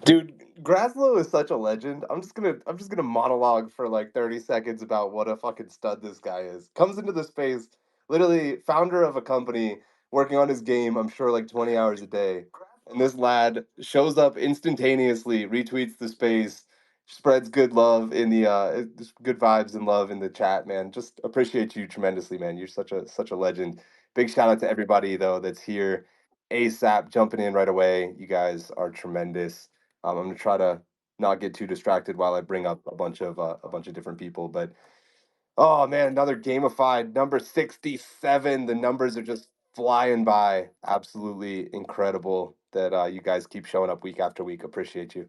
Dude, Graslow is such a legend. I'm just gonna monologue for like 30 seconds about what a fucking stud this guy is. Comes into the space, literally founder of a company, working on his game, I'm sure like 20 hours a day. And this lad shows up instantaneously, retweets the space, spreads good love in the just good vibes and love in the chat, man. Just appreciate you tremendously, man. You're such a legend. Big shout out to everybody though that's here. ASAP jumping in right away. You guys are tremendous. I'm gonna try to not get too distracted while I bring up a bunch of different people. But oh man, another gamified number 67. The numbers are just flying by. Absolutely incredible that you guys keep showing up week after week. Appreciate you.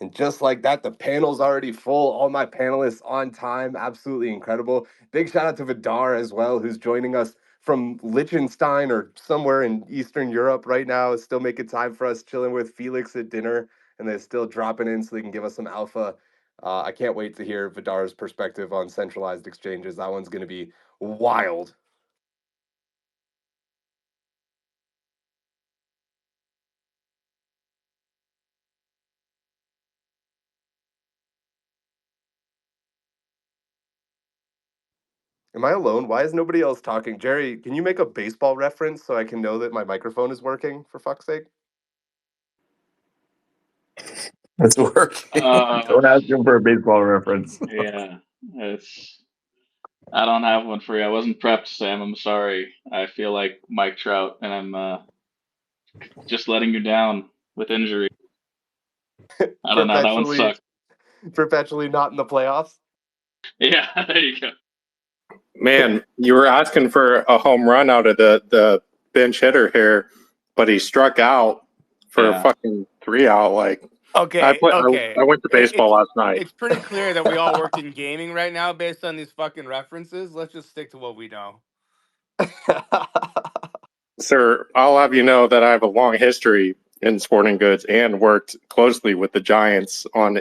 And just like that, the panel's already full. All my panelists on time. Absolutely incredible. Big shout out to Vidar as well, who's joining us from Liechtenstein or somewhere in Eastern Europe right now. Is still making time for us, chilling with Felix at dinner, and they're still dropping in so they can give us some alpha. I can't wait to hear Vidar's perspective on centralized exchanges. That one's going to be wild. Am I alone? Why is nobody else talking? Jerry, can you make a baseball reference so I can know that my microphone is working, for fuck's sake? It's working. Uh, Don't ask him for a baseball reference. yeah, it's. I don't have one for you. I wasn't prepped, Sam. I'm sorry. I feel like Mike Trout, and I'm just letting you down with injury. I don't know. That one perpetually sucked. perpetually not in the playoffs. Yeah, there you go. Man, you were asking for a home run out of the bench hitter here, but he struck out for a Yeah, fucking 3 out. Like Okay, okay. I went to baseball last night. It's pretty clear that we all work in gaming right now based on these fucking references. Let's just stick to what we know. Sir, I'll have you know that I have a long history in sporting goods and worked closely with the Giants on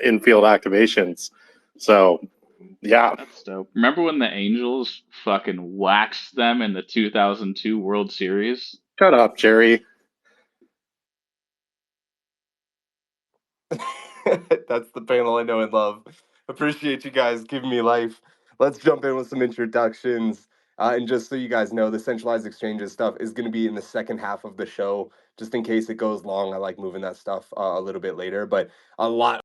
infield activations. So yeah, that's dope. Remember when the Angels fucking waxed them in the 2002 World Series? shut up, Jerry. That's the panel I know and love. Appreciate you guys giving me life. Let's jump in with some introductions. And just so you guys know, the centralized exchanges stuff is going to be in the second half of the show. Just in case it goes long, I like moving that stuff a little bit later. But a lot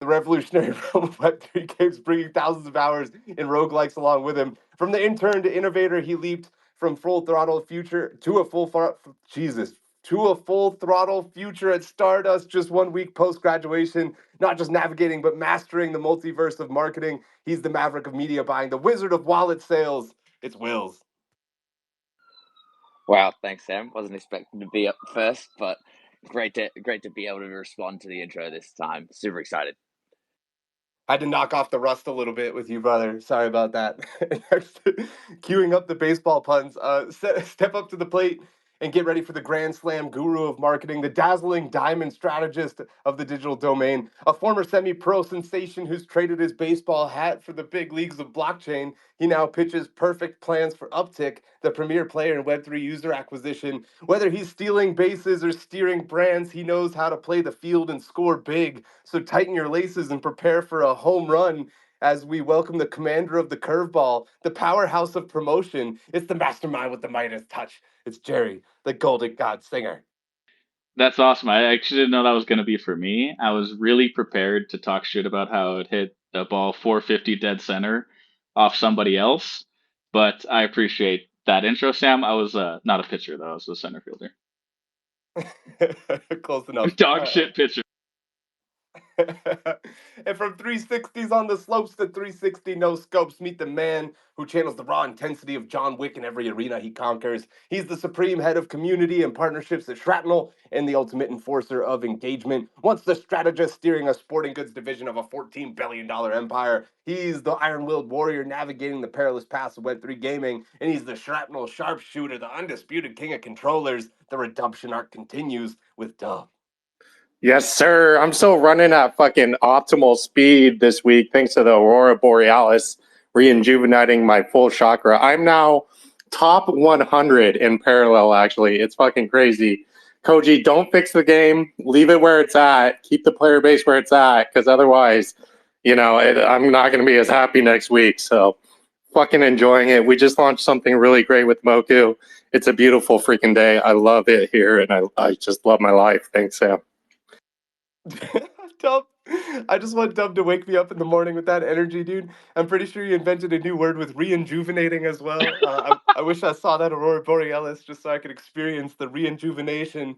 the revolutionary realm of Web3 games, bringing thousands of hours in roguelikes along with him. From the intern to innovator, he leaped from full throttle future to a Jesus to a full throttle future at Stardust just 1 week post graduation. Not just navigating, but mastering the multiverse of marketing. He's the maverick of media buying, the wizard of wallet sales. It's Wills. Wow, thanks, Sam. Wasn't expecting to be up first, but great to be able to respond to the intro this time. Super excited. I had to knock off the rust a little bit with you, brother. Sorry about that. Queuing up the baseball puns. Step up to the plate and get ready for the Grand Slam guru of marketing, the dazzling diamond strategist of the digital domain, a former semi-pro sensation who's traded his baseball hat for the big leagues of blockchain. He now pitches perfect plans for Uptick, the premier player in Web3 user acquisition. Whether he's stealing bases or steering brands, he knows how to play the field and score big. So tighten your laces and prepare for a home run as we welcome the commander of the curveball, the powerhouse of promotion. It's the mastermind with the Midas touch. It's Jerry, the Golden God Singer. That's awesome. I actually didn't know that was going to be for me. I was really prepared to talk shit about how it hit a ball 450 dead center off somebody else, but I appreciate that intro, Sam. I was not a pitcher though; I was a center fielder. Close enough. Dog shit pitcher. And from 360s on the slopes to 360 no scopes, meet the man who channels the raw intensity of John Wick in every arena he conquers. He's the supreme head of community and partnerships at Shrapnel and the ultimate enforcer of engagement. Once the strategist steering a sporting goods division of a $14 billion empire, he's the iron-willed warrior navigating the perilous paths of Web3 gaming, and he's the Shrapnel sharpshooter, the undisputed king of controllers. The redemption arc continues with Dub. Yes, sir. I'm still running at fucking optimal speed this week thanks to the Aurora Borealis rejuvenating my full chakra. I'm now top 100 in parallel, actually. It's fucking crazy. Koji, don't fix the game. Leave it where it's at. Keep the player base where it's at, because otherwise, I'm not going to be as happy next week. So fucking enjoying it. We just launched something really great with Moku. It's a beautiful freaking day. I love it here, and I just love my life. Thanks, Sam. Dub, I just want Dub to wake me up in the morning with that energy, dude. I'm pretty sure you invented a new word with rejuvenating as well. I wish I saw that Aurora Borealis just so I could experience the rejuvenation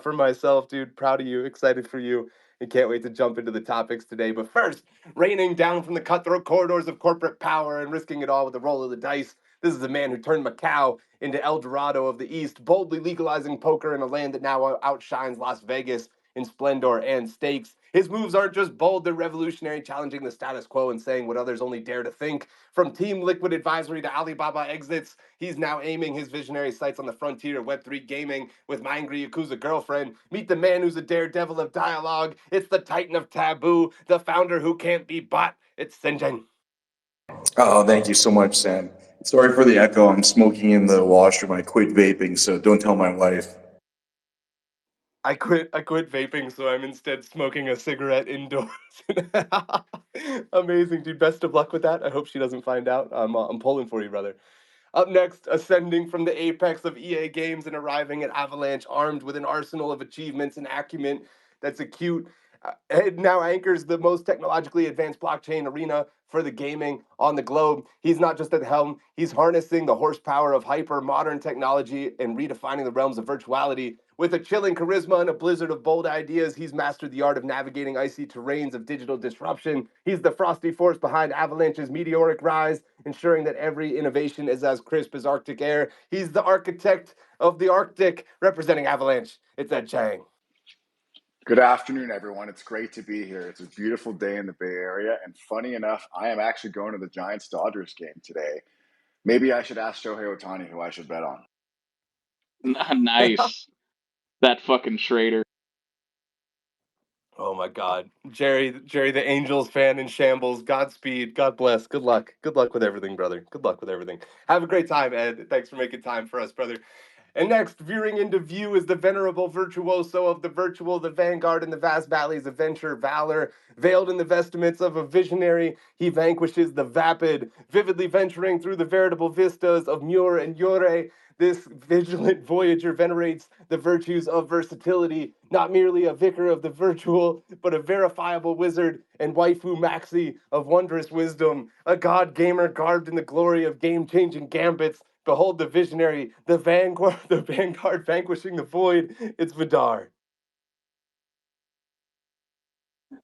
for myself, dude. Proud of you, excited for you, and can't wait to jump into the topics today. But first, raining down from the cutthroat corridors of corporate power and risking it all with a roll of the dice. This is a man who turned Macau into El Dorado of the East, boldly legalizing poker in a land that now outshines Las Vegas in splendor and stakes. His moves aren't just bold, they're revolutionary, challenging the status quo and saying what others only dare to think. From Team Liquid Advisory to Alibaba exits, he's now aiming his visionary sights on the frontier of Web3 gaming with my angry Yakuza girlfriend. Meet the man who's a daredevil of dialogue. It's the titan of taboo, the founder who can't be bought. It's Sinjin. Oh, thank you so much, Sam. Sorry for the echo. I'm smoking in the washroom. I quit vaping, so don't tell my wife. I quit vaping, so I'm instead smoking a cigarette indoors. Amazing, dude. Best of luck with that. I hope she doesn't find out. I'm pulling for you, brother. Up next, ascending from the apex of EA games and arriving at Avalanche armed with an arsenal of achievements and acumen that's acute. It now anchors the most technologically advanced blockchain arena for the gaming on the globe. He's not just at the helm, he's harnessing the horsepower of hyper modern technology and redefining the realms of virtuality. With a chilling charisma and a blizzard of bold ideas, he's mastered the art of navigating icy terrains of digital disruption. He's the frosty force behind Avalanche's meteoric rise, ensuring that every innovation is as crisp as Arctic air. He's the architect of the Arctic, representing Avalanche. It's Ed Chang. Good afternoon, everyone. It's great to be here. It's a beautiful day in the Bay Area, and funny enough, I am actually going to the Giants-Dodgers game today. Maybe I should ask Shohei Ohtani who I should bet on. Nice. That fucking Schrader. Oh my God, Jerry, the Angels fan in shambles. Godspeed. God bless. Good luck. Good luck with everything, brother. Good luck with everything. Have a great time, Ed. Thanks for making time for us, brother. And next, veering into view is the venerable virtuoso of the virtual, the vanguard in the vast valleys of venture valor. Veiled in the vestments of a visionary, he vanquishes the vapid, vividly venturing through the veritable vistas of Muir and Yore. This vigilant voyager venerates the virtues of versatility, not merely a vicar of the virtual, but a verifiable wizard and waifu maxi of wondrous wisdom, a god gamer garbed in the glory of game-changing gambits. Behold the visionary, the vanguard vanquishing the void. It's Vidar.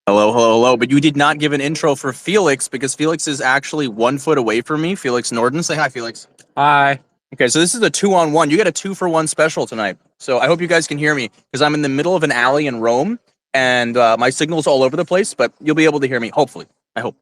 Hello, hello, hello. But you did not give an intro for Felix because Felix is actually 1 foot away from me. Felix Norden. Say hi, Felix. Hi. Okay, so this is a 2-on-1. You get a 2-for-1 special tonight. So I hope you guys can hear me because I'm in the middle of an alley in Rome and my signal's all over the place, but you'll be able to hear me, hopefully. I hope.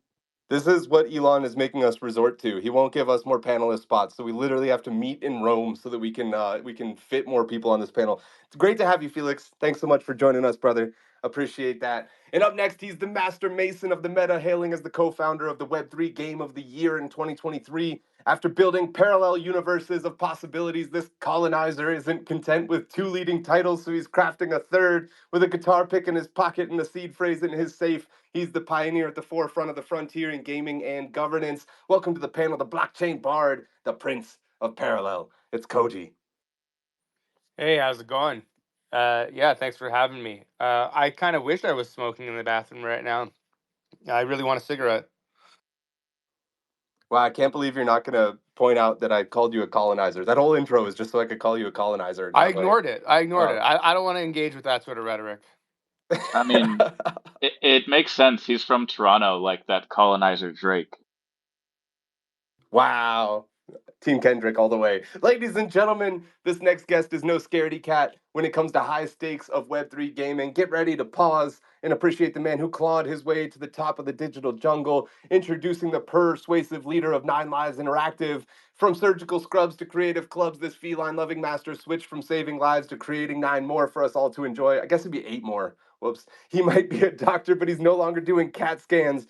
This is what Elon is making us resort to. He won't give us more panelist spots, so we literally have to meet in Rome so that we can fit more people on this panel. It's great to have you, Felix. Thanks so much for joining us, brother. Appreciate that. And up next, he's the master mason of the meta, hailing as the co-founder of the Web3 Game of the Year in 2023. After building parallel universes of possibilities, this colonizer isn't content with 2 leading titles, so he's crafting a third with a guitar pick in his pocket and a seed phrase in his safe. He's the pioneer at the forefront of the frontier in gaming and governance. Welcome to the panel, the blockchain bard, the prince of parallel. It's Koji. Hey, how's it going? Yeah, thanks for having me. I kind of wish I was smoking in the bathroom right now. I really want a cigarette. Wow, I can't believe you're not going to point out that I called you a colonizer. That whole intro is just so I could call you a colonizer. I Not like, ignored it. I ignored oh. it. I don't want to engage with that sort of rhetoric. I mean, it makes sense. He's from Toronto, like that colonizer Drake. Wow. Team Kendrick all the way. Ladies and gentlemen, this next guest is no scaredy cat when it comes to high stakes of Web3 gaming. Get ready to pause and appreciate the man who clawed his way to the top of the digital jungle, introducing the persuasive leader of Nine Lives Interactive. From surgical scrubs to creative clubs, this feline loving master switched from saving lives to creating nine more for us all to enjoy. I guess it'd be eight more. Whoops. He might be a doctor, but he's no longer doing CAT scans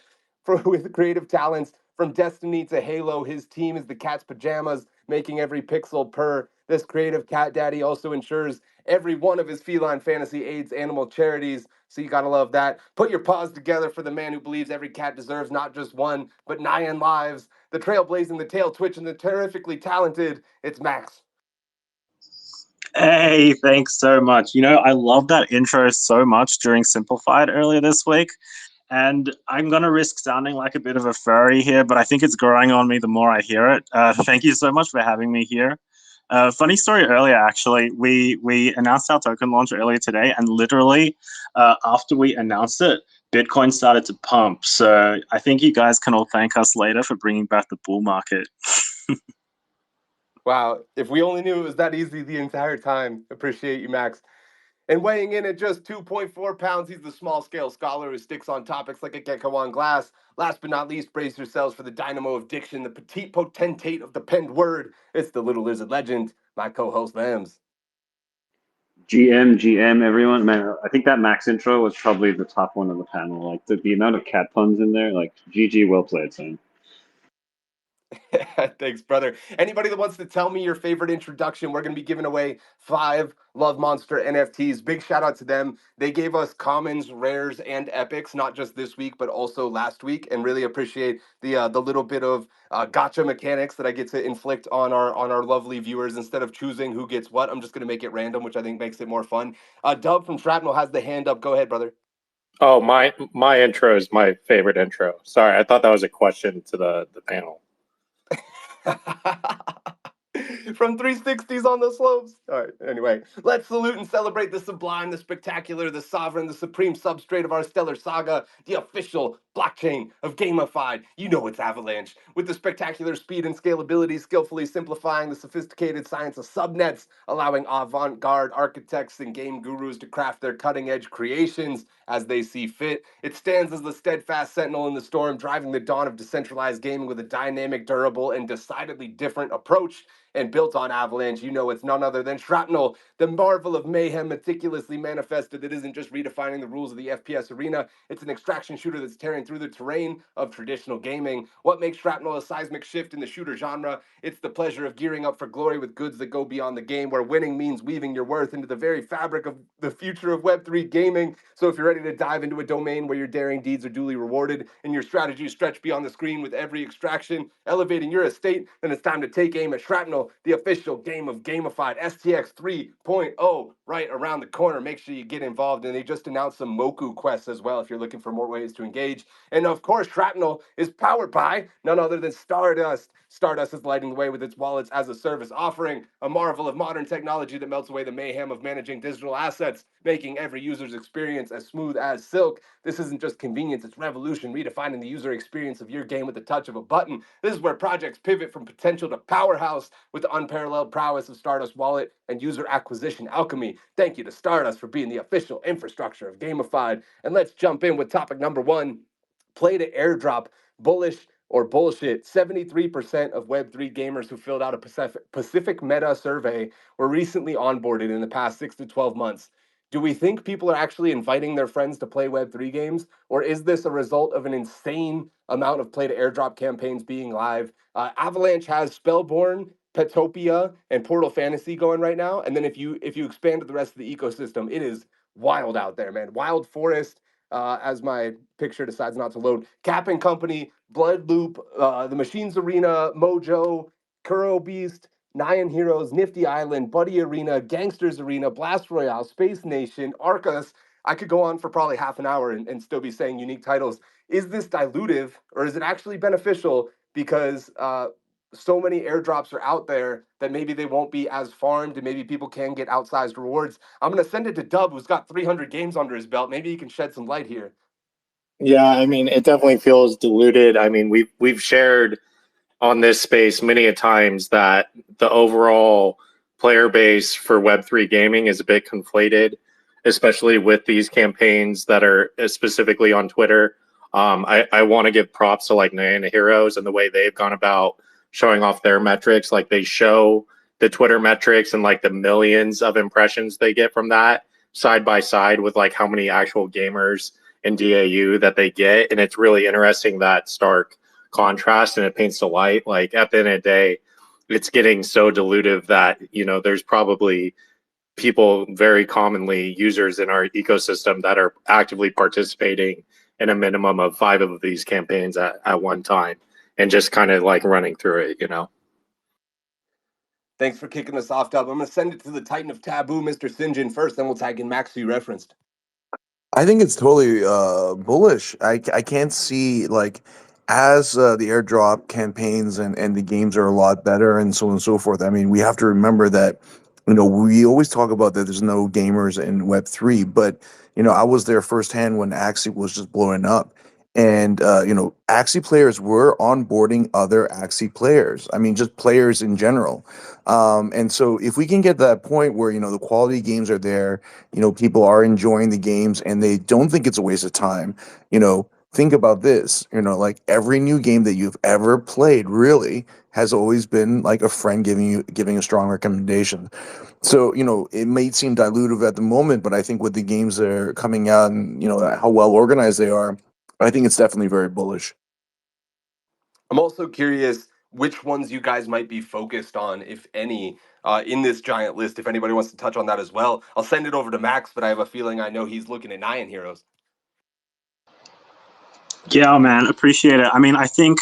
with creative talents. From Destiny to Halo, his team is the cat's pajamas, making every pixel purr. This creative cat daddy also ensures every one of his feline fantasy aids animal charities, so you gotta love that. Put your paws together for the man who believes every cat deserves not just one, but nine lives. The trailblazing, the tail twitching, the terrifically talented. It's Max. Hey, thanks so much. You know, I love that intro so much during Simplified earlier this week. And I'm going to risk sounding like a bit of a furry here, but I think it's growing on me the more I hear it. Thank you so much for having me here. Funny story earlier, actually. We announced our token launch earlier today, and literally after we announced it, Bitcoin started to pump. So I think you guys can all thank us later for bringing back the bull market. Wow, if we only knew it was that easy the entire time. Appreciate you, Max. And weighing in at just 2.4 pounds, he's the small scale scholar who sticks on topics like a gecko on glass. Last but not least, brace yourselves for the dynamo of diction, the petite potentate of the penned word. It's the little lizard legend, my co host, Lambs. GM, everyone. Man, I think that Max intro was probably the top one on the panel. Like the amount of cat puns in there, like GG, well played, son. Thanks, brother. Anybody that wants to tell me your favorite introduction, we're going to be giving away 5 Love Monster NFTs. Big shout out to them. They gave us commons, rares, and epics, not just this week, but also last week, and really appreciate the little bit of gotcha mechanics that I get to inflict on our lovely viewers. Instead of choosing who gets what, I'm just going to make it random, which I think makes it more fun. Dub from Shrapnel has the hand up. Go ahead, brother. Oh, my intro is my favorite intro. Sorry, I thought that was a question to the panel. From 360s on the slopes. All right, anyway, let's salute and celebrate the sublime, the spectacular, the sovereign, the supreme substrate of our stellar saga, the official blockchain of gamified. You know it's Avalanche. With the spectacular speed and scalability, skillfully simplifying the sophisticated science of subnets, allowing avant garde architects and game gurus to craft their cutting edge creations as they see fit. It stands as the steadfast sentinel in the storm, driving the dawn of decentralized gaming with a dynamic, durable, and decidedly different approach. And built on Avalanche, you know it's none other than Shrapnel, the marvel of mayhem meticulously manifested that isn't just redefining the rules of the FPS arena, it's an extraction shooter that's tearing through the terrain of traditional gaming. What makes Shrapnel a seismic shift in the shooter genre? It's the pleasure of gearing up for glory with goods that go beyond the game, where winning means weaving your worth into the very fabric of the future of Web3 gaming. So if you're ready to dive into a domain where your daring deeds are duly rewarded and your strategies stretch beyond the screen with every extraction, elevating your estate, then it's time to take aim at Shrapnel, the official game of gamified STX 3.0, right around the corner. Make sure you get involved. And they just announced some Moku quests as well if you're looking for more ways to engage. And of course, Shrapnel is powered by none other than Stardust. Stardust is lighting the way with its wallets as a service, offering a marvel of modern technology that melts away the mayhem of managing digital assets, making every user's experience as smooth as silk. This isn't just convenience, it's revolution, redefining the user experience of your game with the touch of a button. This is where projects pivot from potential to powerhouse with the unparalleled prowess of Stardust Wallet and user acquisition alchemy. Thank you to Stardust for being the official infrastructure of Gamified. And let's jump in with topic number 1. Play to airdrop, bullish or bullshit. 73% of Web3 gamers who filled out a Pacific Meta survey were recently onboarded in the past 6 to 12 months. Do we think people are actually inviting their friends to play Web3 games? Or is this a result of an insane amount of play to airdrop campaigns being live? Avalanche has Spellborn, Petopia, and Portal Fantasy going right now. And then if you expand to the rest of the ecosystem, it is wild out there, man. Wild Forest, as my picture decides not to load. Cap and Company, Blood Loop, The Machines Arena, Mojo, Kuro Beast, Nyan Heroes, Nifty Island, Buddy Arena, Gangsters Arena, Blast Royale, Space Nation, Arcus. I could go on for probably half an hour and still be saying unique titles. Is this dilutive or is it actually beneficial? Because so many airdrops are out there that maybe they won't be as farmed and maybe people can get outsized rewards. I'm going to send it to Dub, who's got 300 games under his belt. Maybe he can shed some light here. Yeah, I mean, it definitely feels diluted. I mean, we've shared on this space many a times that the overall player base for Web3 gaming is a bit conflated, especially with these campaigns that are specifically on Twitter. I want to give props to like Nine Heroes and the way they've gone about showing off their metrics. Like they show the Twitter metrics and like the millions of impressions they get from that side by side with like how many actual gamers and DAU that they get. And it's really interesting that stark contrast, and it paints to light. Like at the end of the day, it's getting so dilutive that, you know, there's probably people, very commonly users in our ecosystem, that are actively participating in a minimum of 5 of these campaigns at one time and just kind of like running through it, you know. Thanks for kicking us off, Dub. I'm going to send it to the Titan of Taboo, Mr. Sinjin, first, then we'll tag in Max, who you referenced. I think it's totally bullish. I can't see, like, as the airdrop campaigns and the games are a lot better and so on and so forth. I mean, we have to remember that, you know, we always talk about that there's no gamers in Web3, but, you know, I was there firsthand when Axie was just blowing up. And, you know, Axie players were onboarding other Axie players. I mean, just players in general. And so if we can get to that point where, you know, the quality games are there, you know, people are enjoying the games and they don't think it's a waste of time, you know, think about this, you know, like every new game that you've ever played really has always been like a friend giving a strong recommendation. So, you know, it may seem dilutive at the moment, but I think with the games that are coming out and, you know, how well organized they are, I think it's definitely very bullish. I'm also curious which ones you guys might be focused on, if any, in this giant list. If anybody wants to touch on that as well, I'll send it over to Max, but I have a feeling I know he's looking at Nyan Heroes. Yeah, man, appreciate it. I mean, I think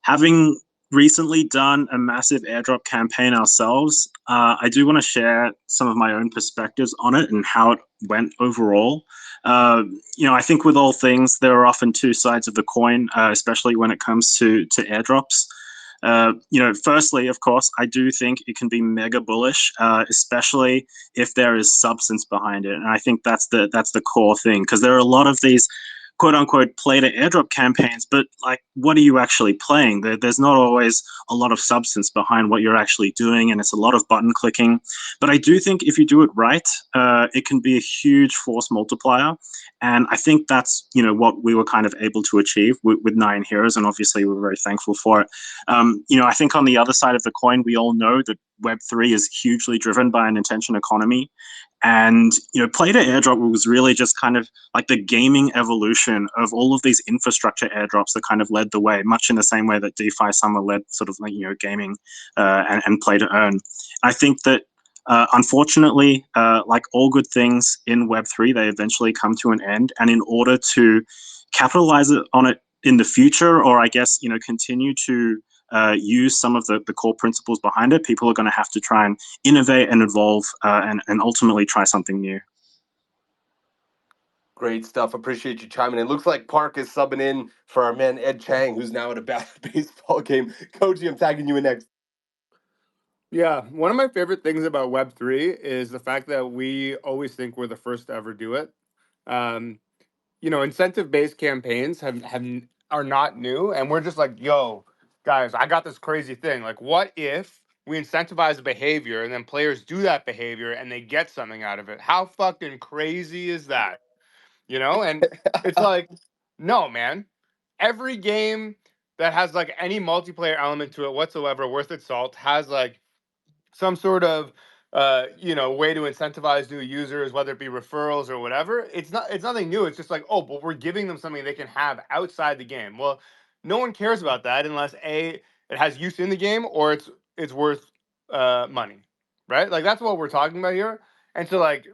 having recently done a massive airdrop campaign ourselves, I do want to share some of my own perspectives on it and how it went overall. You know, I think with all things, there are often two sides of the coin, especially when it comes to airdrops. You know, firstly, of course, I do think it can be mega bullish, especially if there is substance behind it, and I think that's the core thing, because there are a lot of these quote unquote play to airdrop campaigns, but like, what are you actually playing? There's not always a lot of substance behind what you're actually doing, and it's a lot of button clicking. But I do think if you do it right, it can be a huge force multiplier. And I think that's, you know, what we were kind of able to achieve with Nine Heroes, and obviously we're very thankful for it. You know, I think on the other side of the coin, we all know that Web3 is hugely driven by an attention economy. And, you know, play to airdrop was really just kind of like the gaming evolution of all of these infrastructure airdrops that kind of led the way, much in the same way that DeFi Summer led sort of like, you know, gaming and play to earn. I think that unfortunately, like all good things in Web3, they eventually come to an end. And in order to capitalize on it in the future, or I guess, you know, continue to use some of the core principles behind it, people are going to have to try and innovate and evolve and ultimately try something new. Great stuff. Appreciate you chiming in. Looks like Park is subbing in for our man Ed Chang, who's now at a baseball game. Koji, I'm tagging you in next. Yeah, one of my favorite things about Web3 is the fact that we always think we're the first to ever do it. You know, incentive-based campaigns are not new, and we're just like, yo, guys, I got this crazy thing. Like, what if we incentivize a behavior and then players do that behavior and they get something out of it? How fucking crazy is that? You know, and it's like, no, man. Every game that has like any multiplayer element to it whatsoever worth its salt has like some sort of you know, way to incentivize new users, whether it be referrals or whatever. It's nothing new. It's just like, oh, but we're giving them something they can have outside the game. Well, no one cares about that unless A, it has use in the game, or it's worth money, right? Like that's what we're talking about here. And so like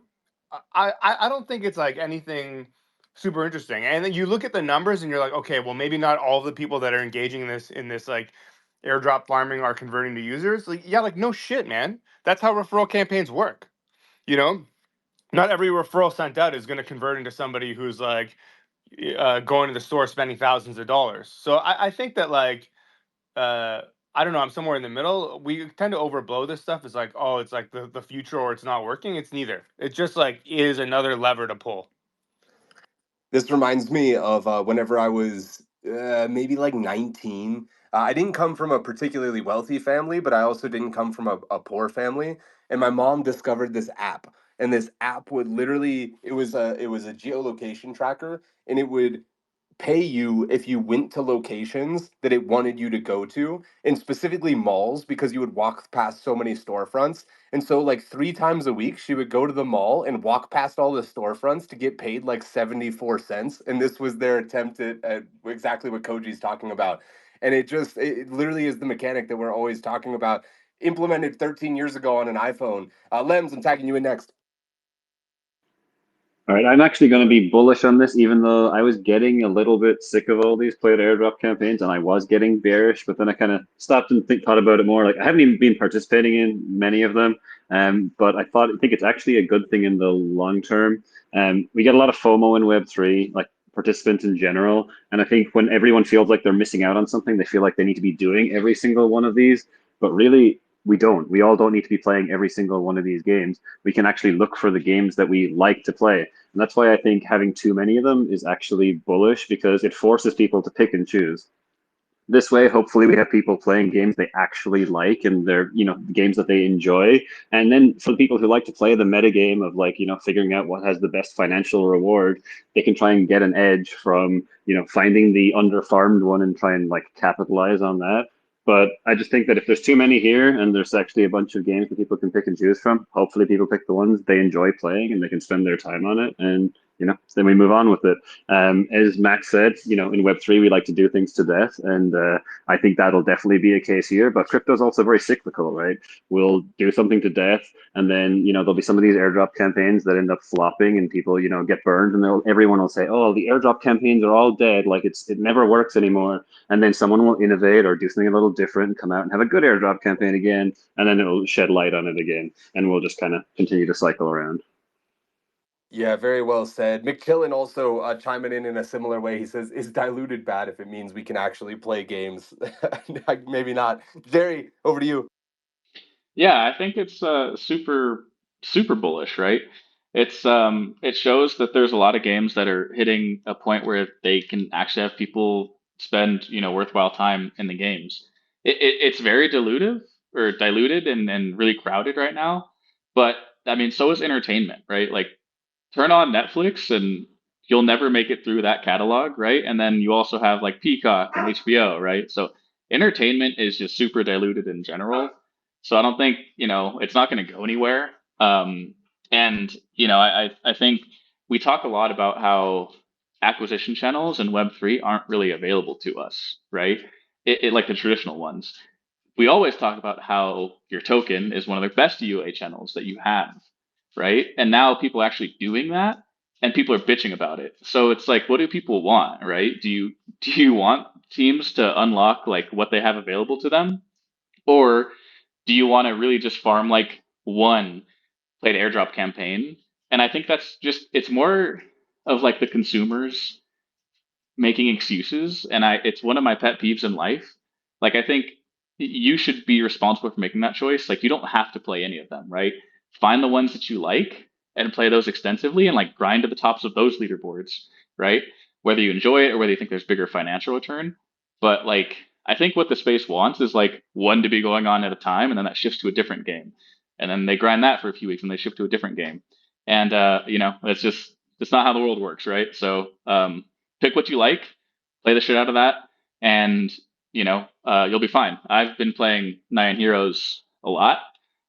I don't think it's like anything super interesting. And then you look at the numbers and you're like, okay, well maybe not all the people that are engaging in this like airdrop farming are converting to users. Like yeah, like no shit, man. That's how referral campaigns work. You know, not every referral sent out is going to convert into somebody who's like going to the store spending thousands of dollars. So I think that like uh, I don't know. I'm somewhere in the middle. We tend to overblow this stuff. It's like, oh, it's like the future or it's not working. It's neither. It just like is another lever to pull. This reminds me of whenever I was maybe like 19. I didn't come from a particularly wealthy family, but I also didn't come from a poor family. And my mom discovered this app, and this app would literally it was a geolocation tracker, and it would pay you if you went to locations that it wanted you to go to, and specifically malls, because you would walk past so many storefronts. And so, like, 3 times a week, she would go to the mall and walk past all the storefronts to get paid like 74 cents. And this was their attempt at exactly what Koji's talking about. And it literally is the mechanic that we're always talking about, implemented 13 years ago on an iPhone. Lems, I'm tagging you in next. All right, I'm actually going to be bullish on this, even though I was getting a little bit sick of all these played airdrop campaigns, and I was getting bearish. But then I kind of stopped and thought about it more. Like I haven't even been participating in many of them, but I think it's actually a good thing in the long term. We get a lot of FOMO in Web3, like participants in general, and I think when everyone feels like they're missing out on something, they feel like they need to be doing every single one of these. But really, we don't. We all don't need to be playing every single one of these games. We can actually look for the games that we like to play. And that's why I think having too many of them is actually bullish, because it forces people to pick and choose. This way, hopefully, we have people playing games they actually like and they're, games that they enjoy. And then for the people who like to play the meta game of like, figuring out what has the best financial reward, they can try and get an edge from, finding the underfarmed one and try and like capitalize on that. But I just think that if there's too many here and there's actually a bunch of games that people can pick and choose from, hopefully people pick the ones they enjoy playing and they can spend their time on it. And, then we move on with it. As Max said, in Web3, we like to do things to death. And I think that'll definitely be a case here. But crypto is also very cyclical, right? We'll do something to death. And then, there'll be some of these airdrop campaigns that end up flopping and people, get burned. And everyone will say, oh, the airdrop campaigns are all dead. Like it never works anymore. And then someone will innovate or do something a little different and come out and have a good airdrop campaign again. And then it'll shed light on it again. And we'll just kind of continue to cycle around. Yeah, very well said. McKillen also chiming in a similar way. He says, "Is diluted bad if it means we can actually play games?" Maybe not. Jerry, over to you. Yeah, I think it's super bullish, right? It shows that there's a lot of games that are hitting a point where they can actually have people spend, worthwhile time in the games. It's very dilutive or diluted and really crowded right now. But I mean, so is entertainment, right? Like turn on Netflix and you'll never make it through that catalog, right? And then you also have like Peacock and HBO, right? So entertainment is just super diluted in general. So I don't think, it's not going to go anywhere. And, I think we talk a lot about how acquisition channels and Web3 aren't really available to us, right? It like the traditional ones. We always talk about how your token is one of the best UA channels that you have, right? And now people are actually doing that and people are bitching about it. So it's like, what do people want, right? Do you want teams to unlock like what they have available to them? Or do you want to really just farm like one played airdrop campaign? And I think that's just it's more of like the consumers making excuses, and it's one of my pet peeves in life. Like I think you should be responsible for making that choice. Like you don't have to play any of them, right? Find the ones that you like and play those extensively and like grind to the tops of those leaderboards, right? Whether you enjoy it or whether you think there's bigger financial return. But like I think what the space wants is like one to be going on at a time, and then that shifts to a different game. And then they grind that for a few weeks and they shift to a different game. And it's not how the world works, right? So pick what you like, play the shit out of that, and you'll be fine. I've been playing Nine Heroes a lot.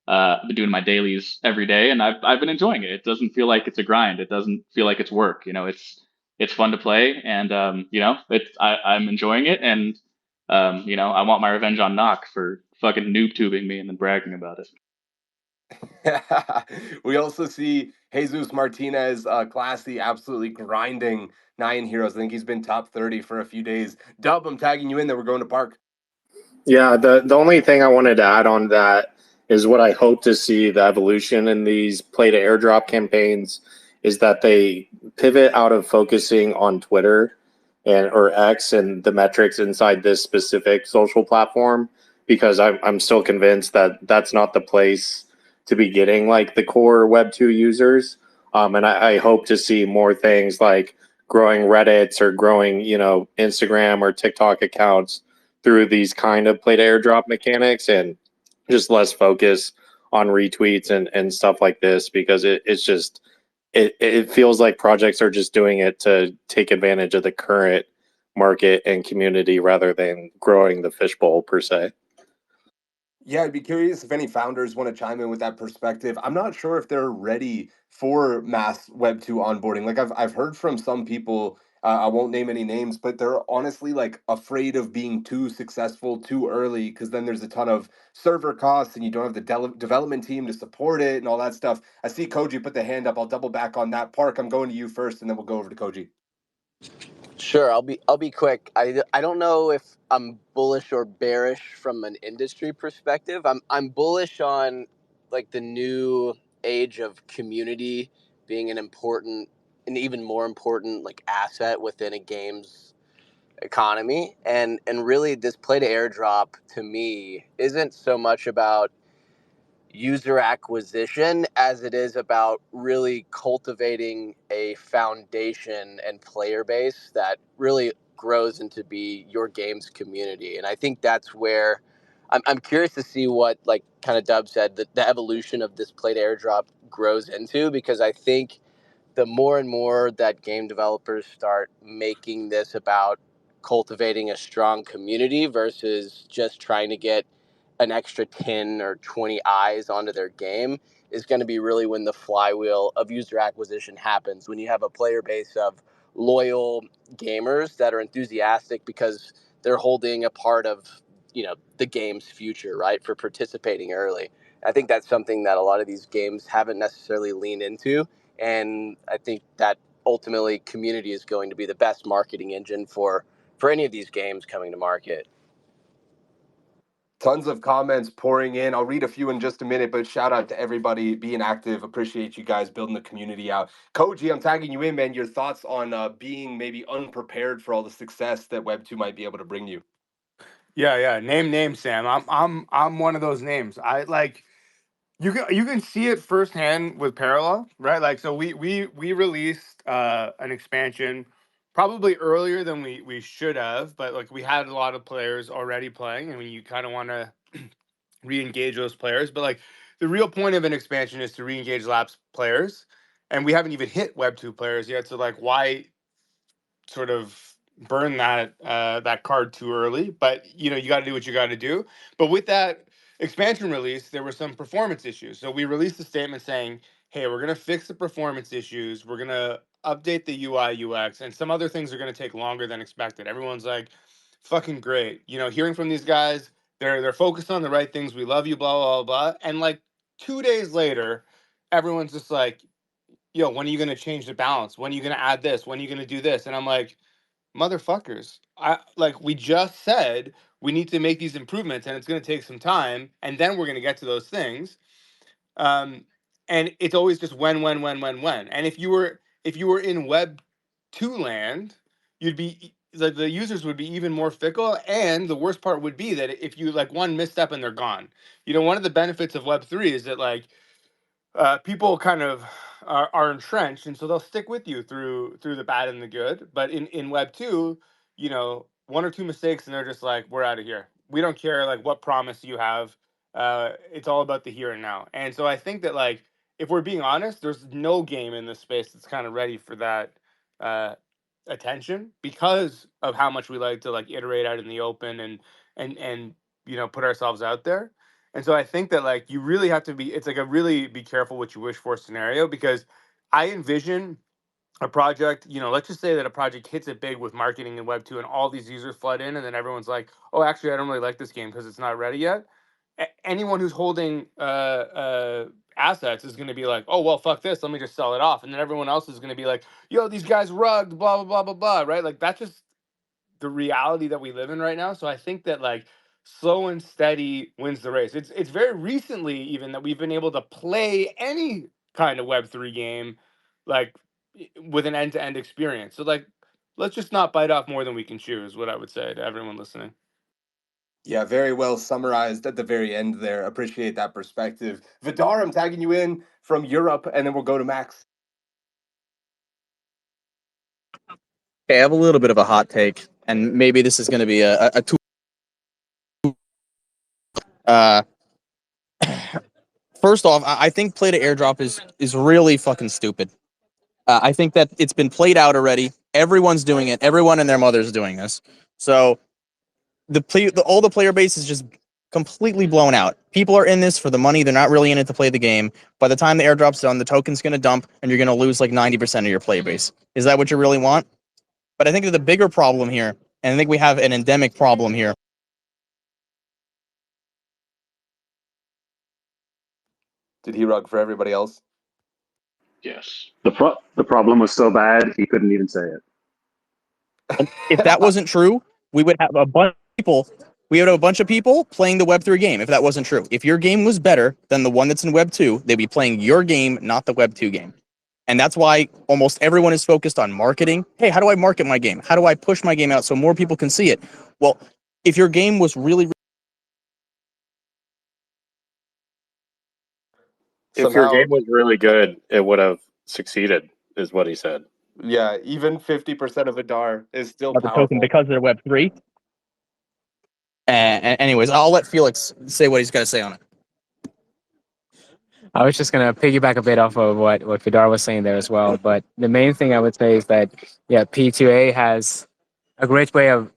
I've been doing my dailies every day, and I've been enjoying it. It doesn't feel like it's a grind. It doesn't feel like it's work. It's fun to play, and I'm enjoying it, and I want my revenge on Knock for fucking noob tubing me and then bragging about it. We also see Jesus Martinez, classy, absolutely grinding Nine Heroes. I think he's been top 30 for a few days. Dub, I'm tagging you in there. We're going to Park. Yeah, the only thing I wanted to add on that is what I hope to see the evolution in these play to airdrop campaigns is that they pivot out of focusing on Twitter or X and the metrics inside this specific social platform, because I'm still convinced that that's not the place to be getting like the core Web2 users. And I hope to see more things like growing Reddits or growing, Instagram or TikTok accounts through these kind of play to airdrop mechanics, and just less focus on retweets and stuff like this, because it's just it feels like projects are just doing it to take advantage of the current market and community rather than growing the fishbowl per se. Yeah, I'd be curious if any founders want to chime in with that perspective. I'm not sure if they're ready for mass Web 2 onboarding. Like I've heard from some people, I won't name any names, but they're honestly like afraid of being too successful too early, because then there's a ton of server costs and you don't have the development team to support it and all that stuff. I see Koji put the hand up. I'll double back on that. Park, I'm going to you first, and then we'll go over to Koji. Sure, I'll be quick. I don't know if I'm bullish or bearish from an industry perspective. I'm bullish on like the new age of community being an even more important like asset within a game's economy. And really this play to airdrop to me isn't so much about user acquisition as it is about really cultivating a foundation and player base that really grows into be your game's community. And I think that's where I'm curious to see what, like kind of Dub said, the evolution of this play to airdrop grows into, because I think the more and more that game developers start making this about cultivating a strong community versus just trying to get an extra 10 or 20 eyes onto their game, is going to be really when the flywheel of user acquisition happens, when you have a player base of loyal gamers that are enthusiastic because they're holding a part of the game's future, right, for participating early. I think that's something that a lot of these games haven't necessarily leaned into, and I think that ultimately community is going to be the best marketing engine for any of these games coming to market. Tons of comments pouring in. I'll read a few in just a minute, but shout out to everybody being active. Appreciate you guys building the community out. Koji, I'm tagging you in, man. Your thoughts on being maybe unprepared for all the success that Web 2 might be able to bring you? Yeah. Name names, Sam. I'm one of those names. I like you can see it firsthand with Parallel, right? Like so we released an expansion probably earlier than we should have, but like we had a lot of players already playing, and when you kind of want to re-engage those players. But like the real point of an expansion is to re-engage lapsed players, and we haven't even hit Web 2 players yet. So like why sort of burn that card too early? But you got to do what you got to do. But with that expansion release, there were some performance issues. So we released a statement saying, "Hey, we're gonna fix the performance issues. We're gonna update the UI UX, and some other things are gonna take longer than expected." Everyone's like, "Fucking great!" Hearing from these guys, they're focused on the right things. We love you, blah blah blah. And like 2 days later, everyone's just like, yo, when are you going to change the balance? When are you going to add this? When are you going to do this? And I'm like, motherfuckers, we just said we need to make these improvements, and it's going to take some time, and then we're going to get to those things. Um, and it's always just when. And if you were in Web 2 land, you'd be the users would be even more fickle. And the worst part would be that if you like one misstep and they're gone. One of the benefits of Web 3 is that like people kind of are entrenched, and so they'll stick with you through the bad and the good. But in Web 2, one or two mistakes and they're just like, we're out of here. We don't care like what promise you have. It's all about the here and now. And so I think that like if we're being honest, there's no game in this space that's kind of ready for that uh, attention, because of how much we like to like iterate out in the open and put ourselves out there. And so I think that like you really have to be, it's like a really be careful what you wish for scenario, because I envision a project, let's just say that a project hits it big with marketing in Web 2 and all these users flood in, and then everyone's like, oh, actually, I don't really like this game because it's not ready yet. Anyone who's holding assets is going to be like, oh, well, fuck this. Let me just sell it off. And then everyone else is going to be like, yo, these guys rugged, blah, blah, blah, blah, blah, right? Like that's just the reality that we live in right now. So I think that like slow and steady wins the race. It's very recently even that we've been able to play any kind of Web3 game like with an end-to-end experience. So like let's just not bite off more than we can chew is what I would say to everyone listening. Yeah, very well summarized at the very end there. Appreciate that perspective. Vidar, I'm tagging you in from Europe, and then we'll go to Max. Okay, I have a little bit of a hot take, and maybe this is going to be a two. Uh, First off, I think play to airdrop is really fucking stupid. I think that it's been played out already. Everyone's doing it. Everyone and their mother's doing this. So all the player base is just completely blown out. People are in this for the money. They're not really in it to play the game. By the time the airdrop's done, the token's going to dump, and you're going to lose like 90% of your player base. Is that what you really want? But I think that the bigger problem here, and I think we have an endemic problem here. Did he rug for everybody else? Yes. The problem was so bad he couldn't even say it. And if that wasn't true, we would have a bunch of people. We would have a bunch of people playing the Web3 game. If that wasn't true, if your game was better than the one that's in Web2, they'd be playing your game, not the Web2 game. And that's why almost everyone is focused on marketing. Hey, how do I market my game? How do I push my game out so more people can see it? Well, if your game was really If your Somehow, game was really good, it would have succeeded, is what he said. yeah, even 50% of Vidar is still about the token powerful. because they're Web3. Anyways, I'll let Felix say what he's got to say on it. I was just gonna piggyback a bit off of what Vidar was saying there as well. But the main thing I would say is that P2A has a great way of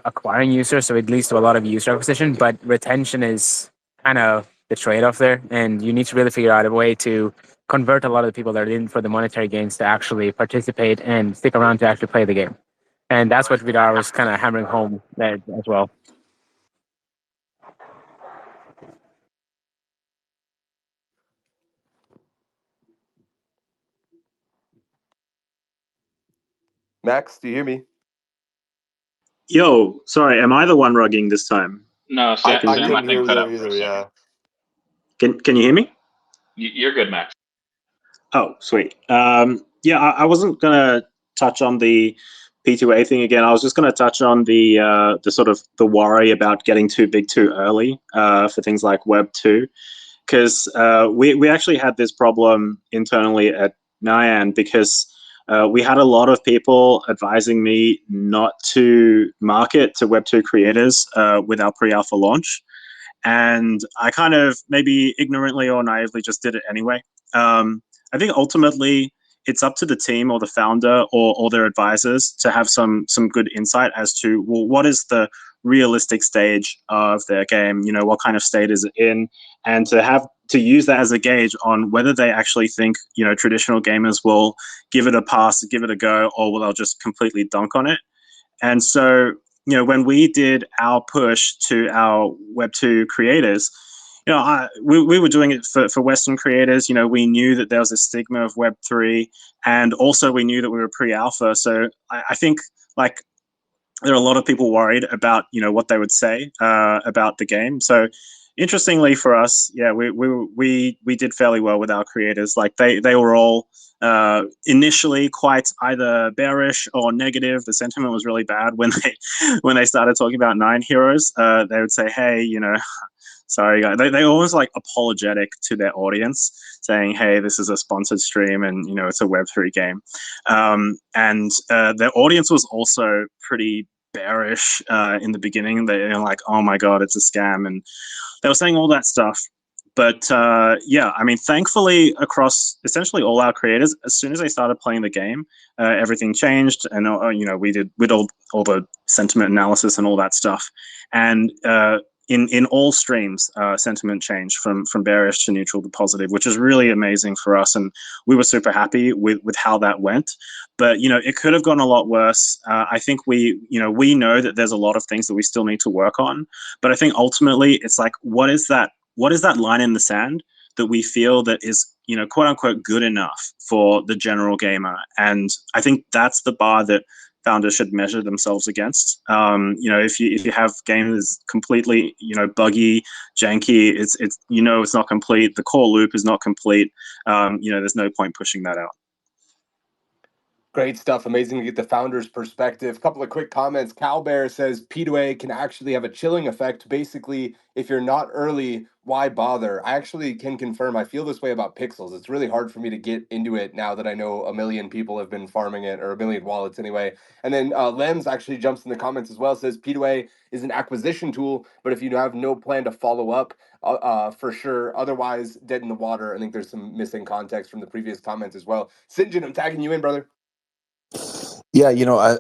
acquiring users, so it leads to a lot of user acquisition, but retention is kind of the trade-off there, and you need to really figure out a way to convert a lot of the people that are in for the monetary gains to actually participate and stick around to actually play the game. And that's what Vidar was kind of hammering home there as well. Max, do you hear me? Yo, sorry, am I the one rugging this time? No, I Sam, Sam I couldn't think hear cut you out for a either. second. Yeah. Can you hear me? You're good, Max. Oh, sweet. Yeah, I wasn't gonna touch on the P2A thing again. I was just gonna touch on the sort of the worry about getting too big too early for things like Web 2, because we actually had this problem internally at Nyan because we had a lot of people advising me not to market to Web 2 creators with our pre-alpha launch. And I kind of maybe ignorantly or naively just did it anyway. I think ultimately it's up to the team or the founder or their advisors to have some good insight as to, well, what is the realistic stage of their game, you know, what kind of state is it in, and to use that as a gauge on whether they actually think, you know, traditional gamers will give it a pass, give it a go, or will they'll just completely dunk on it. And so, you know, when we did our push to our Web2 creators, you know, we were doing it for Western creators. You know, we knew that there was a stigma of Web3, and also we knew that we were pre-alpha. So I think, like, there are a lot of people worried about, you know, what they would say about the game. So interestingly for us, yeah, we did fairly well with our creators. Like they were all initially quite either bearish or negative. The sentiment was really bad when they started talking about Nine Heroes. They would say, hey, you know, sorry guys. They always like apologetic to their audience, saying, hey, this is a sponsored stream and, you know, it's a Web3 game. And their audience was also pretty bearish in the beginning. They're like, oh my god, it's a scam, and they were saying all that stuff. But yeah, I mean, thankfully, across essentially all our creators, as soon as they started playing the game, everything changed, and you know, we did all the sentiment analysis and all that stuff, and in all streams, sentiment changed from bearish to neutral to positive, which is really amazing for us, and we were super happy with how that went. But you know, it could have gone a lot worse. I think we know that there's a lot of things that we still need to work on, but I think ultimately it's like, what is that line in the sand that we feel that is, you know, quote unquote good enough for the general gamer? And I think that's the bar that founders should measure themselves against. You know, if you have games completely, you know, buggy, janky, it's you know, it's not complete. The core loop is not complete. You know, there's no point pushing that out. Great stuff. Amazing to get the founder's perspective. Couple of quick comments. Calbear says P2A can actually have a chilling effect. Basically, if you're not early, why bother? I actually can confirm I feel this way about Pixels. It's really hard for me to get into it now that I know a million people have been farming it, or a million wallets anyway. And then Lems actually jumps in the comments as well, says P2A is an acquisition tool, but if you have no plan to follow up, for sure. Otherwise, dead in the water. I think there's some missing context from the previous comments as well. Sinjin, I'm tagging you in, brother. Yeah, uh,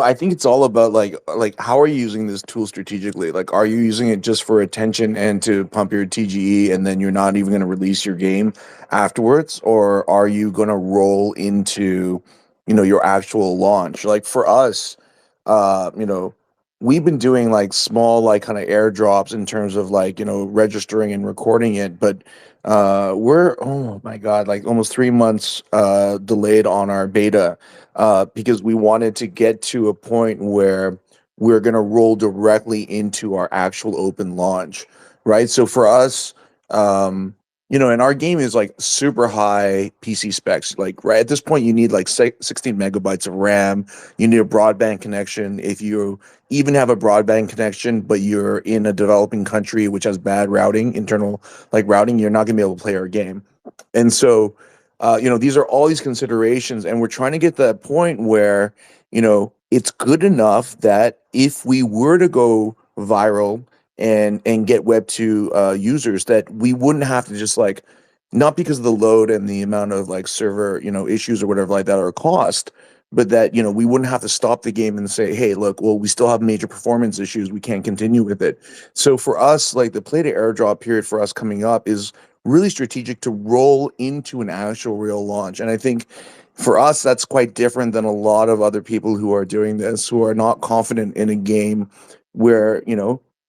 I think it's all about like how are you using this tool strategically? Like, are you using it just for attention and to pump your TGE, and then you're not even going to release your game afterwards, or are you going to roll into, your actual launch? Like for us, we've been doing like small, like kind of airdrops in terms of like registering and recording it, but we're, oh my god, like almost 3 months delayed on our beta, because we wanted to get to a point where we're going to roll directly into our actual open launch, right? So for us, and our game is like super high PC specs. Like right at this point, you need like 16 megabytes of RAM. You need a broadband connection. If you even have a broadband connection, but you're in a developing country which has bad routing, internal like routing, you're not going to be able to play our game. And so, these are all these considerations, and we're trying to get to that point where, it's good enough that if we were to go viral and get Web2 users, that we wouldn't have to just like, not because of the load and the amount of like server, issues or whatever like that or cost, but that, we wouldn't have to stop the game and say, hey, look, well, we still have major performance issues. We can't continue with it. So for us, like the play to airdrop period for us coming up is really strategic to roll into an actual real launch. And I think for us, that's quite different than a lot of other people who are doing this, who are not confident in a game where,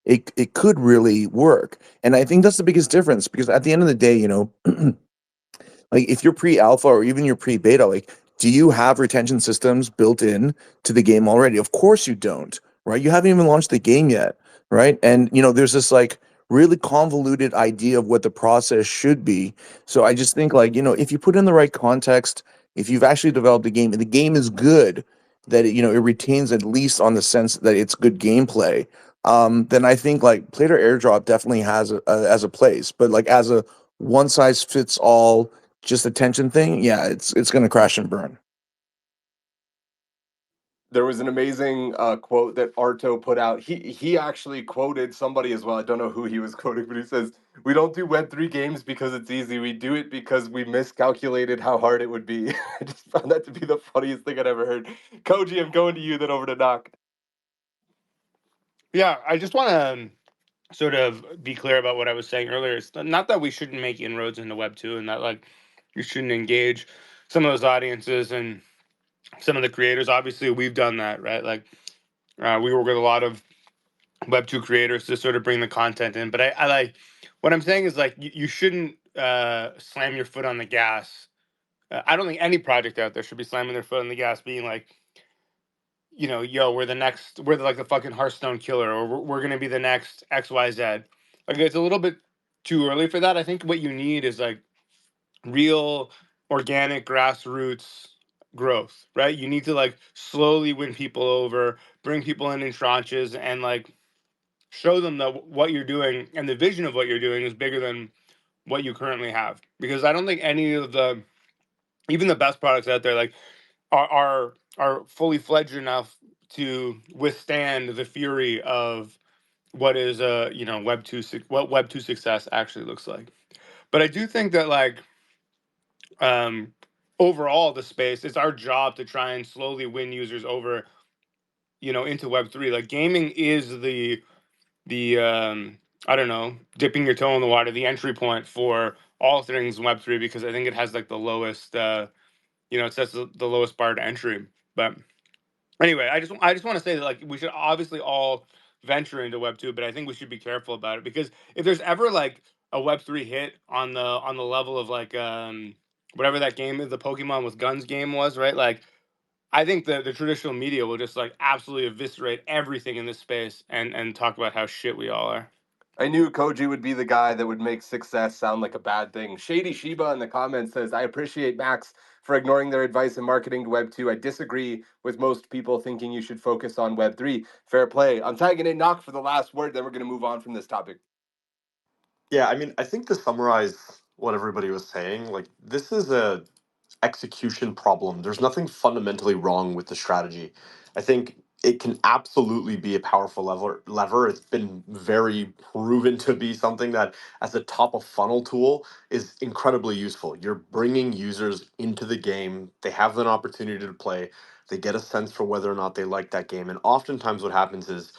it could really work. And I think that's the biggest difference, because at the end of the day, like if you're pre-alpha or even you're pre-beta, like do you have retention systems built in to the game already? Of course you don't, right? You haven't even launched the game yet, right? And there's this like really convoluted idea of what the process should be. So I just think like, if you put in the right context, if you've actually developed a game and the game is good, that it retains at least on the sense that it's good gameplay, then I think like Player Airdrop definitely has as a place. But like as a one size fits all just attention thing, yeah, it's gonna crash and burn. There was an amazing quote that Arto put out. He actually quoted somebody as well. I don't know who he was quoting, but he says, "We don't do Web3 games because it's easy. We do it because we miscalculated how hard it would be." I just found that to be the funniest thing I'd ever heard. Koji, I'm going to you, then over to Knock. Yeah, I just want to sort of be clear about what I was saying earlier. It's not that we shouldn't make inroads into Web 2 and that like you shouldn't engage some of those audiences and some of the creators. Obviously, we've done that, right? Like we work with a lot of Web 2 creators to sort of bring the content in. But I like what I'm saying is like you shouldn't slam your foot on the gas. I don't think any project out there should be slamming their foot on the gas, being like, yo, we're like the fucking Hearthstone killer, or we're gonna be the next XYZ. Like it's a little bit too early for that. I think what you need is like real organic grassroots growth, right? You need to like slowly win people over, bring people in tranches, and like show them that what you're doing and the vision of what you're doing is bigger than what you currently have. Because I don't think any of the even the best products out there like are fully fledged enough to withstand the fury of what is what Web 2 success actually looks like. But I do think that like um overall the space, it's our job to try and slowly win users over, into Web 3. Like gaming is the I don't know, dipping your toe in the water, the entry point for all things Web 3, because I think it has like the lowest it sets the lowest bar to entry. But anyway, I just want to say that like we should obviously all venture into Web 2, but I think we should be careful about it, because if there's ever like a Web 3 hit on the level of like whatever that game is, the Pokemon with guns game was, right? Like I think the traditional media will just like absolutely eviscerate everything in this space and talk about how shit we all are. I knew Koji would be the guy that would make success sound like a bad thing. Shady Shiba in the comments says, I appreciate Max for ignoring their advice and marketing to Web 2. I disagree with most people thinking you should focus on Web 3. Fair play. I'm tagging in Knock for the last word, then we're going to move on from this topic. Yeah, I mean, I think to summarize what everybody was saying, like this is a execution problem. There's nothing fundamentally wrong with the strategy. I think it can absolutely be a powerful lever. It's been very proven to be something that as a top of funnel tool is incredibly useful. You're bringing users into the game. They have an opportunity to play. They get a sense for whether or not they like that game. And oftentimes what happens is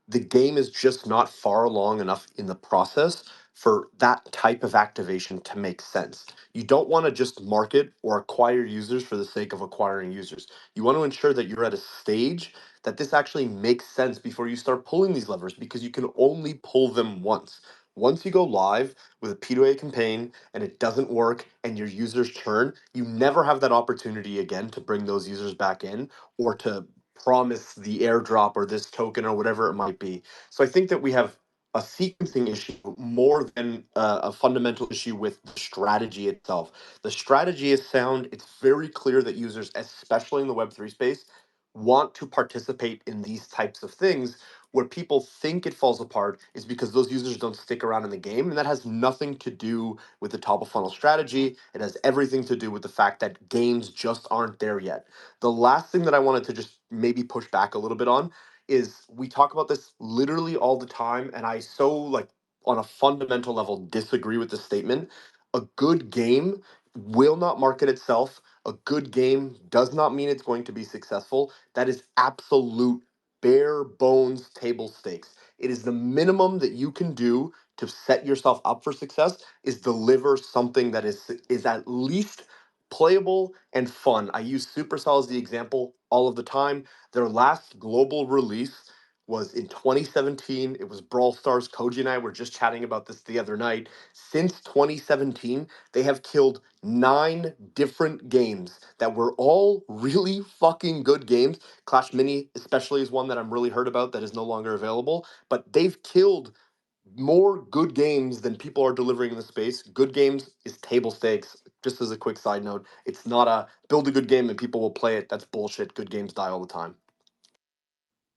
the game is just not far along enough in the process for that type of activation to make sense. You don't want to just market or acquire users for the sake of acquiring users. You want to ensure that you're at a stage that this actually makes sense before you start pulling these levers because you can only pull them once. Once you go live with a P2A campaign and it doesn't work and your users churn, you never have that opportunity again to bring those users back in or to promise the airdrop or this token or whatever it might be. So I think that we have a sequencing issue more than a fundamental issue with the strategy itself. The strategy is sound. It's very clear that users, especially in the Web3 space, want to participate in these types of things. Where people think it falls apart is because those users don't stick around in the game. And that has nothing to do with the top of funnel strategy. It has everything to do with the fact that games just aren't there yet. The last thing that I wanted to just maybe push back a little bit on is we talk about this literally all the time, and I so like on a fundamental level disagree with the statement. A good game will not market itself. A good game does not mean it's going to be successful. That is absolute bare bones table stakes. It is the minimum that you can do to set yourself up for success is deliver something that is at least playable and fun. I use Supercell as the example all of the time. Their last global release was in 2017. It was Brawl Stars. Koji and I were just chatting about this the other night. Since 2017, they have killed 9 different games that were all really fucking good games. Clash Mini, especially, is one that I'm really heard about that is no longer available. But they've killed more good games than people are delivering in the space. Good games is table stakes. Just as a quick side note, it's not a build a good game and people will play it. That's bullshit. Good games die all the time.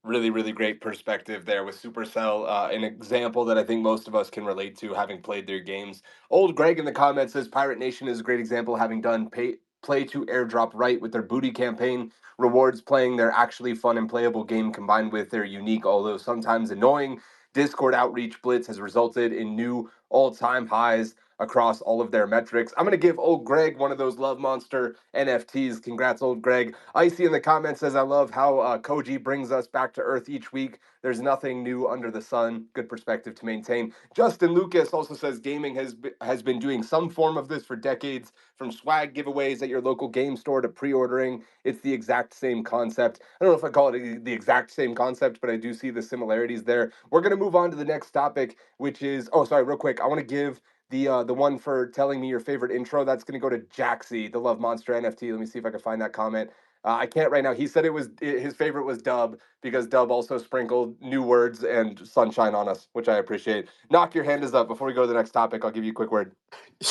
Really, really great perspective there with Supercell. An example that I think most of us can relate to, having played their games. Old Greg in the comments says Pirate Nation is a great example, having done play to airdrop right with their booty campaign rewards, playing their actually fun and playable game combined with their unique, although sometimes annoying, Discord outreach blitz has resulted in new all-time highs across all of their metrics. I'm going to give old Greg one of those Love Monster NFTs. Congrats, old Greg. Icy in the comments says, I love how Koji brings us back to earth each week. There's nothing new under the sun. Good perspective to maintain. Justin Lucas also says gaming has been doing some form of this for decades, from swag giveaways at your local game store to pre-ordering. It's the exact same concept. I don't know if I call it the exact same concept, but I do see the similarities there. We're going to move on to the next topic, which is, oh, sorry, real quick. I want to give the one for telling me your favorite intro. That's going to go to Jaxie, the Love Monster NFT. Let me see if I can find that comment. I can't right now. He said his favorite was Dub because Dub also sprinkled new words and sunshine on us, which I appreciate. Knock, your hand is up. Before we go to the next topic, I'll give you a quick word.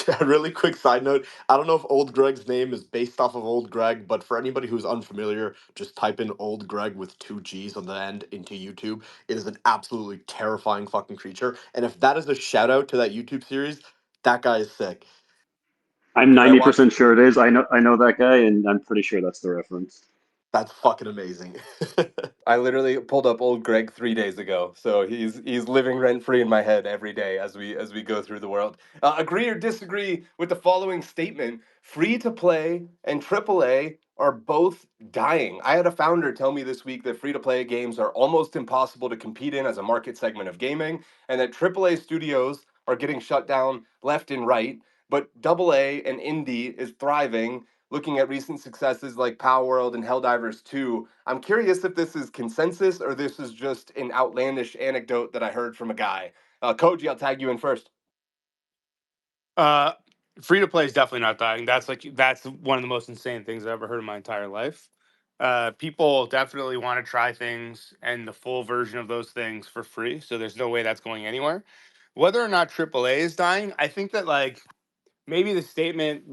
Yeah, really quick side note. I don't know if Old Greg's name is based off of Old Greg, but for anybody who's unfamiliar, just type in Old Greg with 2 G's on the end into YouTube. It is an absolutely terrifying fucking creature. And if that is a shout out to that YouTube series, that guy is sick. I'm Because I watched 90% sure it is. I know that guy, and I'm pretty sure that's the reference. That's fucking amazing. I literally pulled up old Greg 3 days ago, so he's living rent free in my head every day as we go through the world. Agree or disagree with the following statement: free to play and AAA are both dying. I had a founder tell me this week that free to play games are almost impossible to compete in as a market segment of gaming, and that AAA studios are getting shut down left and right. But AA and indie is thriving, looking at recent successes like Power World and Helldivers 2. I'm curious if this is consensus or this is just an outlandish anecdote that I heard from a guy. Koji, I'll tag you in first. Free to play is definitely not dying. That's one of the most insane things I've ever heard in my entire life. People definitely want to try things and the full version of those things for free. So there's no way that's going anywhere. Whether or not AAA is dying, I think that like maybe the statement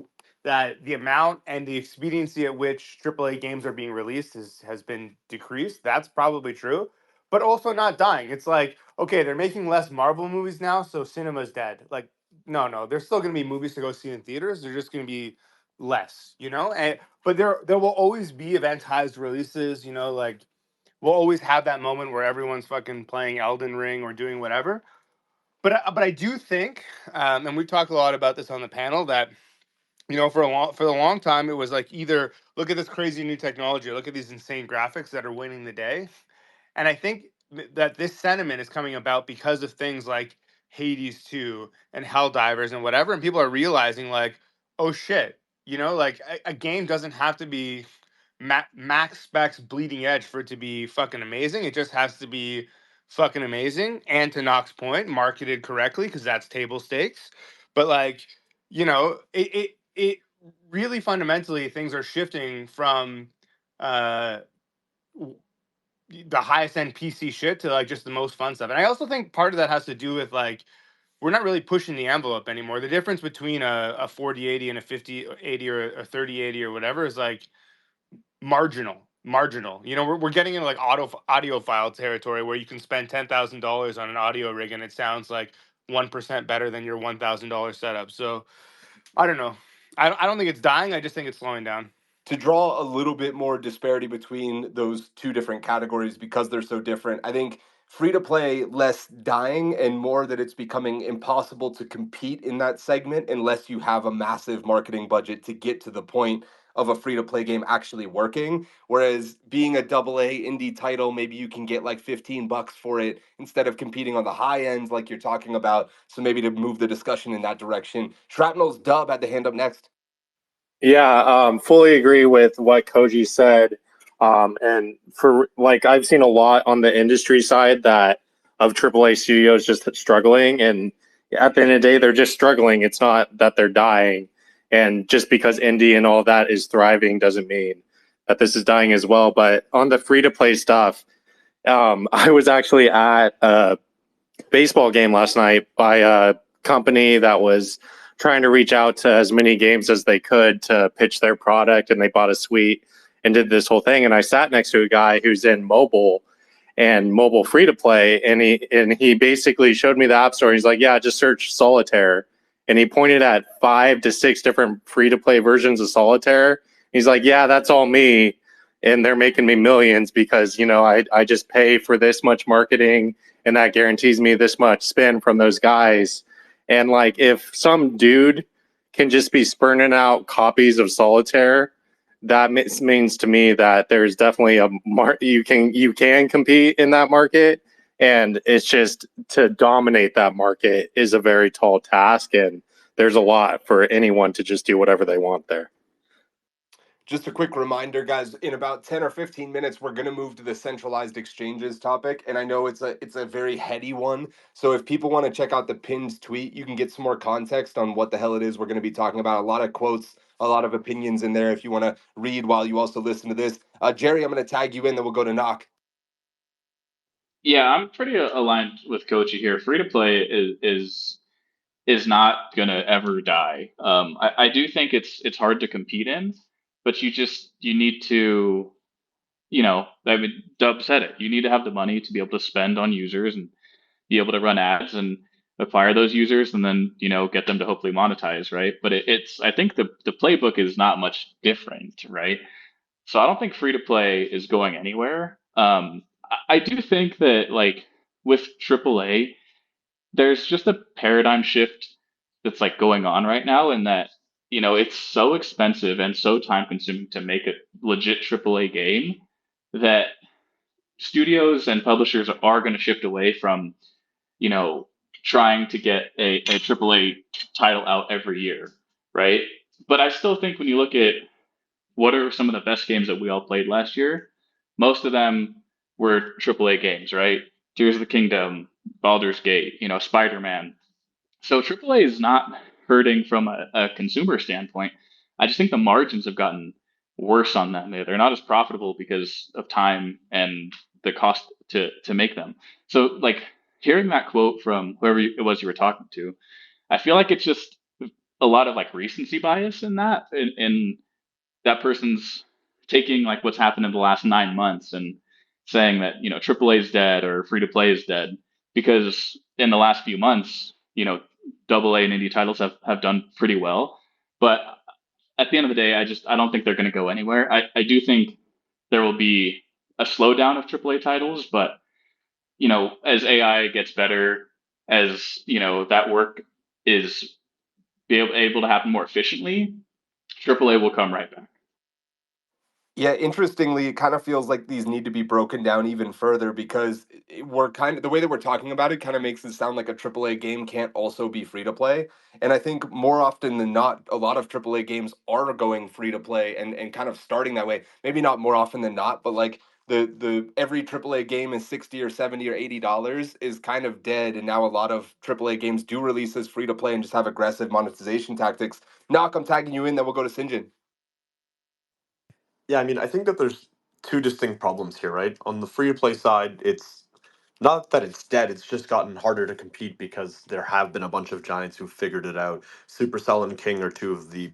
that the amount and the expediency at which AAA games are being released has been decreased. That's probably true, but also not dying. It's like, okay, they're making less Marvel movies now, so cinema's dead. Like, no, there's still going to be movies to go see in theaters. They're just going to be less, you know. And but there will always be eventized releases, you know, like we'll always have that moment where everyone's fucking playing Elden Ring or doing whatever. But I do think, and we've talked a lot about this on the panel, that you know for a long time it was like either look at this crazy new technology, or look at these insane graphics that are winning the day, and I think that this sentiment is coming about because of things like Hades 2 and Helldivers and whatever. And people are realizing, like, oh shit, you know, like a game doesn't have to be max specs bleeding edge for it to be fucking amazing. It just has to be fucking amazing. And to Knox's point, marketed correctly, because that's table stakes. But like, you know, it really fundamentally things are shifting from uh the highest end PC shit to like just the most fun stuff. And I also think part of that has to do with like we're not really pushing the envelope anymore. The difference between a 4080 and a 5080 or a 3080 or whatever is like marginal. You know, we're getting into like audiophile territory where you can spend $10,000 on an audio rig and it sounds like 1% better than your $1,000 setup. So I don't know. I don't think it's dying. I just think it's slowing down. To draw a little bit more disparity between those two different categories because they're so different, I think free to play less dying and more that it's becoming impossible to compete in that segment unless you have a massive marketing budget to get to the point of a free to play game actually working. Whereas being a double A indie title, maybe you can get like $15 for it instead of competing on the high ends like you're talking about. So maybe to move the discussion in that direction. Shrapnel's Dub had the hand up next. Yeah, fully agree with what Koji said. And for like, I've seen a lot on the industry side that of AAA studios just struggling, and at the end of the day, they're just struggling. It's not that they're dying, and just because indie and all that is thriving doesn't mean that this is dying as well. But on the free to play stuff, I was actually at a baseball game last night by a company that was trying to reach out to as many games as they could to pitch their product, and they bought a suite and did this whole thing. And I sat next to a guy who's in mobile and mobile free to play, and he basically showed me the app store. He's like, yeah, just search solitaire, and he pointed at 5 to 6 different free to play versions of solitaire. He's like, yeah, that's all me, and they're making me millions because, you know, I just pay for this much marketing and that guarantees me this much spend from those guys. And like, if some dude can just be spurning out copies of solitaire, that means to me that there's definitely a you can compete in that market, and it's just to dominate that market is a very tall task, and there's a lot for anyone to just do whatever they want there. Just a quick reminder, guys, in about 10 or 15 minutes, we're going to move to the centralized exchanges topic. And I know it's a very heady one. So if people want to check out the pinned tweet, you can get some more context on what the hell it is we're going to be talking about. A lot of quotes, a lot of opinions in there if you want to read while you also listen to this. Jerry, I'm going to tag you in, then we'll go to Knock. Yeah, I'm pretty aligned with Kochi here. Free to play is not gonna ever die. I do think it's hard to compete in, but you need to, you know, I mean, Dub said it. You need to have the money to be able to spend on users and be able to run ads and acquire those users, and then, you know, get them to hopefully monetize, right? But it's I think the playbook is not much different, right? So I don't think free to play is going anywhere. I do think that like with AAA, there's just a paradigm shift that's like going on right now, in that, you know, it's so expensive and so time consuming to make a legit AAA game that studios and publishers are going to shift away from, you know, trying to get a AAA title out every year, right? But I still think when you look at what are some of the best games that we all played last year, most of them were AAA games, right? Tears of the Kingdom, Baldur's Gate, you know, Spider-Man. So AAA is not hurting from a consumer standpoint. I just think the margins have gotten worse on them. They're not as profitable because of time and the cost to make them. So like hearing that quote from whoever it was you were talking to, I feel like it's just a lot of like recency bias in that, in that person's taking like what's happened in the last 9 months and saying that AAA is dead or free to play is dead because in the last few months AA and indie titles have done pretty well, but at the end of the day, I don't think they're going to go anywhere. I do think there will be a slowdown of AAA titles, but as AI gets better, as that work is able to happen more efficiently, AAA will come right back. Yeah, interestingly, it kind of feels like these need to be broken down even further because we're kind of the way that we're talking about it kind of makes it sound like a AAA game can't also be free to play. And I think more often than not, a lot of AAA games are going free to play and kind of starting that way. Maybe not more often than not, but like the every AAA game is 60 or 70 or $80 is kind of dead. And now a lot of AAA games do release as free to play and just have aggressive monetization tactics. Knock, I'm tagging you in, then we'll go to Sinjin. Yeah, I mean, I think that there's two distinct problems here, right? On the free to play side, it's not that it's dead, it's just gotten harder to compete because there have been a bunch of giants who figured it out. Supercell and King are two of the,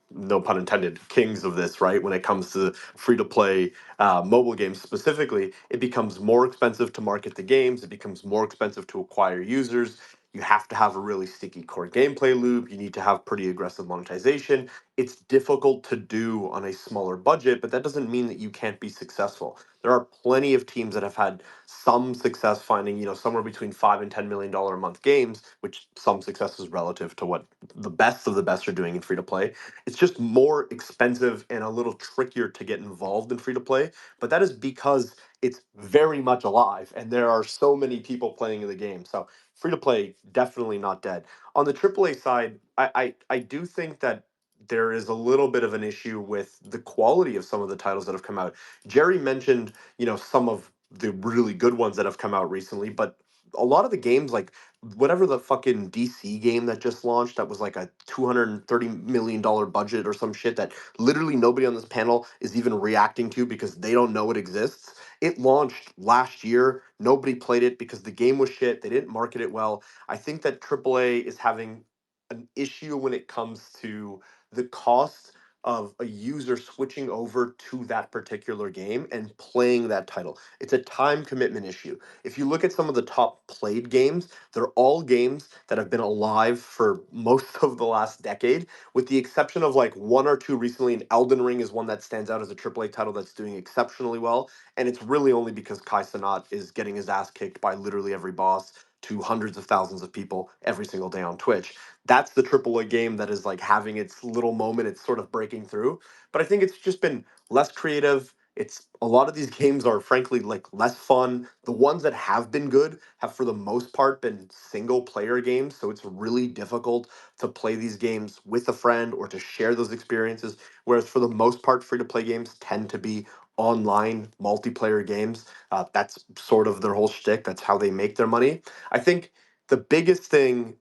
no pun intended, kings of this, right? When it comes to free to play mobile games specifically, it becomes more expensive to market the games, it becomes more expensive to acquire users. You have to have a really sticky core gameplay loop. You need to have pretty aggressive monetization. It's difficult to do on a smaller budget, but that doesn't mean that you can't be successful. There are plenty of teams that have had some success finding, somewhere between $5 and $10 million a month games, which some success is relative to what the best of the best are doing in free to play. It's just more expensive and a little trickier to get involved in free to play, but that is because it's very much alive and there are so many people playing in the game. So free to play definitely not dead. On the AAA side, I do think that there is a little bit of an issue with the quality of some of the titles that have come out. Jerry mentioned, some of the really good ones that have come out recently, but a lot of the games, like whatever the fucking DC game that just launched, that was like a $230 million budget or some shit that literally nobody on this panel is even reacting to because they don't know it exists. It launched last year. Nobody played it because the game was shit. They didn't market it well. I think that AAA is having an issue when it comes to the cost of a user switching over to that particular game and playing that title. It's a time commitment issue. If you look at some of the top played games, they're all games that have been alive for most of the last decade, with the exception of like one or two recently. And Elden Ring is one that stands out as a AAA title that's doing exceptionally well. And it's really only because Kai Cenat is getting his ass kicked by literally every boss to hundreds of thousands of people every single day on Twitch. That's the AAA game that is like having its little moment. It's sort of breaking through. But I think it's just been less creative. It's a lot of these games are frankly like less fun. The ones that have been good have for the most part been single player games, so it's really difficult to play these games with a friend or to share those experiences. Whereas for the most part, free to play games tend to be online multiplayer games. That's sort of their whole shtick. That's how they make their money. I think the biggest thing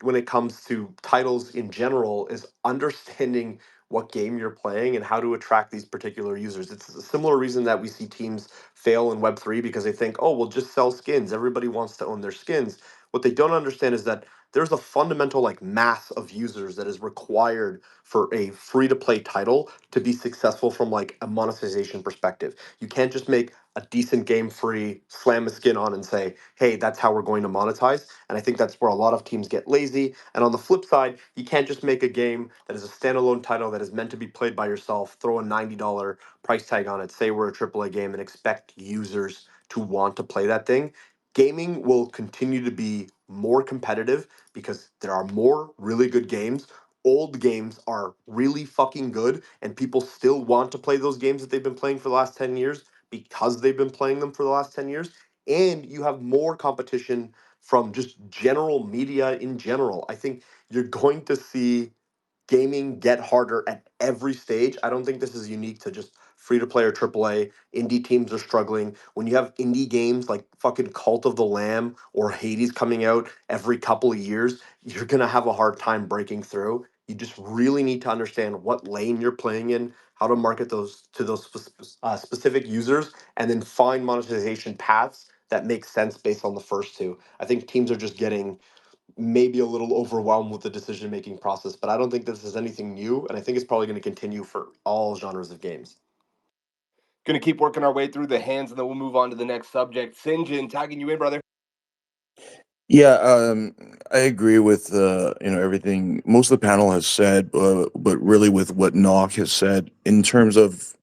when it comes to titles in general is understanding what game you're playing and how to attract these particular users. It's a similar reason that we see teams fail in Web3 because they think, oh, we'll just sell skins. Everybody wants to own their skins. What they don't understand is that there's a fundamental like mass of users that is required for a free to play title to be successful from like a monetization perspective. You can't just make a decent game free, slam a skin on and say, hey, that's how we're going to monetize. And I think that's where a lot of teams get lazy. And on the flip side, you can't just make a game that is a standalone title that is meant to be played by yourself, throw a $90 price tag on it, say we're a AAA game, and expect users to want to play that thing. Gaming will continue to be more competitive because there are more really good games. Old games are really fucking good, and people still want to play those games that they've been playing for the last 10 years because they've been playing them for the last 10 years. And you have more competition from just general media in general. I think you're going to see gaming get harder at every stage. I don't think this is unique to just free to play or AAA. Indie teams are struggling. When you have indie games like fucking Cult of the Lamb or Hades coming out every couple of years, you're going to have a hard time breaking through. You just really need to understand what lane you're playing in, how to market those to those specific users, and then find monetization paths that make sense based on the first two. I think teams are just getting maybe a little overwhelmed with the decision making process, but I don't think this is anything new, and I think it's probably going to continue for all genres of games. Gonna keep working our way through the hands, and then we'll move on to the next subject. Sinjin, tagging you in, brother. Yeah, I agree with everything most of the panel has said, but really with what Nock has said in terms of,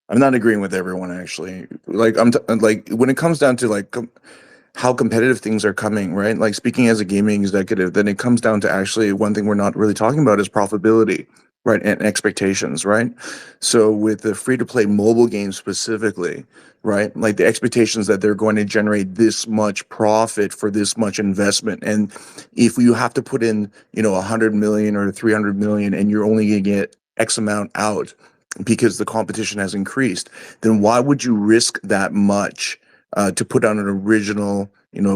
I'm not agreeing with everyone actually. Like like when it comes down to like how competitive things are coming, right? Like speaking as a gaming executive, then it comes down to actually one thing we're not really talking about is profitability, right? And expectations, right? So with the free to play mobile games specifically, right? Like the expectations that they're going to generate this much profit for this much investment. And if you have to put in, 100 million or 300 million and you're only going to get X amount out because the competition has increased, then why would you risk that much to put on an original,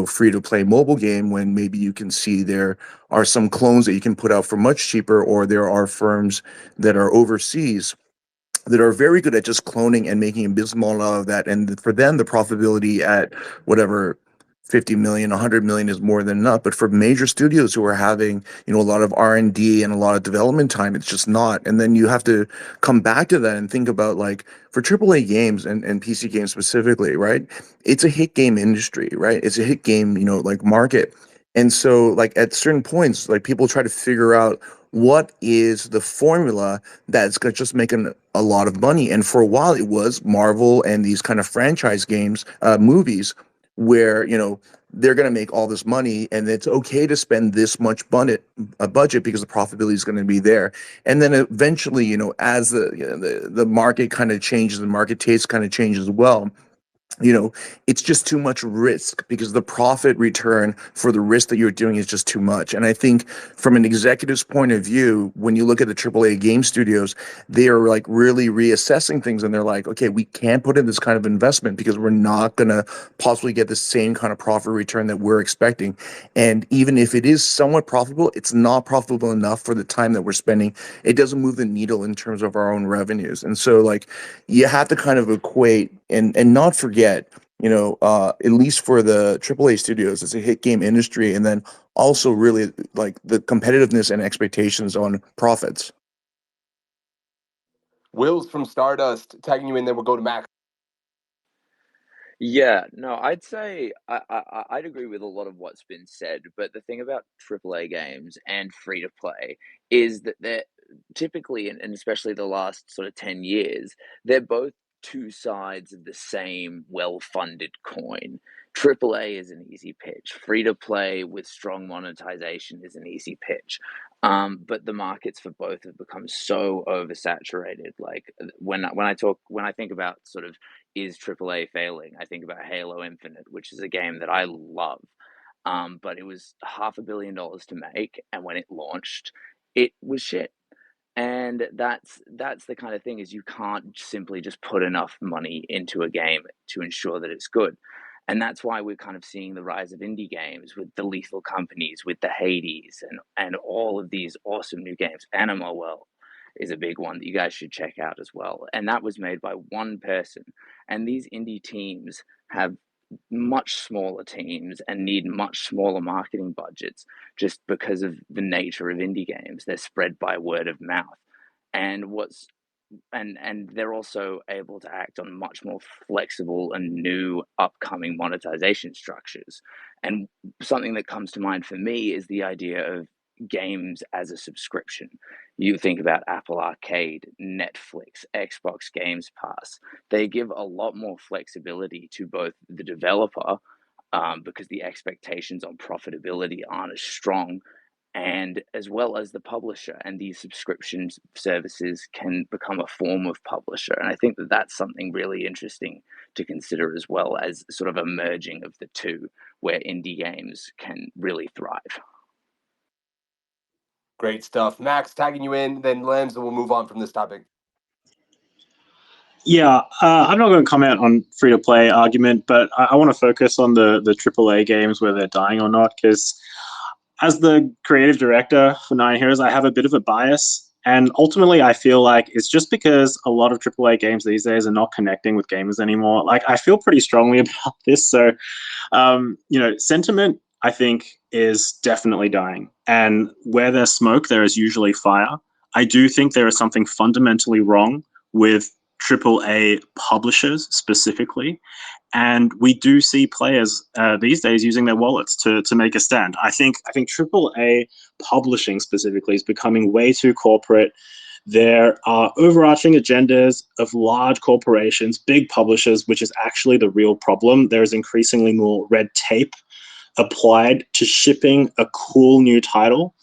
free to play mobile game when maybe you can see there are some clones that you can put out for much cheaper, or there are firms that are overseas that are very good at just cloning and making a business model out of that. And for them, the profitability at whatever 50 million, 100 million is more than enough. But for major studios who are having, a lot of R&D and a lot of development time, it's just not. And then you have to come back to that and think about like for AAA games and PC games specifically, right? It's a hit game industry, right? It's a hit game, like market. And so like at certain points, like people try to figure out what is the formula that's going to just make a lot of money. And for a while, it was Marvel and these kind of franchise games, movies, where they're going to make all this money, and it's okay to spend this much budget because the profitability is going to be there. And then eventually, as the market kind of changes, the market taste kind of changes as well. It's just too much risk because the profit return for the risk that you're doing is just too much. And I think from an executive's point of view, when you look at the AAA game studios, they are like really reassessing things, and they're like, okay, we can't put in this kind of investment because we're not going to possibly get the same kind of profit return that we're expecting. And even if it is somewhat profitable, it's not profitable enough for the time that we're spending. It doesn't move the needle in terms of our own revenues. And so like you have to kind of equate and not forget, at least for the AAA studios, it's a hit game industry, and then also really like the competitiveness and expectations on profits. Will's from Stardust, tagging you in, then we'll go to Max. Yeah, no, I'd say I'd agree with a lot of what's been said, but the thing about AAA games and free to play is that they're typically, and especially the last sort of 10 years, they're both two sides of the same well-funded coin. AAA is an easy pitch. Free to play with strong monetization is an easy pitch. But the markets for both have become so oversaturated. Like when I think about sort of is AAA failing, I think about Halo Infinite, which is a game that I love. But it was $500 million to make, and when it launched, it was shit. And that's the kind of thing is you can't simply just put enough money into a game to ensure that it's good. And that's why we're kind of seeing the rise of indie games with the Lethal Companies, with the Hades, and all of these awesome new games. Animal World is a big one that you guys should check out as well. And that was made by one person. And these indie teams have much smaller teams and need much smaller marketing budgets just because of the nature of indie games. They're spread by word of mouth. And what's and they're also able to act on much more flexible and new upcoming monetization structures. And something that comes to mind for me is the idea of games as a subscription. You think about Apple Arcade, Netflix, Xbox Games Pass. They give a lot more flexibility to both the developer, because the expectations on profitability aren't as strong, and as well as the publisher. And these subscription services can become a form of publisher. And I think that that's something really interesting to consider, as well as sort of a merging of the two, where indie games can really thrive. Great stuff. Max, tagging you in, then Lems, and we'll move on from this topic. Yeah, I'm not going to comment on free to play argument, but I want to focus on the AAA games, whether they're dying or not, because as the creative director for Nine Heroes, I have a bit of a bias. And ultimately, I feel like it's just because a lot of AAA games these days are not connecting with gamers anymore. Like, I feel pretty strongly about this. So, sentiment, I think, is definitely dying. And where there's smoke, there is usually fire. I do think there is something fundamentally wrong with AAA publishers specifically. And we do see players these days using their wallets to make a stand. I think AAA publishing specifically is becoming way too corporate. There are overarching agendas of large corporations, big publishers, which is actually the real problem. There is increasingly more red tape applied to shipping a cool new title.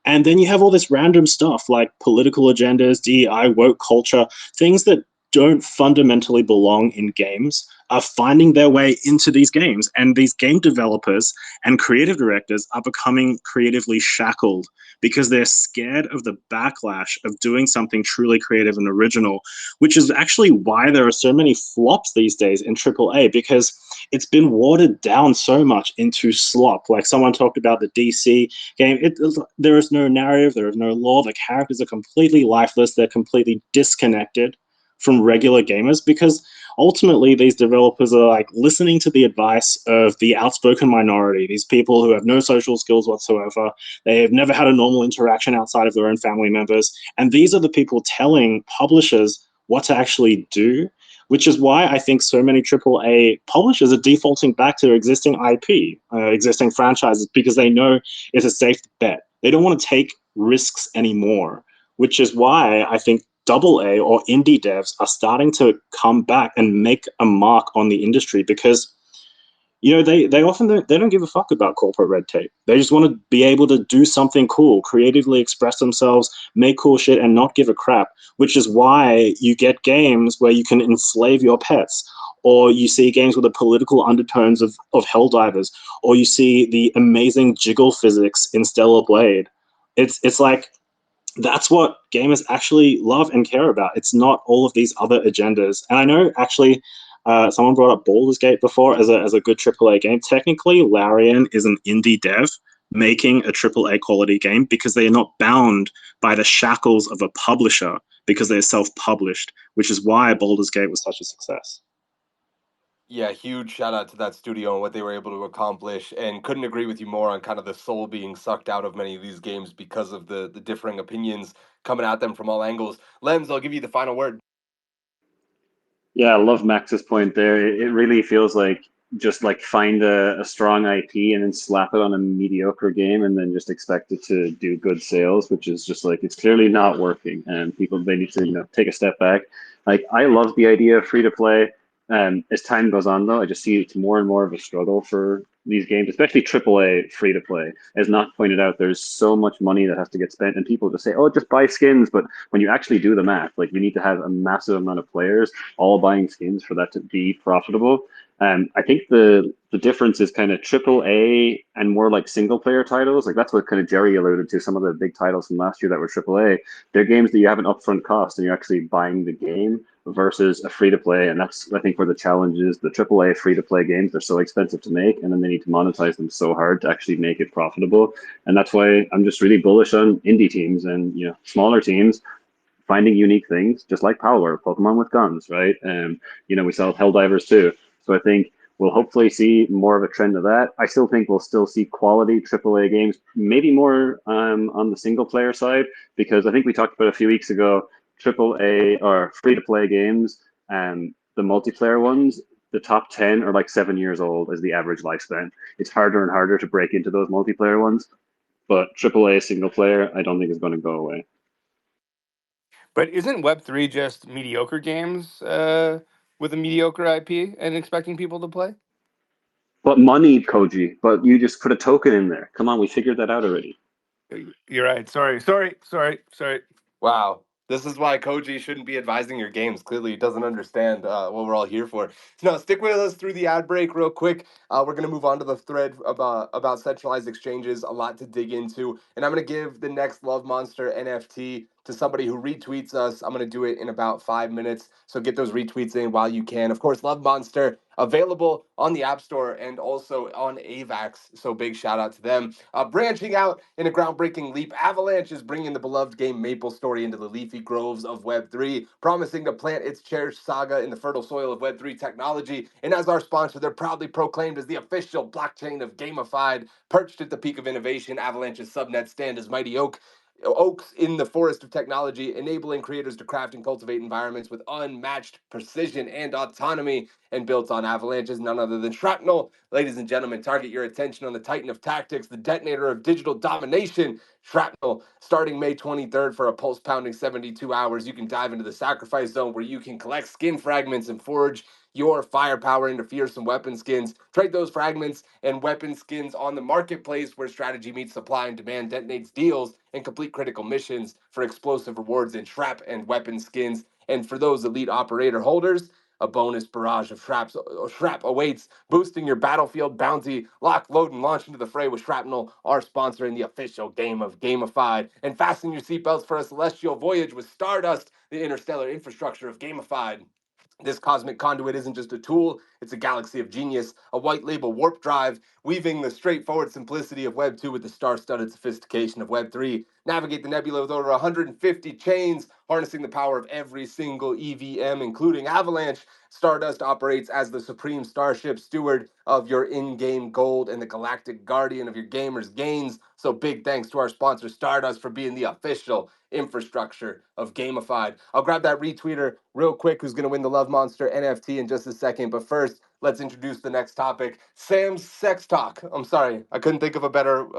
And then you have all this random stuff like political agendas, DEI, woke culture, things that don't fundamentally belong in games are finding their way into these games. And these game developers and creative directors are becoming creatively shackled because they're scared of the backlash of doing something truly creative and original, which is actually why there are so many flops these days in AAA, because it's been watered down so much into slop. Like someone talked about the DC game. There is no narrative, there is no lore, the characters are completely lifeless, they're completely disconnected from regular gamers because ultimately these developers are like listening to the advice of the outspoken minority, these people who have no social skills whatsoever. They have never had a normal interaction outside of their own family members. And these are the people telling publishers what to actually do, which is why I think so many AAA publishers are defaulting back to their existing IP, existing franchises, because they know it's a safe bet. They don't want to take risks anymore, which is why I think AA or indie devs are starting to come back and make a mark on the industry because they often don't give a fuck about corporate red tape. They just want to be able to do something cool, creatively express themselves, make cool shit, and not give a crap. Which is why you get games where you can enslave your pets, or you see games with the political undertones of Helldivers, or you see the amazing jiggle physics in Stellar Blade. It's like that's what gamers actually love and care about. It's not all of these other agendas. And I know actually someone brought up Baldur's Gate before as a good AAA game. Technically, Larian is an indie dev making a AAA quality game because they are not bound by the shackles of a publisher because they're self-published, which is why Baldur's Gate was such a success. Yeah, huge shout out to that studio and what they were able to accomplish, and couldn't agree with you more on kind of the soul being sucked out of many of these games because of the differing opinions coming at them from all angles. Lems, I'll give you the final word. Yeah, I love Max's point there. It really feels like just like find a strong IP and then slap it on a mediocre game and then just expect it to do good sales, which is just like it's clearly not working. And people they need to take a step back. Like I love the idea of free to play. As time goes on, though, I just see it's more and more of a struggle for these games, especially AAA free to play. As not pointed out, there's so much money that has to get spent, and people just say, "Oh, just buy skins." But when you actually do the math, like you need to have a massive amount of players all buying skins for that to be profitable. I think the difference is kind of triple A and more like single player titles. Like that's what kind of Jerry alluded to. Some of the big titles from last year that were triple A, they're games that you have an upfront cost and you're actually buying the game versus a free to play. And that's I think where the challenge is. The triple A free to play games are so expensive to make, and then they need to monetize them so hard to actually make it profitable. And that's why I'm just really bullish on indie teams and smaller teams finding unique things, just like Power, Pokemon with guns, right? And we sell Helldivers too. So I think we'll hopefully see more of a trend of that. I still think we'll still see quality AAA games, maybe more on the single player side, because I think we talked about a few weeks ago, AAA or free to play games and the multiplayer ones. The top 10 are like 7 years old as the average lifespan. It's harder and harder to break into those multiplayer ones, but AAA single player, I don't think is going to go away. But isn't Web3 just mediocre games with a mediocre IP and expecting people to play? But money, Koji. But you just put a token in there. Come on, we figured that out already. You're right. Sorry. Wow. This is why Koji shouldn't be advising your games. Clearly, he doesn't understand what we're all here for. So, no, stick with us through the ad break real quick. We're going to move on to the thread about centralized exchanges, a lot to dig into. And I'm going to give the next Love Monster NFT to somebody who retweets us. I'm going to do it in about 5 minutes. So get those retweets in while you can. Of course, Love Monster available on the App Store and also on AVAX. So big shout out to them. Branching out in a groundbreaking leap, Avalanche is bringing the beloved game MapleStory into the leafy groves of Web3, promising to plant its cherished saga in the fertile soil of Web3 technology. And as our sponsor, they're proudly proclaimed as the official blockchain of gamified. Perched at the peak of innovation, Avalanche's subnet stand as mighty oaks in the forest of technology, enabling creators to craft and cultivate environments with unmatched precision and autonomy. And built on Avalanche is none other than Shrapnel. Ladies and gentlemen, target your attention on the Titan of Tactics, the detonator of digital domination. Shrapnel, starting May 23rd for a pulse-pounding 72 hours, you can dive into the sacrifice zone where you can collect skin fragments and forge your firepower into fearsome weapon skins. Trade those fragments and weapon skins on the marketplace where strategy meets supply and demand, detonates deals, and complete critical missions for explosive rewards in Shrap and weapon skins. And for those elite operator holders, a bonus barrage of Shrap awaits, boosting your battlefield bounty. Lock, load, and launch into the fray with Shrapnel, our sponsor in the official game of Gamified. And fasten your seatbelts for a celestial voyage with Stardust, the interstellar infrastructure of Gamified. This cosmic conduit isn't just a tool, it's a galaxy of genius, a white label warp drive, weaving the straightforward simplicity of Web 2 with the star-studded sophistication of Web 3. Navigate the nebula with over 150 chains, harnessing the power of every single EVM, including Avalanche. Stardust operates as the supreme starship steward of your in-game gold and the galactic guardian of your gamers' gains. So big thanks to our sponsor Stardust for being the official infrastructure of Gamified. I'll grab that retweeter real quick who's going to win the Love Monster NFT in just a second. But first, let's introduce the next topic, Sam's Sex Talk. I'm sorry, I couldn't think of a better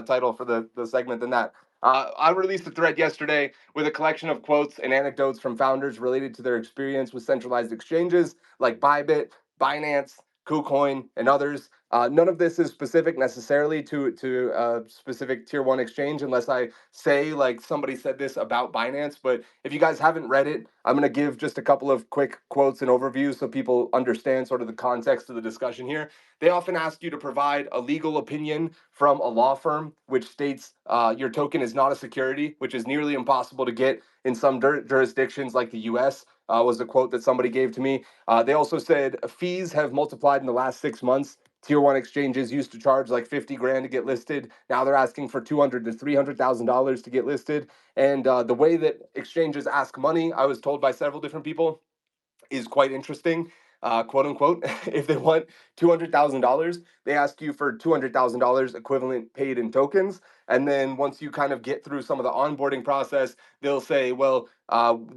title for the segment than that. I released a thread yesterday with a collection of quotes and anecdotes from founders related to their experience with centralized exchanges like Bybit, Binance, KuCoin, and others. None of this is specific necessarily to a specific tier one exchange, unless I say like somebody said this about Binance. But if you guys haven't read it, I'm going to give just a couple of quick quotes and overviews so people understand sort of the context of the discussion here. They often ask you to provide a legal opinion from a law firm, which states your token is not a security, which is nearly impossible to get in some jurisdictions like the US, was a quote that somebody gave to me. They also said fees have multiplied in the last 6 months. Tier one exchanges used to charge like 50 grand to get listed. Now they're asking for $200,000 to $300,000 to get listed. And the way that exchanges ask money, I was told by several different people, is quite interesting, quote unquote. If they want $200,000, they ask you for $200,000 equivalent paid in tokens. And then once you kind of get through some of the onboarding process, they'll say, well,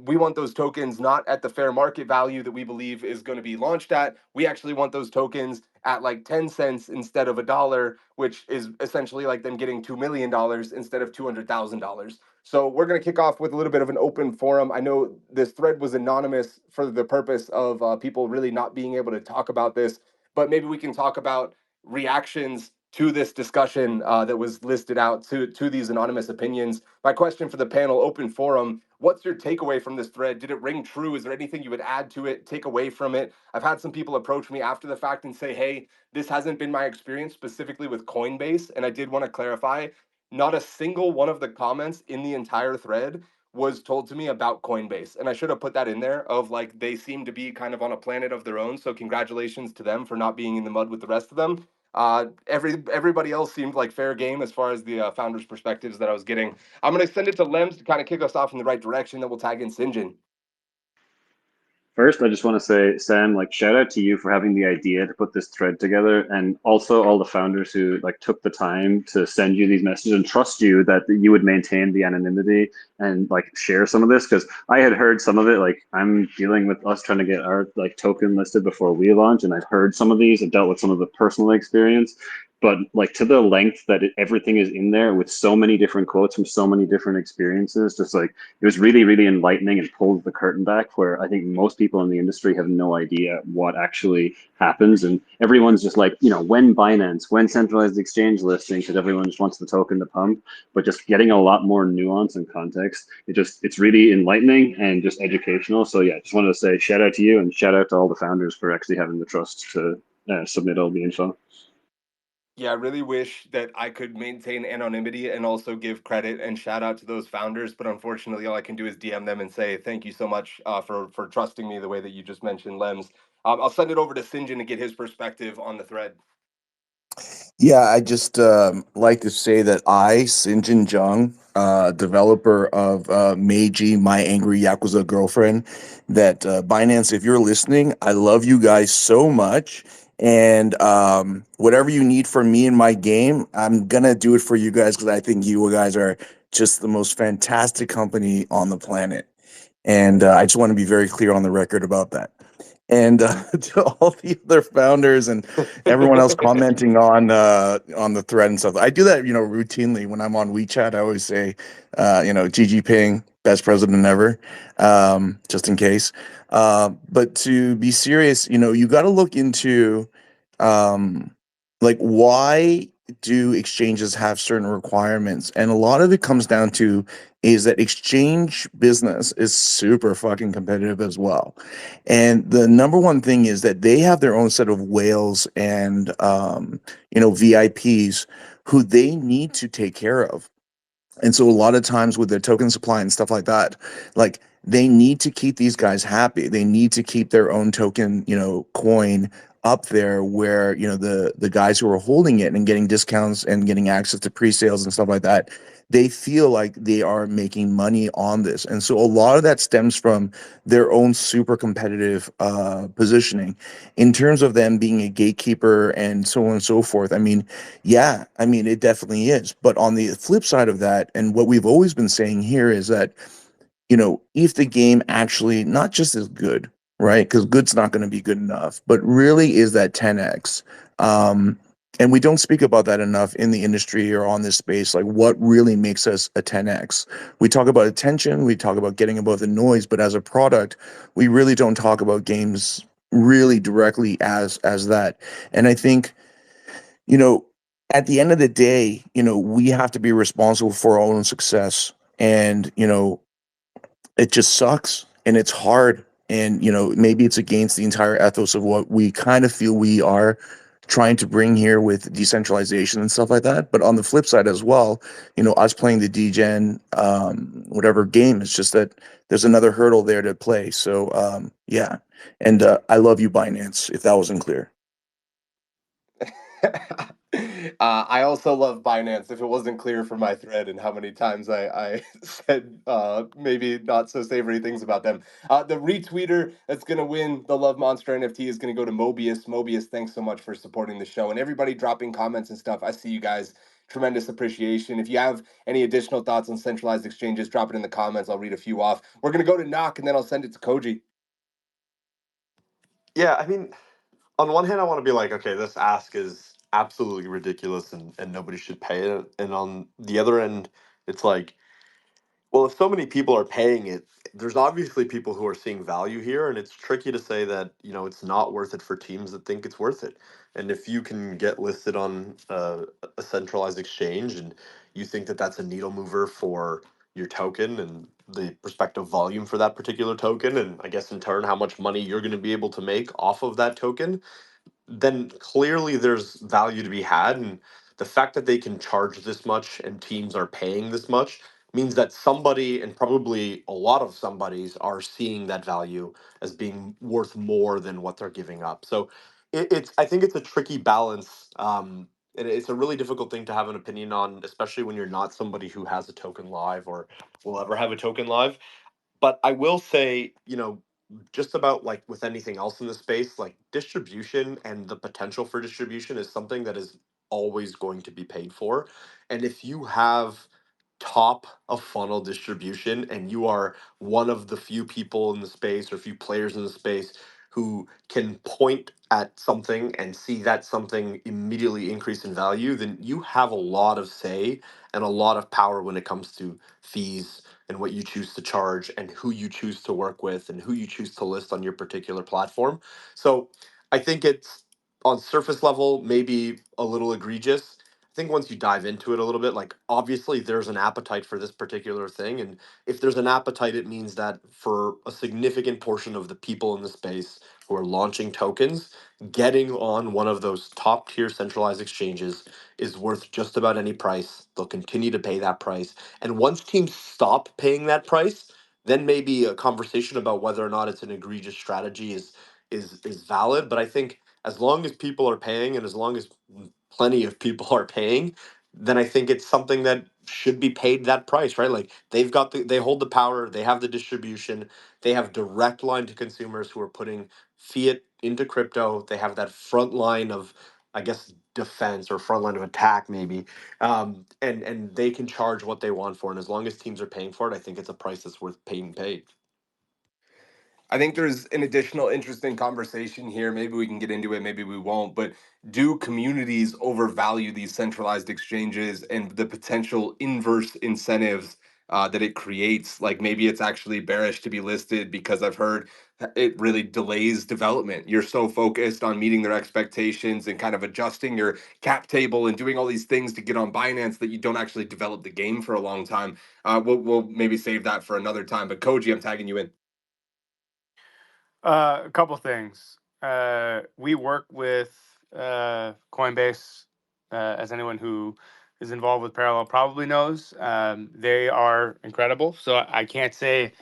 we want those tokens not at the fair market value that we believe is going to be launched at. We actually want those tokens at like 10 cents instead of a dollar, which is essentially like them getting $2 million instead of $200,000. So we're going to kick off with a little bit of an open forum. I know this thread was anonymous for the purpose of people really not being able to talk about this, but maybe we can talk about reactions to this discussion that was listed out to these anonymous opinions. My question for the panel, open forum, what's your takeaway from this thread? Did it ring true? Is there anything you would add to it, take away from it? I've had some people approach me after the fact and say, hey, this hasn't been my experience specifically with Coinbase. And I did want to clarify, not a single one of the comments in the entire thread was told to me about Coinbase. And I should have put that in there of like, they seem to be kind of on a planet of their own. So congratulations to them for not being in the mud with the rest of them. Everybody else seemed like fair game as far as the founders' perspectives that I was getting. I'm going to send it to Lems to kind of kick us off in the right direction. Then we'll tag in Sinjin. First, I just want to say, Sam, like shout out to you for having the idea to put this thread together, and also all the founders who like took the time to send you these messages and trust you that you would maintain the anonymity and like share some of this, because I had heard some of it. Like I'm dealing with us trying to get our like token listed before we launch, and I've heard some of these. I've dealt with some of the personal experience. But like to the length that everything is in there with so many different quotes from so many different experiences, just like it was really, really enlightening and pulled the curtain back where I think most people in the industry have no idea what actually happens. And everyone's just like, you know, when Binance, when centralized exchange listing, because everyone just wants the token to pump, but just getting a lot more nuance and context. It's really enlightening and just educational. So yeah, just wanted to say shout out to you and shout out to all the founders for actually having the trust to submit all the info. Yeah, I really wish that I could maintain anonymity and also give credit and shout out to those founders, but unfortunately, all I can do is DM them and say thank you so much for trusting me the way that you just mentioned, Lems. I'll send it over to Sinjin to get his perspective on the thread. Yeah, I just like to say that I, Sinjin Jung, developer of Meiji, My Angry Yakuza Girlfriend, that Binance, if you're listening, I love you guys so much. And whatever you need from me in my game, I'm going to do it for you guys because I think you guys are just the most fantastic company on the planet. And I just want to be very clear on the record about that. And to all the other founders and everyone else commenting on the thread and stuff, I do that, routinely when I'm on WeChat. I always say, GG Ping, best president ever, just in case. But to be serious, you got to look into, um, like, why do exchanges have certain requirements, and a lot of it comes down to is that exchange business is super fucking competitive as well. And the number one thing is that they have their own set of whales and VIPs who they need to take care of. And so a lot of times with their token supply and stuff like that, like they need to keep these guys happy. They need to keep their own token, coin up there where, the guys who are holding it and getting discounts and getting access to pre-sales and stuff like that, they feel like they are making money on this. And so a lot of that stems from their own super competitive positioning in terms of them being a gatekeeper and so on and so forth. I mean, yeah, I mean, it definitely is. But on the flip side of that, and what we've always been saying here is that, if the game actually not just is good, right? Because good's not going to be good enough, but really is that 10x. Um, and we don't speak about that enough in the industry or on this space. Like, what really makes us a 10x? We talk about attention, we talk about getting above the noise, but as a product, we really don't talk about games really directly as that. And I think you know, at the end of the day, we have to be responsible for our own success. And, it just sucks and it's hard. And, maybe it's against the entire ethos of what we kind of feel we are trying to bring here with decentralization and stuff like that. But on the flip side as well, us playing the DGen, whatever game, it's just that there's another hurdle there to play. So, yeah. And I love you, Binance, if that wasn't clear. I also love Binance. If it wasn't clear from my thread and how many times I said maybe not so savory things about them, the retweeter that's going to win the Love Monster NFT is going to go to Mobius. Mobius, thanks so much for supporting the show and everybody dropping comments and stuff. I see you guys. Tremendous appreciation. If you have any additional thoughts on centralized exchanges, drop it in the comments. I'll read a few off. We're going to go to Knock and then I'll send it to Koji. Yeah, I mean, on one hand, I want to be like, okay, this ask is absolutely ridiculous and nobody should pay it. And on the other end, it's like, well, if so many people are paying it, there's obviously people who are seeing value here, and it's tricky to say that, it's not worth it for teams that think it's worth it. And if you can get listed on a centralized exchange and you think that that's a needle mover for your token and the prospective volume for that particular token, and I guess in turn how much money you're going to be able to make off of that token, then clearly there's value to be had. And the fact that they can charge this much and teams are paying this much means that somebody, and probably a lot of somebodies, are seeing that value as being worth more than what they're giving up. So I think it's a tricky balance. And it's a really difficult thing to have an opinion on, especially when you're not somebody who has a token live or will ever have a token live. But I will say, just about like with anything else in the space, like distribution and the potential for distribution is something that is always going to be paid for. And if you have top of funnel distribution and you are one of the few people in the space or few players in the space who can point at something and see that something immediately increase in value, then you have a lot of say and a lot of power when it comes to fees and what you choose to charge and who you choose to work with and who you choose to list on your particular platform. So I think it's on surface level maybe a little egregious. I think once you dive into it a little bit, like obviously there's an appetite for this particular thing. And if there's an appetite, it means that for a significant portion of the people in the space who are launching tokens, getting on one of those top tier centralized exchanges is worth just about any price. They'll continue to pay that price. And once teams stop paying that price, then maybe a conversation about whether or not it's an egregious strategy is valid. But I think as long as people are paying and as long as plenty of people are paying, then I think it's something that should be paid that price, right? Like they hold the power, they have the distribution, they have direct line to consumers who are putting fiat into crypto. They have that front line of, I guess, defense or front line of attack, maybe, and they can charge what they want for it. And as long as teams are paying for it, I think it's a price that's worth paying paid. I think there's an additional interesting conversation here. Maybe we can get into it, maybe we won't. But do communities overvalue these centralized exchanges and the potential inverse incentives that it creates? Like maybe it's actually bearish to be listed because I've heard that it really delays development. You're so focused on meeting their expectations and kind of adjusting your cap table and doing all these things to get on Binance that you don't actually develop the game for a long time. We'll maybe save that for another time. But Koji, I'm tagging you in. A couple things. We work with Coinbase, as anyone who is involved with Parallel probably knows. They are incredible. So I can't say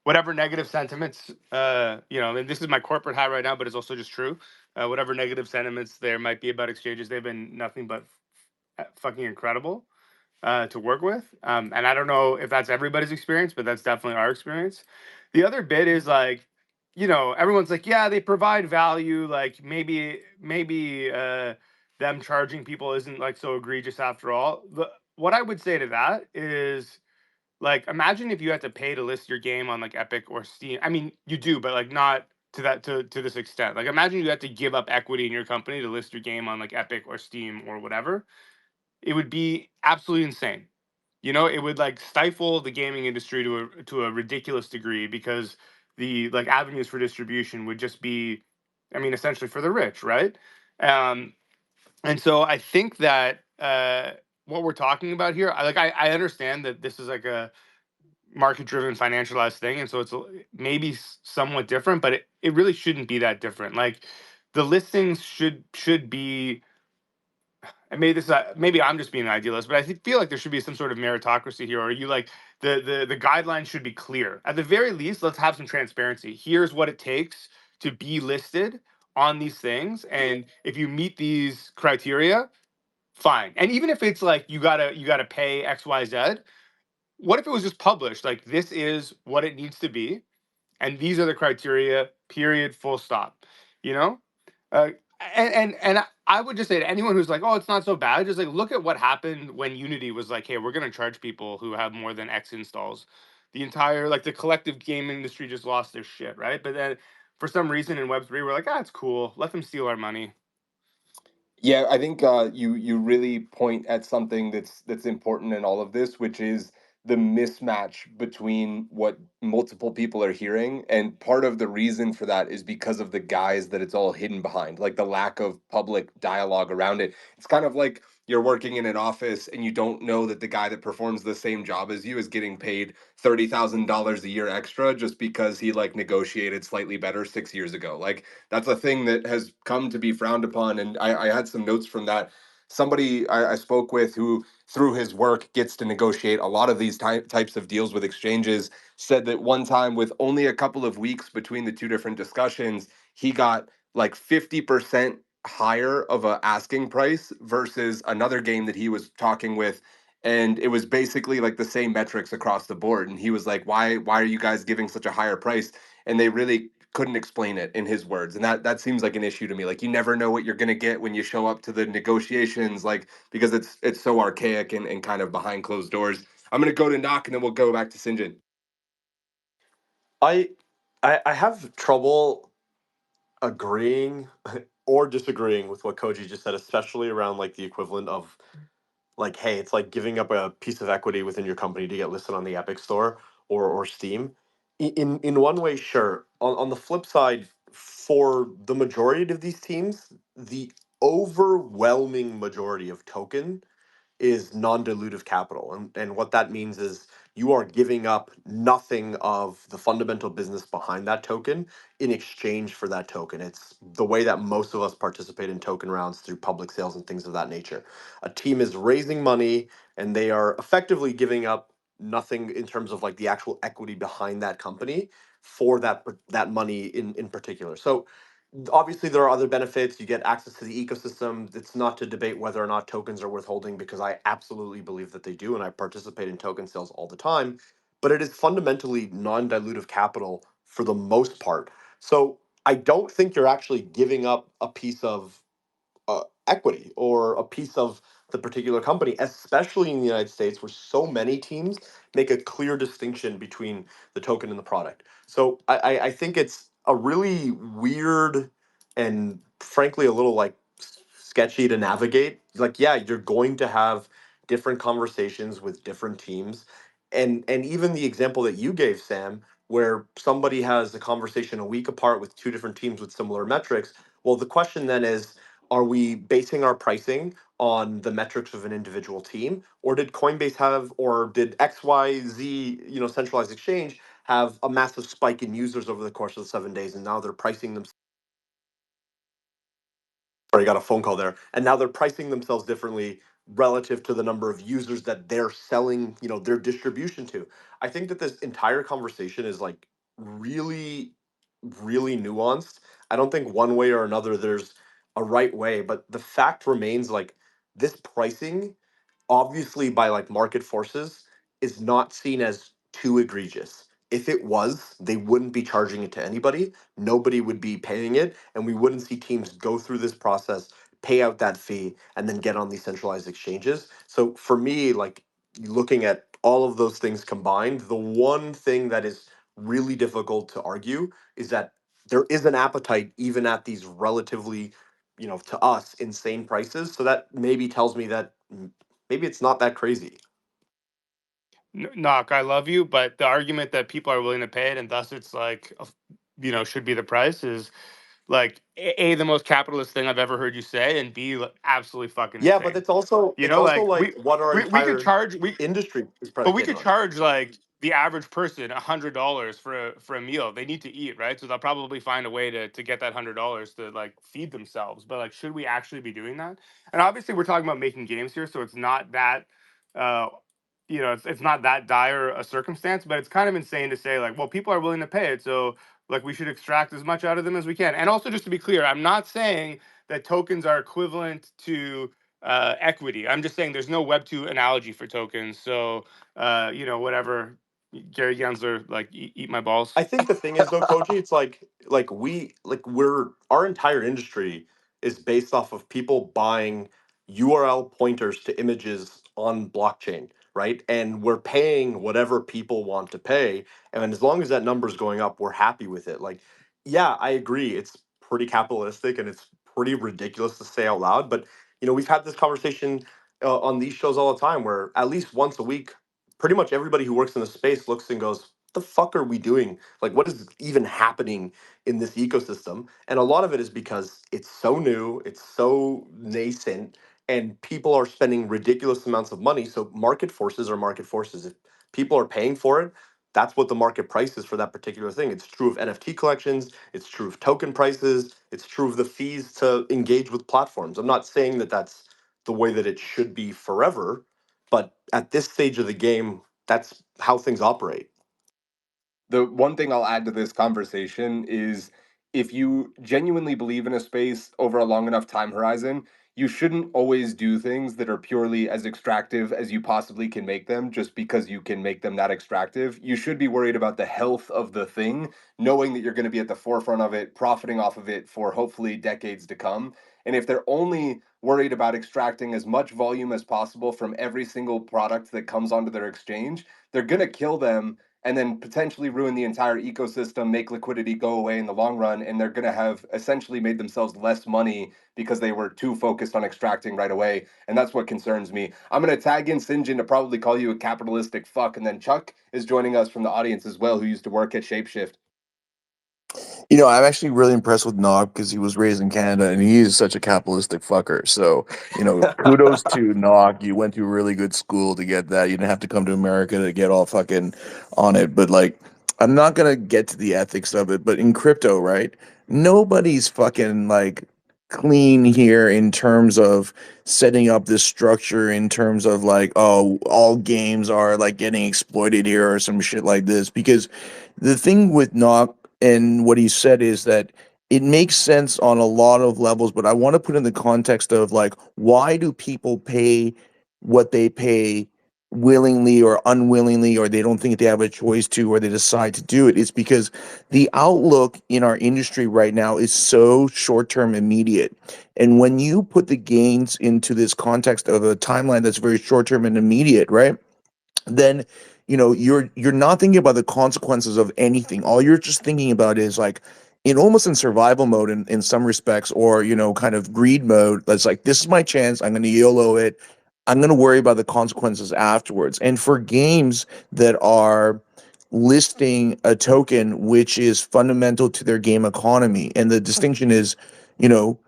whatever negative sentiments, and this is my corporate hat right now, but it's also just true. Whatever negative sentiments there might be about exchanges, they've been nothing but fucking incredible to work with. And I don't know if that's everybody's experience, but that's definitely our experience. The other bit is like, everyone's like, yeah, they provide value. Like maybe them charging people isn't like so egregious after all. What I would say to that is like, imagine if you had to pay to list your game on like Epic or Steam. I mean, you do, but like not to this extent. Like imagine you had to give up equity in your company to list your game on like Epic or Steam or whatever. It would be absolutely insane. It would like stifle the gaming industry to a ridiculous degree because the like avenues for distribution would just be, I mean, essentially for the rich, right? Um, and so I think that what we're talking about here, I understand that this is like a market-driven financialized thing, and so it's maybe somewhat different, but it really shouldn't be that different. Like the listings should be, and maybe I'm just being an idealist, but feel like there should be some sort of meritocracy here, or you like the guidelines should be clear. At the very least, let's have some transparency. Here's what it takes to be listed on these things, and if you meet these criteria, fine. And even if it's like you gotta pay XYZ, what if it was just published? Like this is what it needs to be, and these are the criteria. Period. Full stop. You know, uh, and I would just say to anyone who's like, oh, it's not so bad. Just like look at what happened when Unity was like, hey, we're gonna charge people who have more than X installs. The entire like the collective game industry just lost their shit, right? But then for some reason in Web3, we're like, it's cool. Let them steal our money. Yeah, I think you really point at something that's important in all of this, which is the mismatch between what multiple people are hearing, and part of the reason for that is because of the guise that it's all hidden behind, like the lack of public dialogue around it. It's kind of like you're working in an office and you don't know that the guy that performs the same job as you is getting paid $30,000 a year extra just because he like negotiated slightly better 6 years ago. Like that's a thing that has come to be frowned upon. And I had some notes from that. Somebody I spoke with who, through his work, gets to negotiate a lot of these types of deals with exchanges, said that one time, with only a couple of weeks between the two different discussions, he got like 50% higher of a asking price versus another game that he was talking with. And it was basically like the same metrics across the board. And he was like, why are you guys giving such a higher price? And they really couldn't explain it in his words, and that seems like an issue to me. Like you never know what you're going to get when you show up to the negotiations, like because it's so archaic and kind of behind closed doors. I'm going to go to Knock and then we'll go back to Sinjin. I I have trouble agreeing or disagreeing with what Koji just said, especially around like the equivalent of like, hey, it's like giving up a piece of equity within your company to get listed on the Epic Store or Steam. In one way, sure. On the flip side, for the majority of these teams, the overwhelming majority of token is non-dilutive capital. And what that means is you are giving up nothing of the fundamental business behind that token in exchange for that token. It's the way that most of us participate in token rounds through public sales and things of that nature. A team is raising money and they are effectively giving up nothing in terms of like the actual equity behind that company for that money in particular. So obviously there are other benefits. You get access to the ecosystem. It's not to debate whether or not tokens are worth holding, because I absolutely believe that they do and I participate in token sales all the time, but it is fundamentally non-dilutive capital for the most part. So I don't think you're actually giving up a piece of equity or a piece of the particular company, especially in the United States, where so many teams make a clear distinction between the token and the product. So I think it's a really weird and frankly a little like sketchy to navigate. Like, yeah, you're going to have different conversations with different teams. And even the example that you gave, Sam, where somebody has a conversation a week apart with two different teams with similar metrics. Well, the question then is, are we basing our pricing on the metrics of an individual team, or did Coinbase have, or did XYZ, centralized exchange have a massive spike in users over the course of the 7 days, and now they're pricing them? Sorry, I got a phone call there, and now they're pricing themselves differently relative to the number of users that they're selling, their distribution to. I think that this entire conversation is like really, really nuanced. I don't think one way or another there's a right way, but the fact remains like this pricing, obviously by like market forces, is not seen as too egregious. If it was, they wouldn't be charging it to anybody. Nobody would be paying it, and we wouldn't see teams go through this process, pay out that fee, and then get on these centralized exchanges. So for me, like looking at all of those things combined, the one thing that is really difficult to argue is that there is an appetite even at these relatively, to us, insane prices. So that maybe tells me that maybe it's not that crazy. Knock, I love you, but the argument that people are willing to pay it and thus it's like, should be the price is like the most capitalist thing I've ever heard you say, and B, like, absolutely fucking Yeah, but insane. it's also Like like what our we could entire charge industry is but we predicated could on. charge like the average person $100 for a meal. They need to eat, right? So they'll probably find a way to get that $100 to like feed themselves. But like, should we actually be doing that? And obviously, we're talking about making games here, so it's not that, uh, it's not that dire a circumstance. But it's kind of insane to say like, well, people are willing to pay it, so like we should extract as much out of them as we can. And also, just to be clear, I'm not saying that tokens are equivalent to equity. I'm just saying there's no Web2 analogy for tokens. So whatever. Gary Gensler, like, eat my balls. I think the thing is though, Koji, it's we're our entire industry is based off of people buying URL pointers to images on blockchain, right? And we're paying whatever people want to pay, and as long as that number is going up, we're happy with it. Like, yeah, I agree, it's pretty capitalistic and it's pretty ridiculous to say out loud, but we've had this conversation on these shows all the time, where at least once a week, pretty much everybody who works in the space looks and goes, the fuck are we doing? Like, what is even happening in this ecosystem? And a lot of it is because it's so new, it's so nascent, and people are spending ridiculous amounts of money. So market forces are market forces. If people are paying for it, that's what the market price is for that particular thing. It's true of NFT collections, it's true of token prices, it's true of the fees to engage with platforms. I'm not saying that that's the way that it should be forever, but at this stage of the game, that's how things operate. The one thing I'll add to this conversation is, if you genuinely believe in a space over a long enough time horizon, you shouldn't always do things that are purely as extractive as you possibly can make them just because you can make them that extractive. You should be worried about the health of the thing, knowing that you're going to be at the forefront of it, profiting off of it for hopefully decades to come. And if they're only worried about extracting as much volume as possible from every single product that comes onto their exchange, they're going to kill them and then potentially ruin the entire ecosystem, make liquidity go away in the long run, and they're going to have essentially made themselves less money because they were too focused on extracting right away. And that's what concerns me. I'm going to tag in Sinjin to probably call you a capitalistic fuck, and then Chuck is joining us from the audience as well, who used to work at Shapeshift. You know, I'm actually really impressed with Nog because he was raised in Canada and he is such a capitalistic fucker. So, you know, kudos to Nog. You went to a really good school to get that. You didn't have to come to America to get all fucking on it. But like, I'm not gonna get to the ethics of it. But in crypto, right? Nobody's fucking like clean here in terms of setting up this structure in terms of like, oh, all games are like getting exploited here or some shit like this. Because the thing with Nog and what he said is that it makes sense on a lot of levels, but I want to put in the context of like, why do people pay what they pay willingly or unwillingly, or they don't think they have a choice to, or they decide to do it? It's because the outlook in our industry right now is so short term immediate. And when you put the gains into this context of a timeline that's very short term and immediate, right? Then you're not thinking about the consequences of anything. All you're just thinking about is like in almost in survival mode in some respects, or kind of greed mode. That's like, this is my chance, I'm going to YOLO it, I'm going to worry about the consequences afterwards. And for games that are listing a token which is fundamental to their game economy, and the distinction is, you know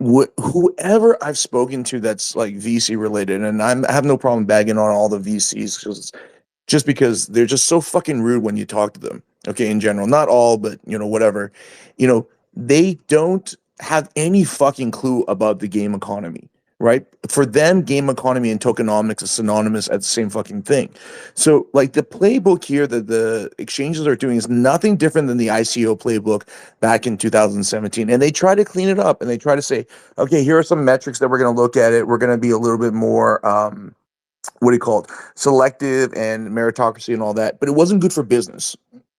whoever I've spoken to that's like VC related, and I have no problem bagging on all the VCs just because they're just so fucking rude when you talk to them. Okay, in general, not all, but whatever. They don't have any fucking clue about the game economy, right? For them, game economy and tokenomics is synonymous at the same fucking thing. So, like, the playbook here that the exchanges are doing is nothing different than the ICO playbook back in 2017, and they try to clean it up and they try to say, okay, here are some metrics that we're going to look at it. We're going to be a little bit more what do you call it, selective and meritocracy and all that, but it wasn't good for business,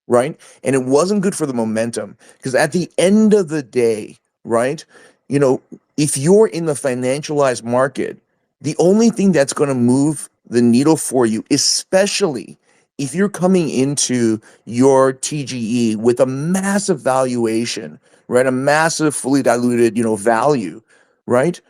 right? And it wasn't good for the momentum, because at the end of the day, right, you know if you're in the financialized market, the only thing that's going to move the needle for you, especially if you're coming into your TGE with a massive valuation, right, a massive fully diluted value, right,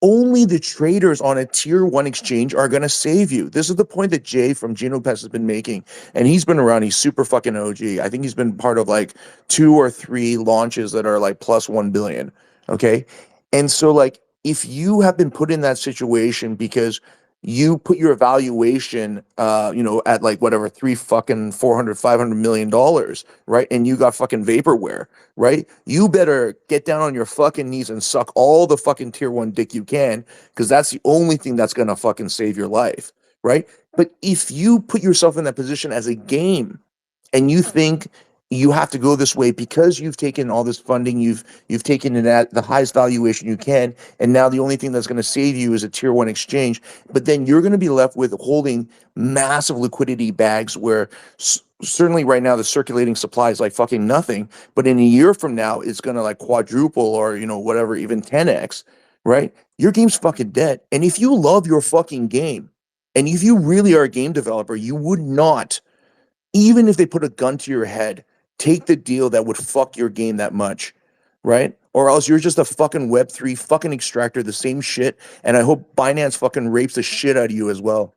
only the traders on a tier one exchange are going to save you. This is the point that Jay from Genopest has been making. And he's been around. He's super fucking OG. I think he's been part of like 2 or 3 launches that are like plus 1 billion. Okay. And so, like, if you have been put in that situation because you put your evaluation, at like whatever, 3 fucking 400 500 million dollars, right? And you got fucking vaporware, right? You better get down on your fucking knees and suck all the fucking tier one dick you can, because that's the only thing that's gonna fucking save your life, right? But if you put yourself in that position as a game and you think you have to go this way because you've taken all this funding, you've taken it at the highest valuation you can, and now the only thing that's going to save you is a tier one exchange, but then you're going to be left with holding massive liquidity bags where certainly right now the circulating supply is like fucking nothing, but in a year from now it's going to like quadruple or whatever, even 10x, right? Your game's fucking dead. And if you love your fucking game, and if you really are a game developer, you would not, even if they put a gun to your head, take the deal that would fuck your game that much, right? Or else you're just a fucking Web3 fucking extractor, the same shit. And I hope Binance fucking rapes the shit out of you as well.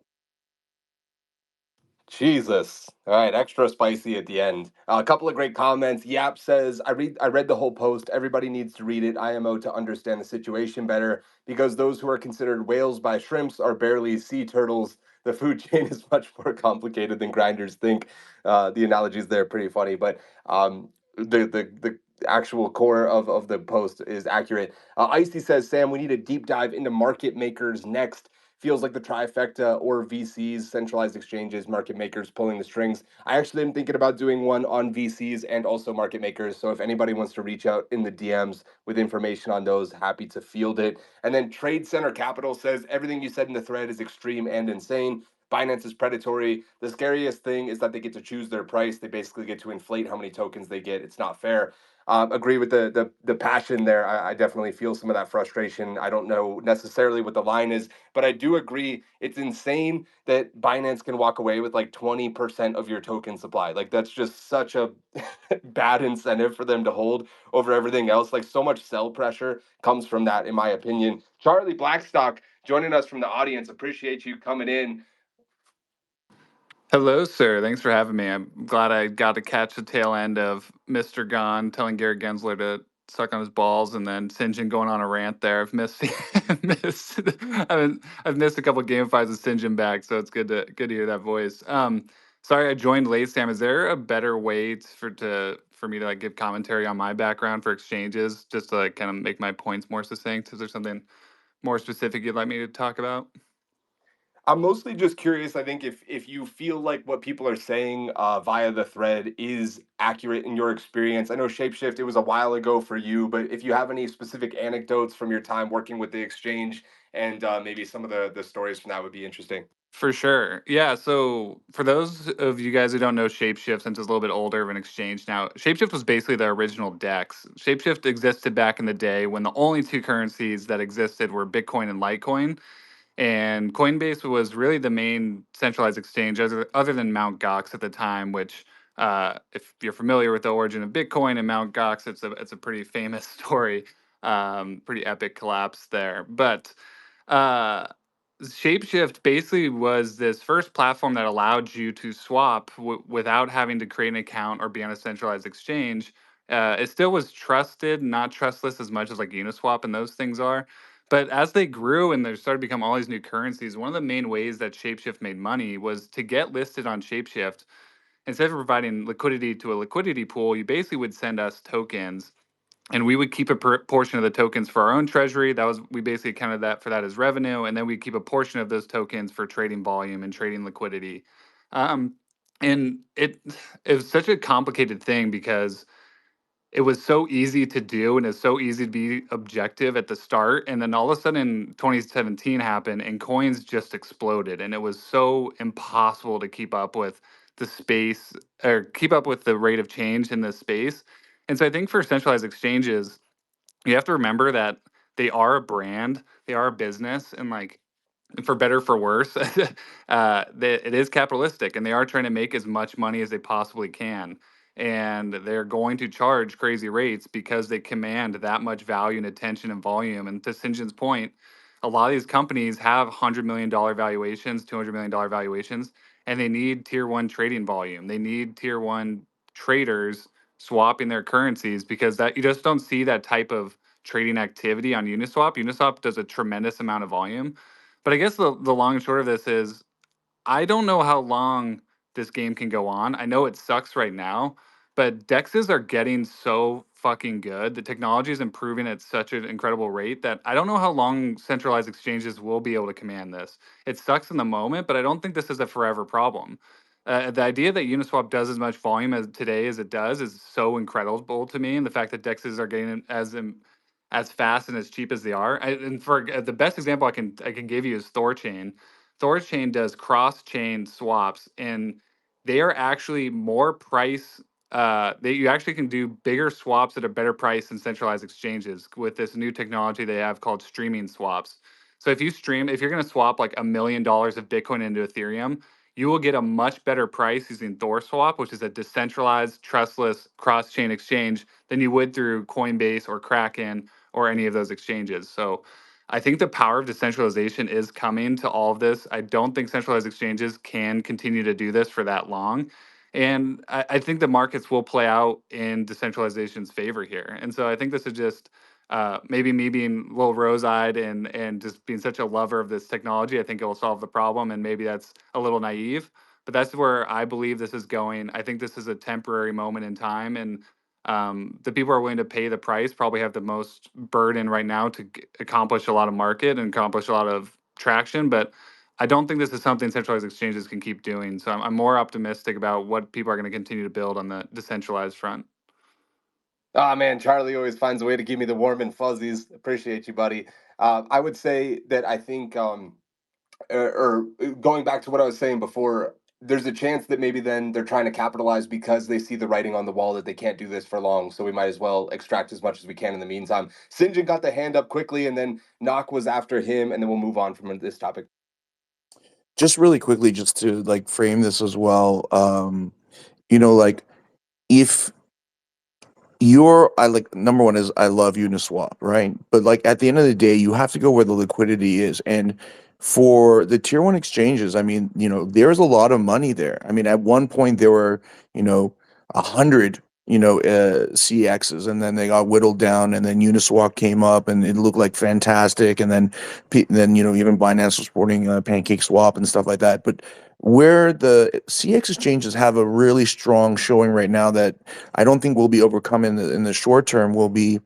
Jesus. All right, extra spicy at the end. A couple of great comments. Yap says, I read the whole post. Everybody needs to read it, IMO, to understand the situation better, because those who are considered whales by shrimps are barely sea turtles. The food chain is much more complicated than grinders think. The analogies there are pretty funny, but the actual core of the post is accurate. Icy says, Sam, we need a deep dive into market makers next. Feels like the trifecta, or VCs, centralized exchanges, market makers pulling the strings. I actually am thinking about doing one on VCs and also market makers. So if anybody wants to reach out in the DMs with information on those, happy to field it. And then Trade Center Capital says, everything you said in the thread is extreme and insane. Binance is predatory. The scariest thing is that they get to choose their price. They basically get to inflate how many tokens they get. It's not fair. Agree with the passion there. I definitely feel some of that frustration. I don't know necessarily what the line is, but I do agree it's insane that Binance can walk away with like 20% of your token supply. Like, that's just such a bad incentive for them to hold over everything else. Like, so much sell pressure comes from that, in my opinion. Charlie Blackstock joining us from the audience. Appreciate you coming in. Hello, sir. Thanks for having me. I'm glad I got to catch the tail end of Mr. Gon telling Gary Gensler to suck on his balls, and then Sinjin going on a rant there. I've missed, missed, I've missed a couple of GameFIs with Sinjin back, so it's good to hear that voice. Sorry I joined late, Sam. Is there a better way for me to like give commentary on my background for exchanges, just to like kind of make my points more succinct? Is there something more specific you'd like me to talk about? I'm mostly just curious. I think if you feel like what people are saying via the thread is accurate in your experience. I know Shapeshift, it was a while ago for you, but if you have any specific anecdotes from your time working with the exchange and maybe some of the stories from that would be interesting. For sure. Yeah. So for those of you guys who don't know Shapeshift, since it's a little bit older of an exchange now, Shapeshift was basically the original DEX. Shapeshift existed back in the day when the only two currencies that existed were Bitcoin and Litecoin. And Coinbase was really the main centralized exchange other than Mt. Gox at the time, which if you're familiar with the origin of Bitcoin and Mt. Gox, it's a pretty famous story, pretty epic collapse there. But uh, Shapeshift basically was this first platform that allowed you to swap without having to create an account or be on a centralized exchange. It still was trusted, not trustless as much as like Uniswap and those things are. But as they grew and there started to become all these new currencies, one of the main ways that Shapeshift made money was to get listed on Shapeshift. Instead of providing liquidity to a liquidity pool, you basically would send us tokens and we would keep a portion of the tokens for our own treasury. That was we basically counted that for that as revenue, and then we keep a portion of those tokens for trading volume and trading liquidity. Um, and it was such a complicated thing because it was so easy to do and it's so easy to be objective at the start, and then all of a sudden 2017 happened and coins just exploded, and it was so impossible to keep up with the space or keep up with the rate of change in this space. And so I think for centralized exchanges, you have to remember that they are a brand, they are a business, and like for better for worse, it is capitalistic, and they are trying to make as much money as they possibly can. And they're going to charge crazy rates because they command that much value and attention and volume. And to Sinjin's point, a lot of these companies have $100 million valuations, $200 million valuations, and they need tier one trading volume. They need tier one traders swapping their currencies because that you just don't see that type of trading activity on Uniswap. Uniswap does a tremendous amount of volume, but I guess the long and short of this is I don't know how long this game can go on. I know it sucks right now, but dexes are getting so fucking good. The technology is improving at such an incredible rate that I don't know how long centralized exchanges will be able to command this. It sucks in the moment, but I don't think this is a forever problem. The idea that Uniswap does as much volume as today as it does is so incredible to me, and the fact that dexes are getting as fast and as cheap as they are. And for the best example I can give you is Thorchain. Thorchain does cross-chain swaps, and they are actually more price. They you actually can do bigger swaps at a better price than centralized exchanges with this new technology they have called streaming swaps. So if you're going to swap like $1 million of Bitcoin into Ethereum, you will get a much better price using ThorSwap, which is a decentralized, trustless cross-chain exchange than you would through Coinbase or Kraken or any of those exchanges. So I think the power of decentralization is coming to all of this. I don't think centralized exchanges can continue to do this for that long. And I think the markets will play out in decentralization's favor here. And so I think this is just maybe me being a little rose-eyed and just being such a lover of this technology. I think it will solve the problem, and maybe that's a little naive, but that's where I believe this is going. I think this is a temporary moment in time, and the people who are willing to pay the price probably have the most burden right now to accomplish a lot of market and accomplish a lot of traction. But I don't think this is something centralized exchanges can keep doing. So I'm more optimistic about what people are going to continue to build on the decentralized front. Ah, man, Charlie always finds a way to give me the warm and fuzzies. Appreciate you, buddy. I would say that I think, going back to what I was saying before, there's a chance that maybe then they're trying to capitalize because they see the writing on the wall that they can't do this for long. So we might as well extract as much as we can in the meantime. Sinjin got the hand up quickly, and then Knock was after him, and then we'll move on from this topic. Just really quickly, just to like frame this as well. You know, like if I like number one is I love Uniswap, right? But like at the end of the day, you have to go where the liquidity is. And for the tier one exchanges, I mean, there's a lot of money there. I mean, at one point there were, 100, CEXs, and then they got whittled down, and then Uniswap came up, and it looked like fantastic, and then even Binance was supporting Pancake Swap and stuff like that. But where the CX exchanges have a really strong showing right now that I don't think will be overcome in the short term will be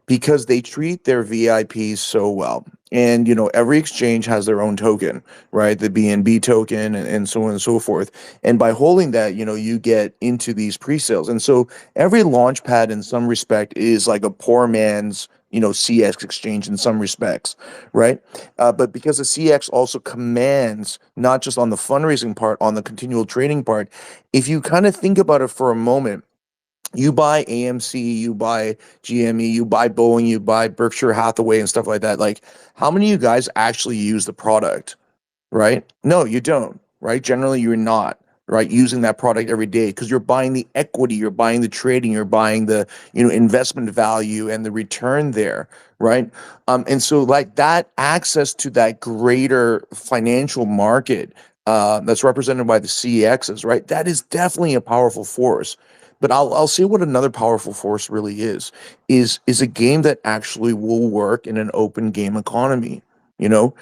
because they treat their VIPs so well. And every exchange has their own token, right? The BNB token and so on and so forth. And by holding that, you get into these pre-sales. And so every launch pad in some respect is like a poor man's CX exchange in some respects, right? But because the CX also commands not just on the fundraising part, on the continual trading part, if you kind of think about it for a moment, you buy AMC, you buy GME, you buy Boeing, you buy Berkshire Hathaway and stuff like that. Like, how many of you guys actually use the product? Right? No, you don't, right? Generally, you're not, right, using that product every day because you're buying the equity, you're buying the trading, you're buying the, investment value and the return there, right? And so like that access to that greater financial market that's represented by the CEXs, right? That is definitely a powerful force. But I'll say what another powerful force really is a game that actually will work in an open game economy, you know?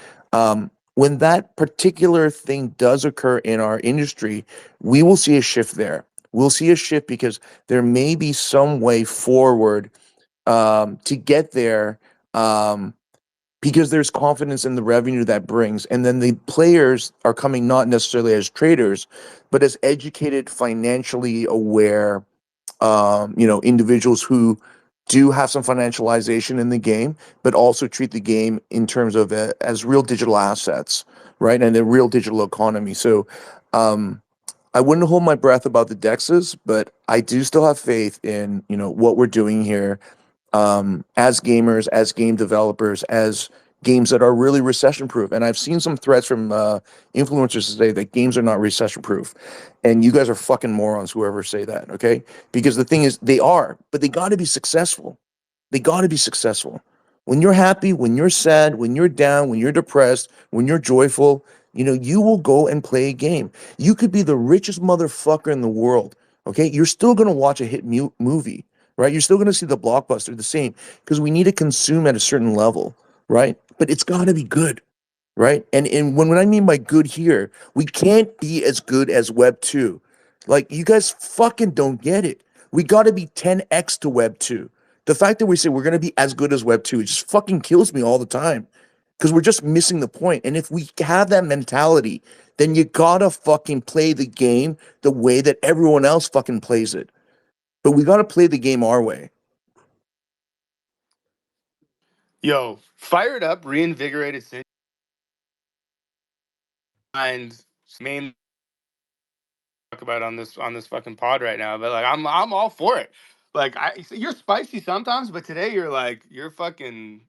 When that particular thing does occur in our industry, we will see a shift there. We'll see a shift because there may be some way forward to get there because there's confidence in the revenue that brings. And then the players are coming not necessarily as traders, but as educated, financially aware individuals who do have some financialization in the game, but also treat the game in terms of as real digital assets, right? And a real digital economy. So I wouldn't hold my breath about the dexes, but I do still have faith in, what we're doing here as gamers, as game developers, as games that are really recession proof. And I've seen some threats from influencers today that games are not recession proof. And you guys are fucking morons, whoever say that, okay? Because the thing is, they are, but they got to be successful. They got to be successful. When you're happy, when you're sad, when you're down, when you're depressed, when you're joyful, you will go and play a game. You could be the richest motherfucker in the world, okay? You're still going to watch a hit movie, right? You're still going to see the blockbuster, the same, because we need to consume at a certain level, right? But it's got to be good, right? And when I mean by good here, we can't be as good as Web 2. Like, you guys fucking don't get it. We got to be 10x to Web 2. The fact that we say we're going to be as good as Web 2, it just fucking kills me all the time because we're just missing the point. And if we have that mentality, then you gotta fucking play the game the way that everyone else fucking plays it. But we gotta play the game our way. Yo, fired up, reinvigorated and main talk about on this fucking pod right now. But like, I'm all for it. Like, you're spicy sometimes, but today you're fucking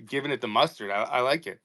giving it the mustard. I like it.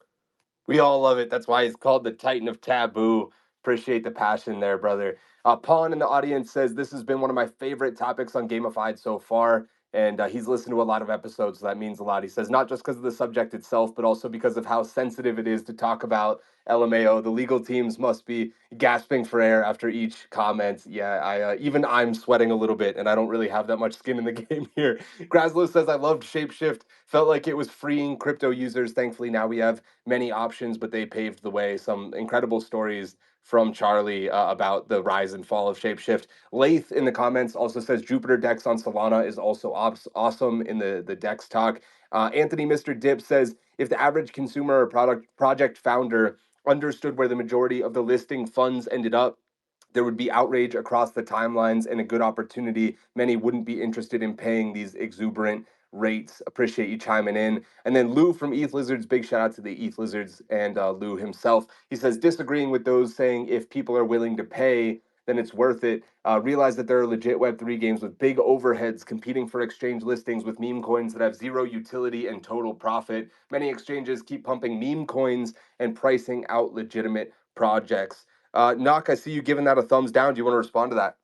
We all love it. That's why he's called the Titan of Taboo. Appreciate the passion there, brother. Pawn in the audience says this has been one of my favorite topics on Gamified so far. And he's listened to a lot of episodes, so that means a lot. He says not just because of the subject itself, but also because of how sensitive it is to talk about LMAO. The legal teams must be gasping for air after each comment. Yeah, even I'm sweating a little bit, and I don't really have that much skin in the game here. Graslow says I loved Shapeshift. Felt like it was freeing crypto users. Thankfully, now we have many options, but they paved the way. Some incredible stories from Charlie about the rise and fall of Shapeshift. Lath in the comments also says Jupiter Dex on Solana is also awesome in the Dex talk. Anthony Mr. Dip says if the average consumer or project founder understood where the majority of the listing funds ended up, there would be outrage across the timelines and a good opportunity. Many wouldn't be interested in paying these exuberant rates. Appreciate you chiming in. And then Lou from ETH Lizards, big shout out to the ETH Lizards and Lou himself. He says, disagreeing with those saying if people are willing to pay, then it's worth it. Realize that there are legit Web3 games with big overheads competing for exchange listings with meme coins that have zero utility and total profit. Many exchanges keep pumping meme coins and pricing out legitimate projects. Knock, I see you giving that a thumbs down. Do you want to respond to that?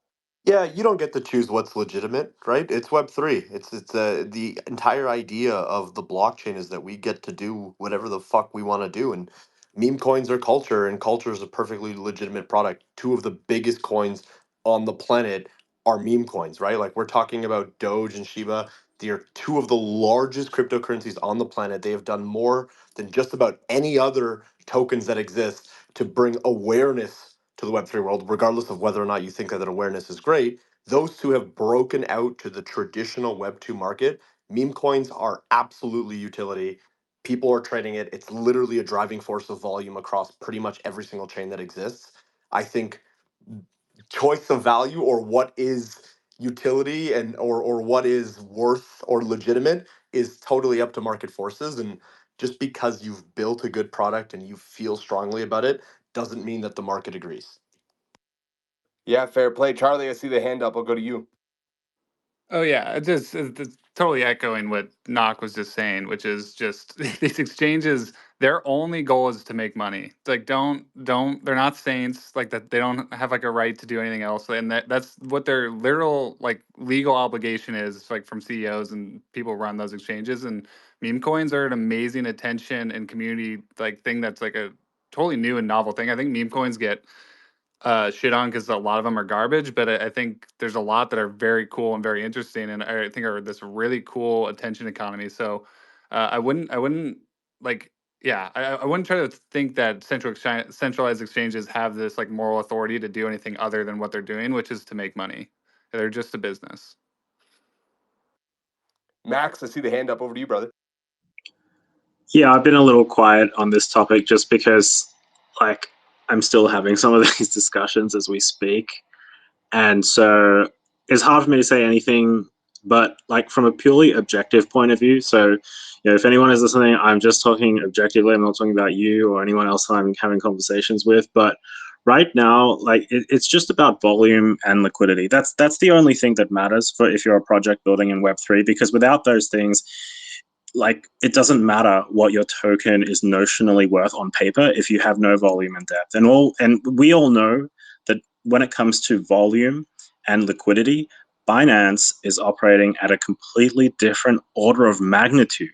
Yeah, you don't get to choose what's legitimate, right? It's Web3. It's the entire idea of the blockchain is that we get to do whatever the fuck we want to do, and Meme coins are culture, and culture is a perfectly legitimate product. Two of the biggest coins on the planet are meme coins, right? Like we're talking about Doge and Shiba. They are two of the largest cryptocurrencies on the planet. They have done more than just about any other tokens that exist to bring awareness to the Web3 world, regardless of whether or not you think that awareness is great. Those two have broken out to the traditional Web2 market. Meme coins are absolutely utility. People are trading it. It's literally a driving force of volume across pretty much every single chain that exists. I think choice of value, or what is utility, and or what is worth or legitimate, is totally up to market forces. And just because you've built a good product and you feel strongly about it doesn't mean that the market agrees. Yeah, fair play. Charlie, I see the hand up. I'll go to you. Oh yeah, it's totally echoing what Knock was just saying, which is just these exchanges. Their only goal is to make money. It's like don't they're not saints like that. They don't have like a right to do anything else, and that's what their literal like legal obligation is. Like from CEOs and people who run those exchanges. And meme coins are an amazing attention and community like thing that's like a totally new and novel thing. I think meme coins get shit on because a lot of them are garbage, but I think there's a lot that are very cool and very interesting, and I think are this really cool attention economy. So I wouldn't like, yeah, I wouldn't try to think that centralized exchanges have this like moral authority to do anything other than what they're doing, which is to make money. They're just a business. Max, I see the hand up. Over to you, brother. Yeah, I've been a little quiet on this topic just because, like, I'm still having some of these discussions as we speak. And so it's hard for me to say anything, but like from a purely objective point of view. So, if anyone is listening, I'm just talking objectively. I'm not talking about you or anyone else that I'm having conversations with. But right now, like it's just about volume and liquidity. That's the only thing that matters for if you're a project building in Web3, because without those things, like it doesn't matter what your token is notionally worth on paper if you have no volume and depth. And we all know that when it comes to volume and liquidity, Binance is operating at a completely different order of magnitude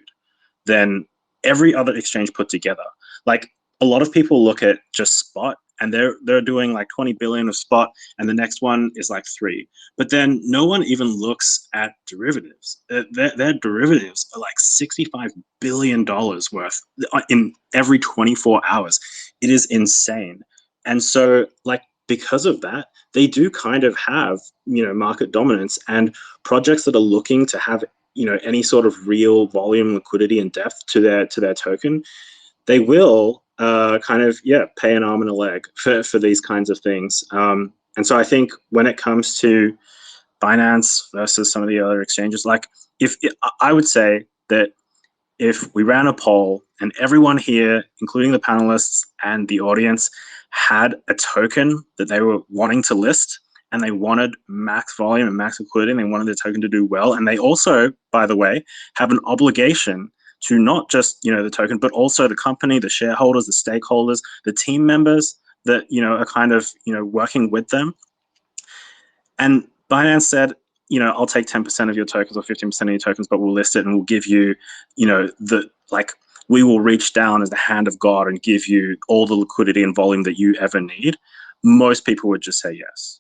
than every other exchange put together. Like a lot of people look at just spot and they're doing like 20 billion of spot and the next one is like 3. But then no one even looks at derivatives. Their derivatives are like $65 billion worth in every 24 hours. It is insane. And so like because of that, they do kind of have, market dominance, and projects that are looking to have any sort of real volume, liquidity, and depth to their token, they will kind of pay an arm and a leg for these kinds of things. And so I think when it comes to Binance versus some of the other exchanges, like I would say that if we ran a poll and everyone here, including the panelists and the audience, had a token that they were wanting to list and they wanted max volume and max liquidity and they wanted the token to do well, and they also, by the way, have an obligation to not just the token, but also the company, the shareholders, the stakeholders, the team members that are kind of working with them. And Binance said, I'll take 10% of your tokens or 15% of your tokens, but we'll list it and we'll give you, we will reach down as the hand of God and give you all the liquidity and volume that you ever need. Most people would just say yes.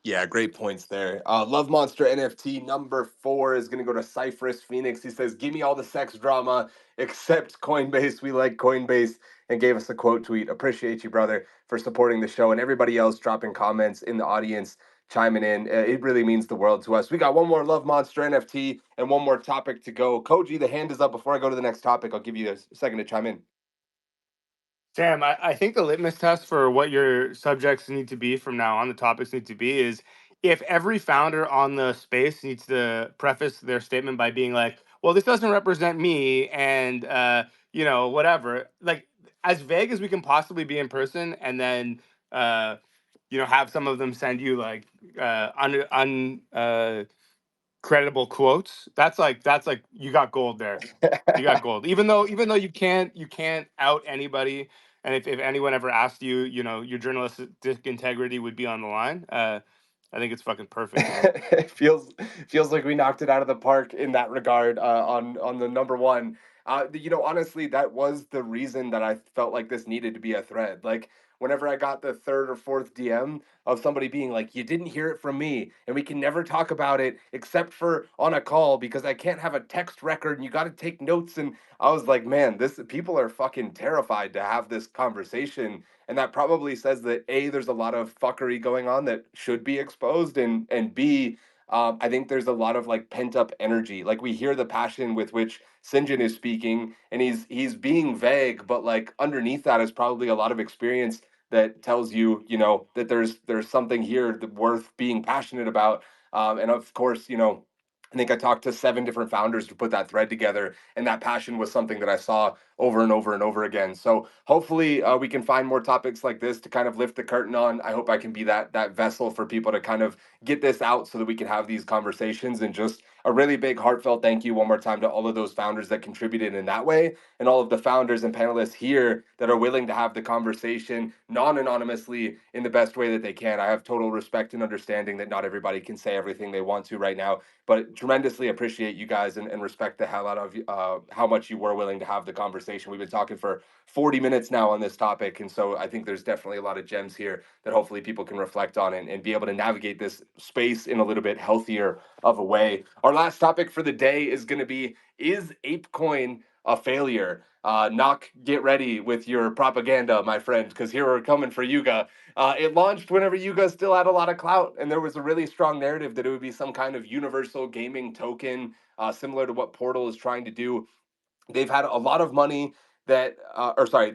Yeah, great points there. Love Monster NFT number 4 is going to go to Cypress Phoenix. He says, "Give me all the sex drama except Coinbase. We like Coinbase," and gave us a quote tweet. Appreciate you, brother, for supporting the show, and everybody else dropping comments in the audience, chiming in. It really means the world to us. We got one more Love Monster NFT and one more topic to go. Koji, the hand is up. Before I go to the next topic, I'll give you a second to chime in. Sam, I think the litmus test for what your subjects need to be from now on, the topics need to be, is if every founder on the space needs to preface their statement by being like, well, this doesn't represent me and, whatever. Like, as vague as we can possibly be in person, and then, have some of them send you like credible quotes. That's like you got gold there. You got gold. Even though you can't out anybody, and if anyone ever asked you, your journalistic integrity would be on the line. I think it's fucking perfect, man. It feels like we knocked it out of the park in that regard on the number one. Honestly, that was the reason that I felt like this needed to be a thread. Like, whenever I got the third or fourth DM of somebody being like, "You didn't hear it from me, and we can never talk about it except for on a call because I can't have a text record, and you got to take notes." And I was like, "Man, this people are fucking terrified to have this conversation." And that probably says that A, there's a lot of fuckery going on that should be exposed, and B, I think there's a lot of like pent up energy. Like, we hear the passion with which Sinjin is speaking, and he's being vague, but like underneath that is probably a lot of experience that tells you, that there's something here that worth being passionate about. And of course, I think I talked to 7 different founders to put that thread together, and that passion was something that I saw over and over and over again. So hopefully, we can find more topics like this to kind of lift the curtain on. I hope I can be that vessel for people to kind of get this out so that we can have these conversations. And just a really big heartfelt thank you one more time to all of those founders that contributed in that way, and all of the founders and panelists here that are willing to have the conversation non-anonymously in the best way that they can. I have total respect and understanding that not everybody can say everything they want to right now, but tremendously appreciate you guys, and respect the hell out of how much you were willing to have the conversation. We've been talking for 40 minutes now on this topic, and so I think there's definitely a lot of gems here that hopefully people can reflect on, and be able to navigate this space in a little bit healthier of a way. Our last topic for the day is going to be: is ApeCoin a failure? Knock, get ready with your propaganda, my friend, because here we're coming for Yuga. It launched whenever Yuga still had a lot of clout, and there was a really strong narrative that it would be some kind of universal gaming token, similar to what Portal is trying to do. They've had a lot of money they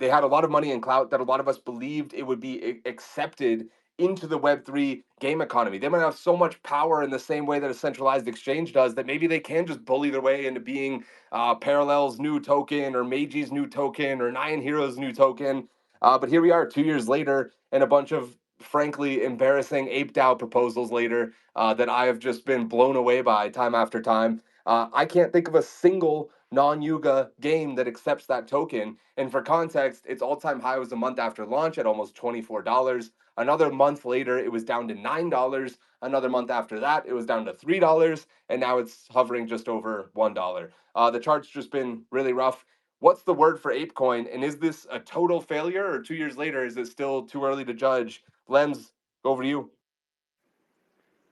had a lot of money and clout that a lot of us believed it would be accepted into the Web3 game economy. They might have so much power in the same way that a centralized exchange does, that maybe they can just bully their way into being Parallel's new token, or Meiji's new token, or Nine Heroes' new token. But here we are 2 years later, and a bunch of frankly embarrassing ApeDAO proposals later, that I have just been blown away by time after time. I can't think of a single non-Yuga game that accepts that token. And for context, its all-time high was a month after launch at almost $24. Another month later, it was down to $9. Another month after that, it was down to $3, and now it's hovering just over $1. The chart's just been really rough. What's the word for ApeCoin, and is this a total failure, or 2 years later, is it still too early to judge? Lems, over to you.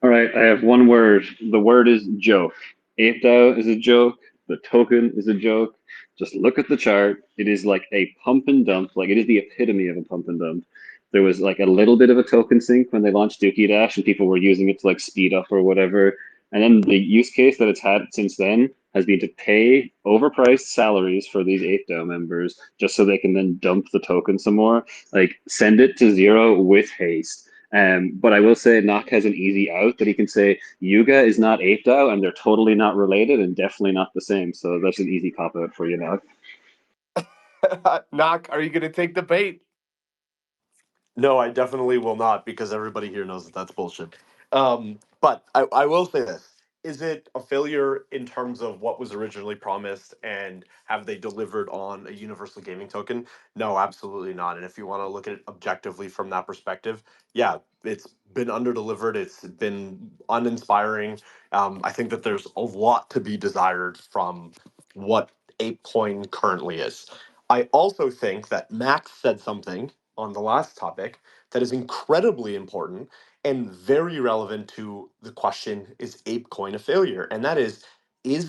All right, I have one word. The word is joke. ApeDAO is a joke. The token is a joke. Just look at the chart. It is like a pump and dump. Like, it is the epitome of a pump and dump. There was like a little bit of a token sink when they launched Dookie Dash, and people were using it to like speed up or whatever. And then the use case that it's had since then has been to pay overpriced salaries for these ApeDAO members just so they can then dump the token some more. Like, send it to zero with haste. But I will say Knock has an easy out that he can say Yuga is not ApeDAO and they're totally not related and definitely not the same. So that's an easy cop out for you, Knock. Knock, are you going to take the bait? No, I definitely will not, because everybody here knows that that's bullshit. But I will say this. Is it a failure in terms of what was originally promised, and have they delivered on a universal gaming token? No, absolutely not. And if you want to look at it objectively from that perspective, yeah, it's been underdelivered. It's been uninspiring. I think that there's a lot to be desired from what ApeCoin currently is. I also think that Max said something on the last topic that is incredibly important and very relevant to the question: is ApeCoin a failure? And that is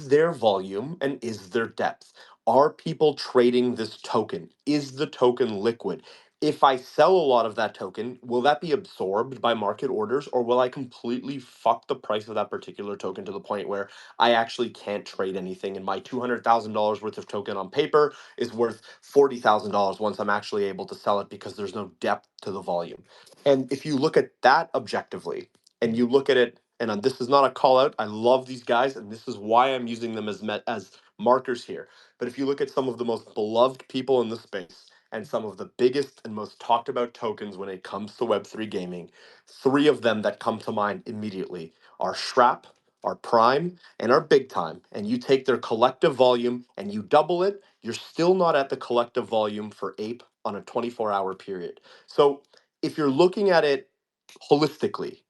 there volume and is there depth? Are people trading this token? Is the token liquid? If I sell a lot of that token, will that be absorbed by market orders, or will I completely fuck the price of that particular token to the point where I actually can't trade anything, and my $200,000 worth of token on paper is worth $40,000 once I'm actually able to sell it, because there's no depth to the volume? And if you look at that objectively, and you look at it, and this is not a call out, I love these guys, and this is why I'm using them as markers here. But if you look at some of the most beloved people in the space, and some of the biggest and most talked about tokens when it comes to Web3 gaming, 3 of them that come to mind immediately are Shrap, our Prime, and our Big Time. And you take their collective volume and you double it, you're still not at the collective volume for Ape on a 24-hour period. So if you're looking at it holistically,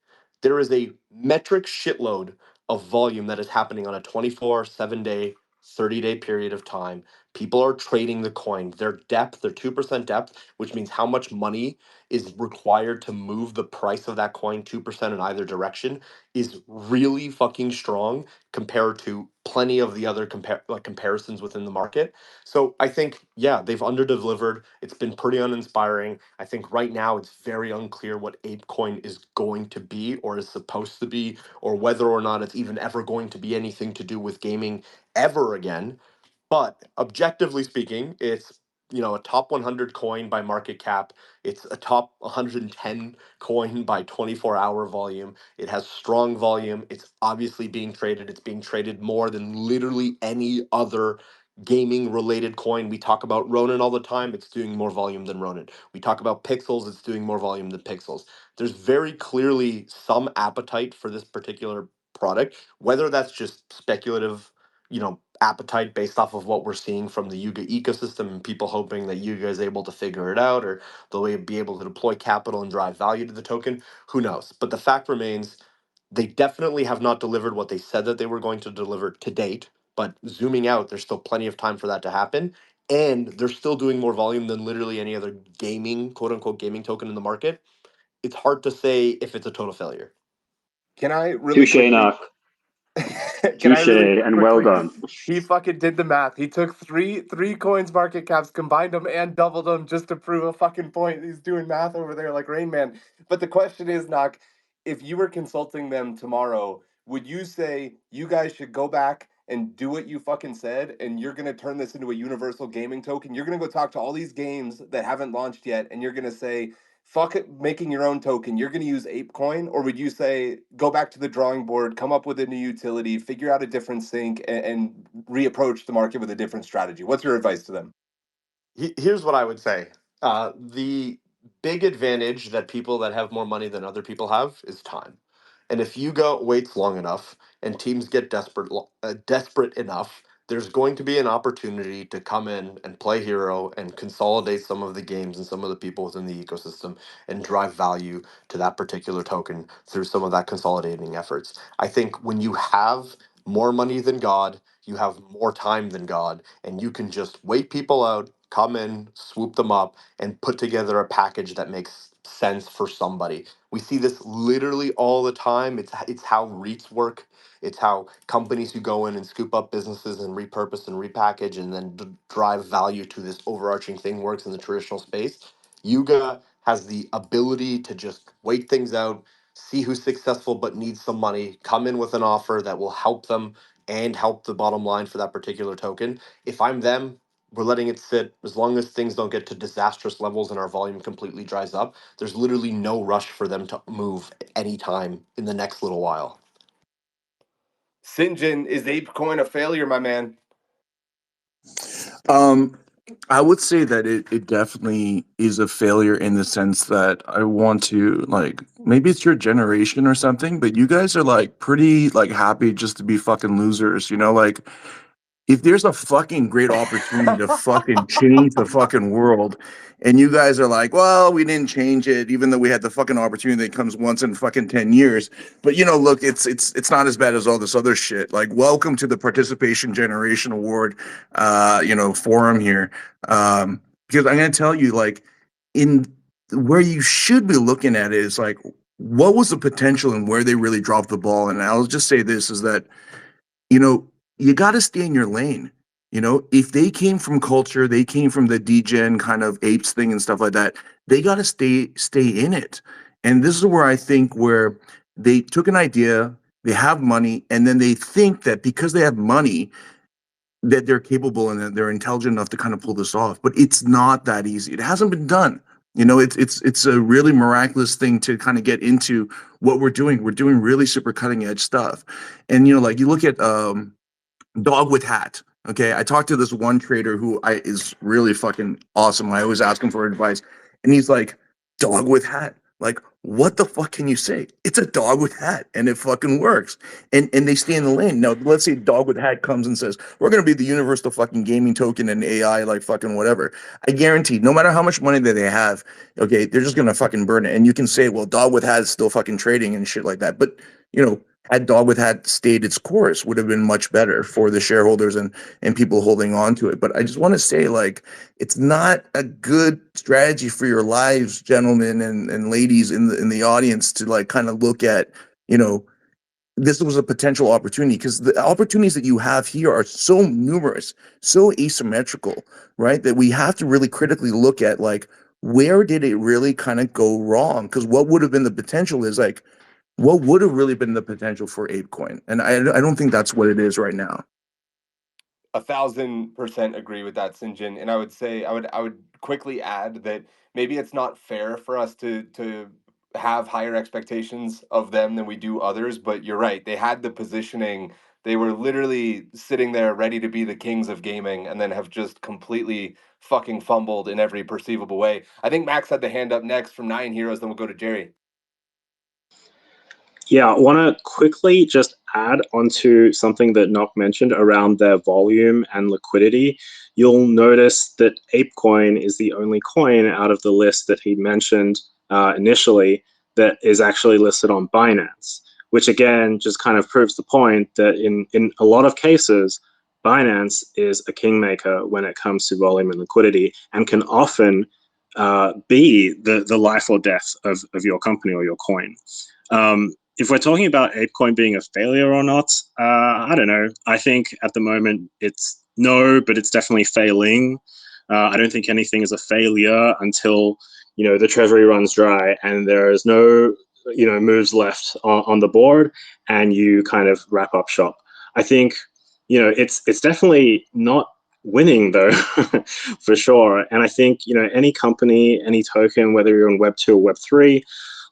there is a metric shitload of volume that is happening on a 24, 7-day, 30-day period of time People are trading the coin. Their depth, their 2% depth, which means how much money is required to move the price of that coin 2% in either direction, is really fucking strong compared to plenty of the other comparisons within the market. So I think, yeah, they've underdelivered. It's been pretty uninspiring. I think right now it's very unclear what ApeCoin is going to be or is supposed to be, or whether or not it's even ever going to be anything to do with gaming ever again. But objectively speaking, it's a top 100 coin by market cap. It's a top 110 coin by 24-hour volume. It has strong volume. It's obviously being traded. It's being traded more than literally any other gaming related coin. We talk about Ronin all the time. It's doing more volume than Ronin. We talk about Pixels. It's doing more volume than Pixels. There's very clearly some appetite for this particular product, whether that's just speculative appetite based off of what we're seeing from the Yuga ecosystem and people hoping that Yuga is able to figure it out or they'll be able to deploy capital and drive value to the token. Who knows? But the fact remains, they definitely have not delivered what they said that they were going to deliver to date. But zooming out, there's still plenty of time for that to happen. And they're still doing more volume than literally any other gaming, quote unquote, gaming token in the market. It's hard to say if it's a total failure. Can I really Touche, quickly Knock. Can I Touche, really and well quickly? done. He fucking did the math. He took three coins market caps, combined them, and doubled them just to prove a fucking point. He's doing math over there like Rain Man. But the question is, Knock, if you were consulting them tomorrow, would you say you guys should go back and do what you fucking said, and you're gonna turn this into a universal gaming token? You're gonna go talk to all these games that haven't launched yet, and you're gonna say, fuck it, making your own token. You're going to use ApeCoin, or would you say go back to the drawing board, come up with a new utility, figure out a different sync, and reapproach the market with a different strategy? What's your advice to them? Here's what I would say. The big advantage that people that have more money than other people have is time. And if you go waits long enough and teams get desperate enough, there's going to be an opportunity to come in and play hero and consolidate some of the games and some of the people within the ecosystem and drive value to that particular token through some of that consolidating efforts. I think when you have more money than God, you have more time than God, and you can just wait people out, come in, swoop them up, and put together a package that makes sense for somebody. We see this literally all the time. It's how REITs work. It's how companies who go in and scoop up businesses and repurpose and repackage and then drive value to this overarching thing works in the traditional space. Yuga has the ability to just wait things out, see who's successful but needs some money, come in with an offer that will help them and help the bottom line for that particular token. If I'm them, we're letting it sit as long as things don't get to disastrous levels and our volume completely dries up. There's literally no rush for them to move anytime in the next little while. Sinjin, is ApeCoin a failure, my man? I would say that it definitely is a failure in the sense that I want to like maybe it's your generation or something, but you guys are like pretty like happy just to be fucking losers, like if there's a fucking great opportunity to fucking change the fucking world, and you guys are like, well, we didn't change it, even though we had the fucking opportunity that comes once in fucking 10 years. But look, it's not as bad as all this other shit. Like, welcome to the Participation Generation Award, forum here. Because I'm gonna tell you, like, in where you should be looking at it is like, what was the potential and where they really dropped the ball. And I'll just say this is that you know, you got to stay in your lane. If they came from culture, they came from the degen kind of apes thing and stuff like that. They got to stay in it. And this is where I think where they took an idea, they have money, and then they think that because they have money, that they're capable and that they're intelligent enough to kind of pull this off. But it's not that easy. It hasn't been done. It's a really miraculous thing to kind of get into what we're doing. We're doing really super cutting edge stuff. And like you look at dog with hat. Okay, I talked to this one trader who is really fucking awesome. I always ask him for advice, and he's like, "Dog with hat." Like, what the fuck can you say? It's a dog with hat, and it fucking works. And they stay in the lane. Now, let's say dog with hat comes and says, "We're gonna be the universal fucking gaming token and AI, like fucking whatever." I guarantee, no matter how much money that they have, okay, they're just gonna fucking burn it. And you can say, "Well, dog with hat is still fucking trading and shit like that," but had Dogwood had stayed its course, would have been much better for the shareholders and people holding on to it. But I just want to say, like, it's not a good strategy for your lives, gentlemen and ladies in the audience, to like kind of look at, you know, this was a potential opportunity, because the opportunities that you have here are so numerous, so asymmetrical, right? That we have to really critically look at, like, where did it really kind of go wrong? Because what would have been the potential is like, what would have really been the potential for ApeCoin? And I don't think that's what it is right now. 1,000% agree with that, Sinjin. And I would say I would quickly add that maybe it's not fair for us to have higher expectations of them than we do others, but you're right. They had the positioning. They were literally sitting there ready to be the kings of gaming, and then have just completely fucking fumbled in every perceivable way. I think Max had the hand up next from Nine Heroes, then we'll go to Jerry. Yeah, I want to quickly just add onto something that Nock mentioned around their volume and liquidity. You'll notice that ApeCoin is the only coin out of the list that he mentioned initially that is actually listed on Binance, which again just kind of proves the point that in a lot of cases, Binance is a kingmaker when it comes to volume and liquidity, and can often be the life or death of your company or your coin. If we're talking about ApeCoin being a failure or not, I don't know. I think at the moment it's no, but it's definitely failing. I don't think anything is a failure until, you know, the treasury runs dry and there is no, you know, moves left on the board, and you kind of wrap up shop. I think, you know, it's definitely not winning though, for sure. And I think, you know, any company, any token, whether you're in Web 2 or Web 3,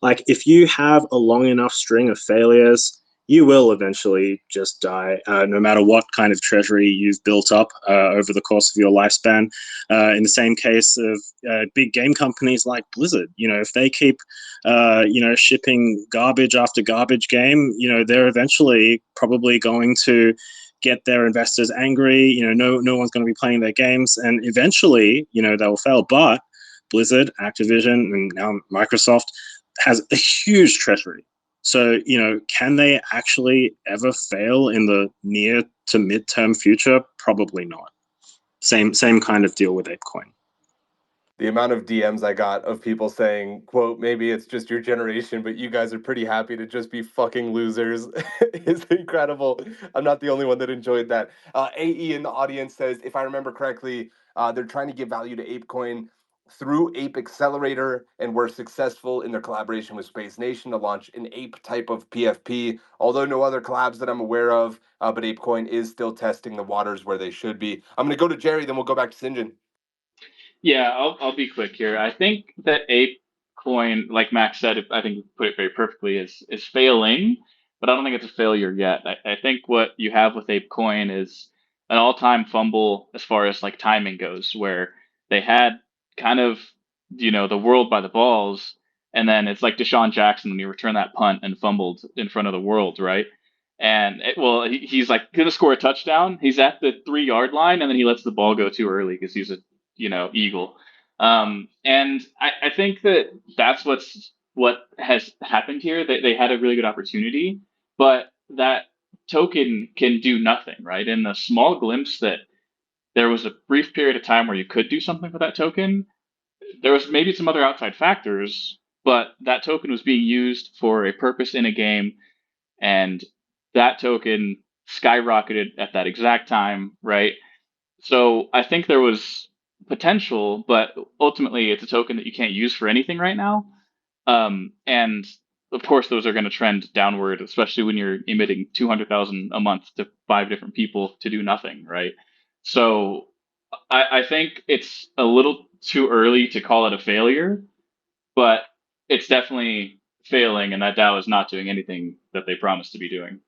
like, if you have a long enough string of failures, you will eventually just die, no matter what kind of treasury you've built up over the course of your lifespan. In the same case of big game companies like Blizzard, you know, if they keep, you know, shipping garbage after garbage game, you know, they're eventually probably going to get their investors angry. You know, no one's going to be playing their games, and eventually, you know, they'll fail. But Blizzard, Activision, and now Microsoft has a huge treasury. So, you know, can they actually ever fail in the near to midterm future? Probably not. Same kind of deal with ApeCoin. The amount of DMs I got of people saying, quote, maybe it's just your generation, but you guys are pretty happy to just be fucking losers is incredible. I'm not the only one that enjoyed that. AE in the audience says, if I remember correctly, they're trying to give value to ApeCoin through Ape Accelerator, and were successful in their collaboration with Space Nation to launch an ape type of PFP. Although no other collabs that I'm aware of, but ApeCoin is still testing the waters where they should be. I'm going to go to Jerry, then we'll go back to Sinjin. Yeah, I'll be quick here. I think that ApeCoin, like Max said, I think you put it very perfectly, is failing, but I don't think it's a failure yet. I think what you have with ApeCoin is an all-time fumble as far as like timing goes, where they had kind of, you know, the world by the balls, and then it's like Deshaun Jackson when he returned that punt and fumbled in front of the world, right? And he's like gonna score a touchdown. He's at the 3 yard line, and then he lets the ball go too early because he's a, you know, eagle. And I think that that's what has happened here. They had a really good opportunity, but that token can do nothing, right? In the small glimpse that there was a brief period of time where you could do something with that token, there was maybe some other outside factors, but that token was being used for a purpose in a game, and that token skyrocketed at that exact time, right? So I think there was potential, but ultimately it's a token that you can't use for anything right now. And of course, those are going to trend downward, especially when you're emitting 200,000 a month to 5 different people to do nothing, right? So I think it's a little too early to call it a failure, but it's definitely failing, and that DAO is not doing anything that they promised to be doing.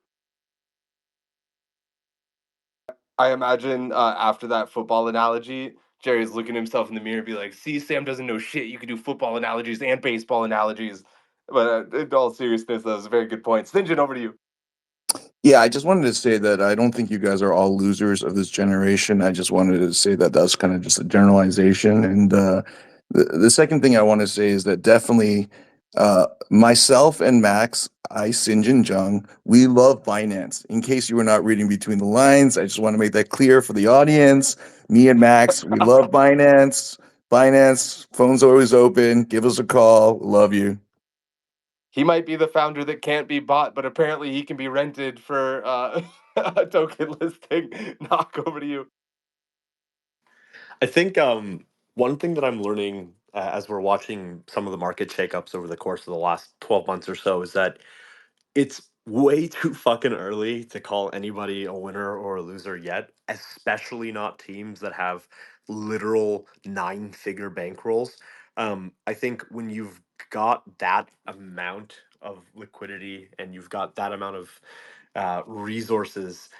I imagine after that football analogy, Jerry's looking himself in the mirror and be like, see, Sam doesn't know shit. You can do football analogies and baseball analogies. But in all seriousness, that was a very good point. Stingeon, over to you. Yeah, I just wanted to say that I don't think you guys are all losers of this generation. I just wanted to say that that's kind of just a generalization. And the second thing I want to say is that definitely Myself and Max, I, Sinjin Jung, we love Binance. In case you were not reading between the lines, I just want to make that clear for the audience. Me and Max, we love Binance. Binance, phone's always open. Give us a call. Love you. He might be the founder that can't be bought, but apparently he can be rented for a token listing. Knock, over to you. I think one thing that I'm learning as we're watching some of the market shakeups over the course of the last 12 months or so is that it's way too fucking early to call anybody a winner or a loser yet, especially not teams that have literal nine-figure bankrolls. I think when you've got that amount of liquidity and you've got that amount of resources,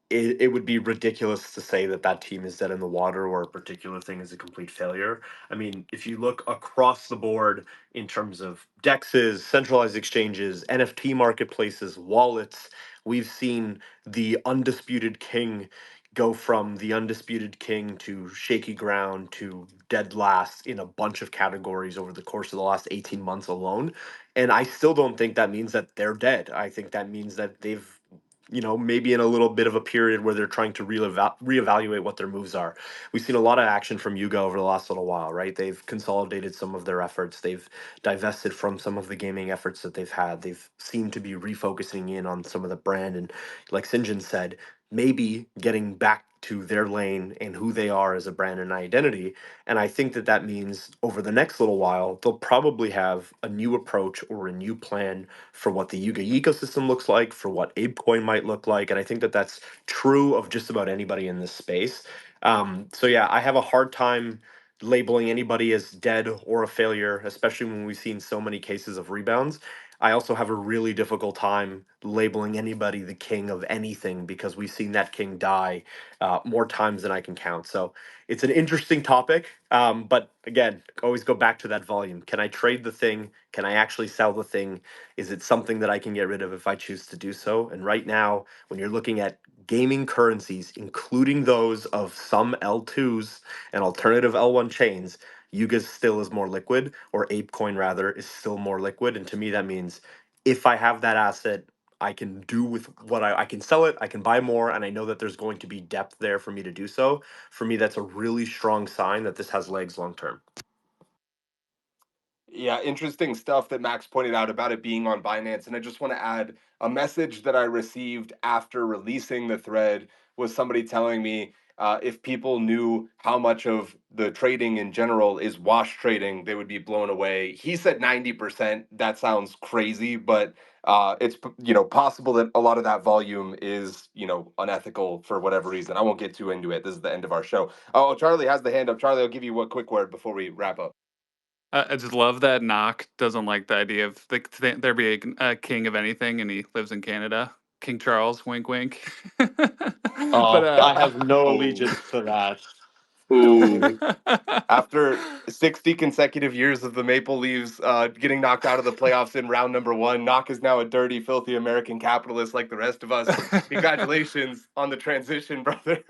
it would be ridiculous to say that that team is dead in the water or a particular thing is a complete failure. I mean, if you look across the board in terms of dexes, centralized exchanges, NFT marketplaces, wallets, we've seen the undisputed king go from the undisputed king to shaky ground to dead last in a bunch of categories over the course of the last 18 months alone. And I still don't think that means that they're dead. I think that means that they've maybe in a little bit of a period where they're trying to reevaluate what their moves are. We've seen a lot of action from Yuga over the last little while, right? They've consolidated some of their efforts. They've divested from some of the gaming efforts that they've had. They've seemed to be refocusing in on some of the brand. And like Sinjin said, maybe getting back to their lane and who they are as a brand and identity. And I think that that means over the next little while, they'll probably have a new approach or a new plan for what the Yuga ecosystem looks like, for what ApeCoin might look like. And I think that that's true of just about anybody in this space. So yeah, I have a hard time labeling anybody as dead or a failure, especially when we've seen so many cases of rebounds. I also have a really difficult time labeling anybody the king of anything because we've seen that king die more times than I can count. So it's an interesting topic. But again, always go back to that volume. Can I trade the thing? Can I actually sell the thing? Is it something that I can get rid of if I choose to do so? And right now, when you're looking at gaming currencies, including those of some L2s and alternative L1 chains, Yuga still is more liquid, or ApeCoin rather, is still more liquid. And to me, that means if I have that asset, I can do with what I can sell it, I can buy more, and I know that there's going to be depth there for me to do so. For me, that's a really strong sign that this has legs long term. Yeah, interesting stuff that Max pointed out about it being on Binance. And I just want to add a message that I received after releasing the thread was somebody telling me if people knew how much of the trading in general is wash trading, they would be blown away. He said 90%. That sounds crazy, but it's possible that a lot of that volume is unethical for whatever reason. I won't get too into it. This is the end of our show. Oh, Charlie has the hand up. Charlie, I'll give you a quick word before we wrap up. I just love that Knock doesn't like the idea of there be a king of anything, and he lives in Canada. King Charles, wink, wink. But I have no Oh. allegiance to that. Ooh. After 60 consecutive years of the Maple Leafs getting knocked out of the playoffs in round number one, Knock is now a dirty, filthy American capitalist like the rest of us. Congratulations on the transition, brother.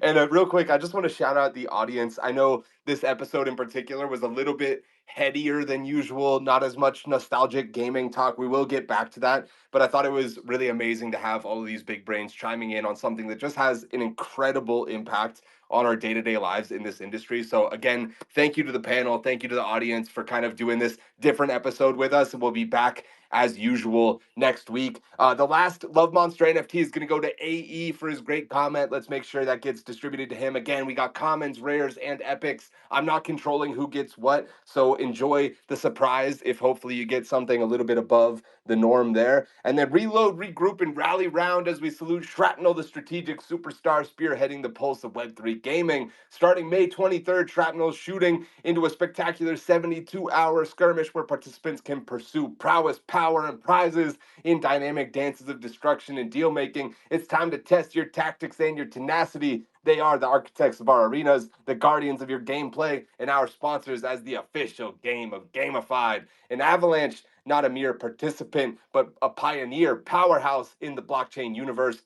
And real quick, I just want to shout out the audience. I know this episode in particular was a little bit headier than usual, not as much nostalgic gaming talk. We will get back to that. But I thought it was really amazing to have all of these big brains chiming in on something that just has an incredible impact on our day-to-day lives in this industry. So again, thank you to the panel, thank you to the audience for kind of doing this different episode with us, and we'll be back as usual next week. The last Love Monster NFT is going to go to AE for his great comment. Let's make sure that gets distributed to him. Again, we got commons, rares, and epics. I'm not controlling who gets what, so enjoy the surprise if hopefully you get something a little bit above the norm there. And then reload, regroup, and rally round as we salute Shrapnel, the strategic superstar spearheading the pulse of Web3 gaming. Starting May 23rd, Shrapnel is shooting into a spectacular 72-hour skirmish where participants can pursue prowess, power, and prizes in dynamic dances of destruction and deal making. It's time to test your tactics and your tenacity. They are the architects of our arenas, the guardians of your gameplay, and our sponsors as the official game of Gamified. An Avalanche, not a mere participant, but a pioneer powerhouse in the blockchain universe,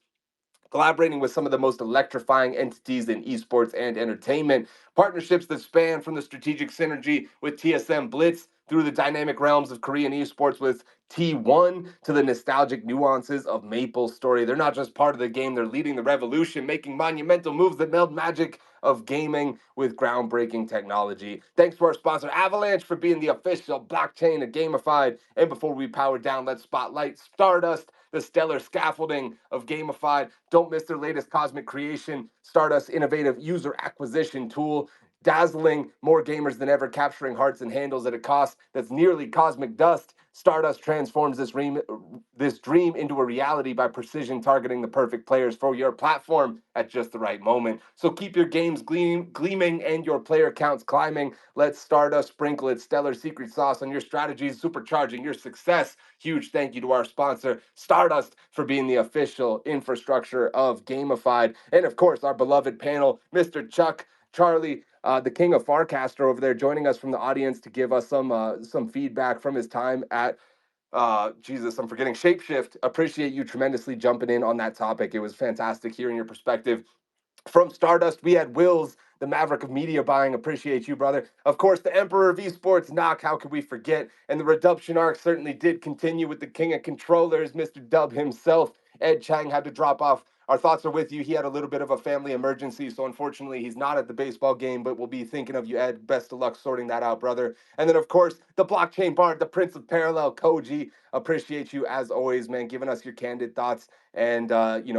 collaborating with some of the most electrifying entities in esports and entertainment. Partnerships that span from the strategic synergy with TSM Blitz through the dynamic realms of Korean esports with T1 to the nostalgic nuances of Maple's story. They're not just part of the game, they're leading the revolution, making monumental moves that meld magic of gaming with groundbreaking technology. Thanks to our sponsor Avalanche for being the official blockchain of gamified. And before we power down, let's spotlight Stardust, the stellar scaffolding of gamified. Don't miss their latest cosmic creation, Stardust innovative user acquisition tool. Dazzling more gamers than ever, capturing hearts and handles at a cost that's nearly cosmic dust. Stardust transforms this dream into a reality by precision targeting the perfect players for your platform at just the right moment. So keep your games gleaming and your player counts climbing. Let Stardust sprinkle its stellar secret sauce on your strategies, supercharging your success. Huge thank you to our sponsor, Stardust, for being the official infrastructure of Gamified. And of course, our beloved panel, Mr. Chuck, Charlie, the king of Farcaster over there, joining us from the audience to give us some feedback from his time at Jesus, I'm forgetting Shapeshift. Appreciate you tremendously jumping in on that topic. It was fantastic hearing your perspective. From Stardust, we had Wills, the maverick of media buying. Appreciate you, brother. Of course, the Emperor of Esports, Knock. How could we forget? And the redemption arc certainly did continue with the king of controllers, Mr. Dub himself. Ed Chang had to drop off. Our thoughts are with you. He had a little bit of a family emergency, so unfortunately, he's not at the baseball game, but we'll be thinking of you, Ed. Best of luck sorting that out, brother. And then, of course, the blockchain bard, the Prince of Parallel, Koji. Appreciate you, as always, man, giving us your candid thoughts. And,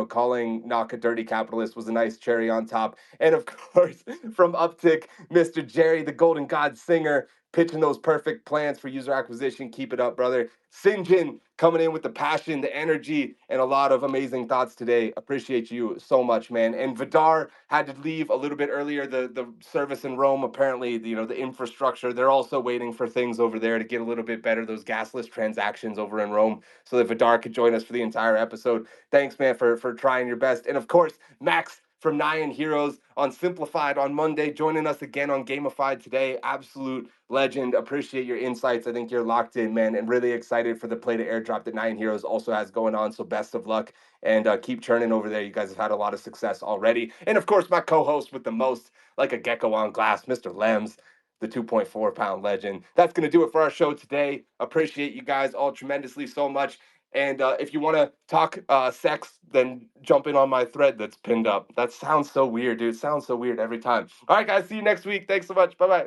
calling Knock a dirty capitalist was a nice cherry on top. And, of course, from Uptick, Mr. Jerry, the Golden God singer, pitching those perfect plans for user acquisition. Keep it up, brother. Sinjin coming in with the passion, the energy, and a lot of amazing thoughts today. Appreciate you so much, man. And Vidar had to leave a little bit earlier. The service in Rome, apparently, the infrastructure, they're also waiting for things over there to get a little bit better, those gasless transactions over in Rome, so that Vidar could join us for the entire episode. Thanks, man, for trying your best. And of course, Max from Nyan Heroes on Simplified on Monday, joining us again on Gamified today. Absolute legend. Appreciate your insights. I think you're locked in, man, and really excited for the play to airdrop that Nyan Heroes also has going on. So best of luck and keep churning over there. You guys have had a lot of success already. And of course, my co-host with the most, like a gecko on glass, Mr. Lems, the 2.4-pound legend. That's going to do it for our show today. Appreciate you guys all tremendously so much. And if you want to talk sex, then jump in on my thread that's pinned up. That sounds so weird, dude. It sounds so weird every time. All right, guys. See you next week. Thanks so much. Bye-bye.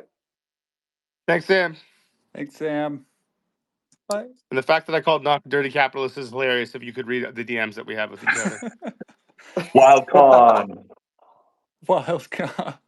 Thanks, Sam. Thanks, Sam. Bye. And the fact that I called Knock Dirty Capitalist is hilarious if you could read the DMs that we have with each other. Wild card. Wild card.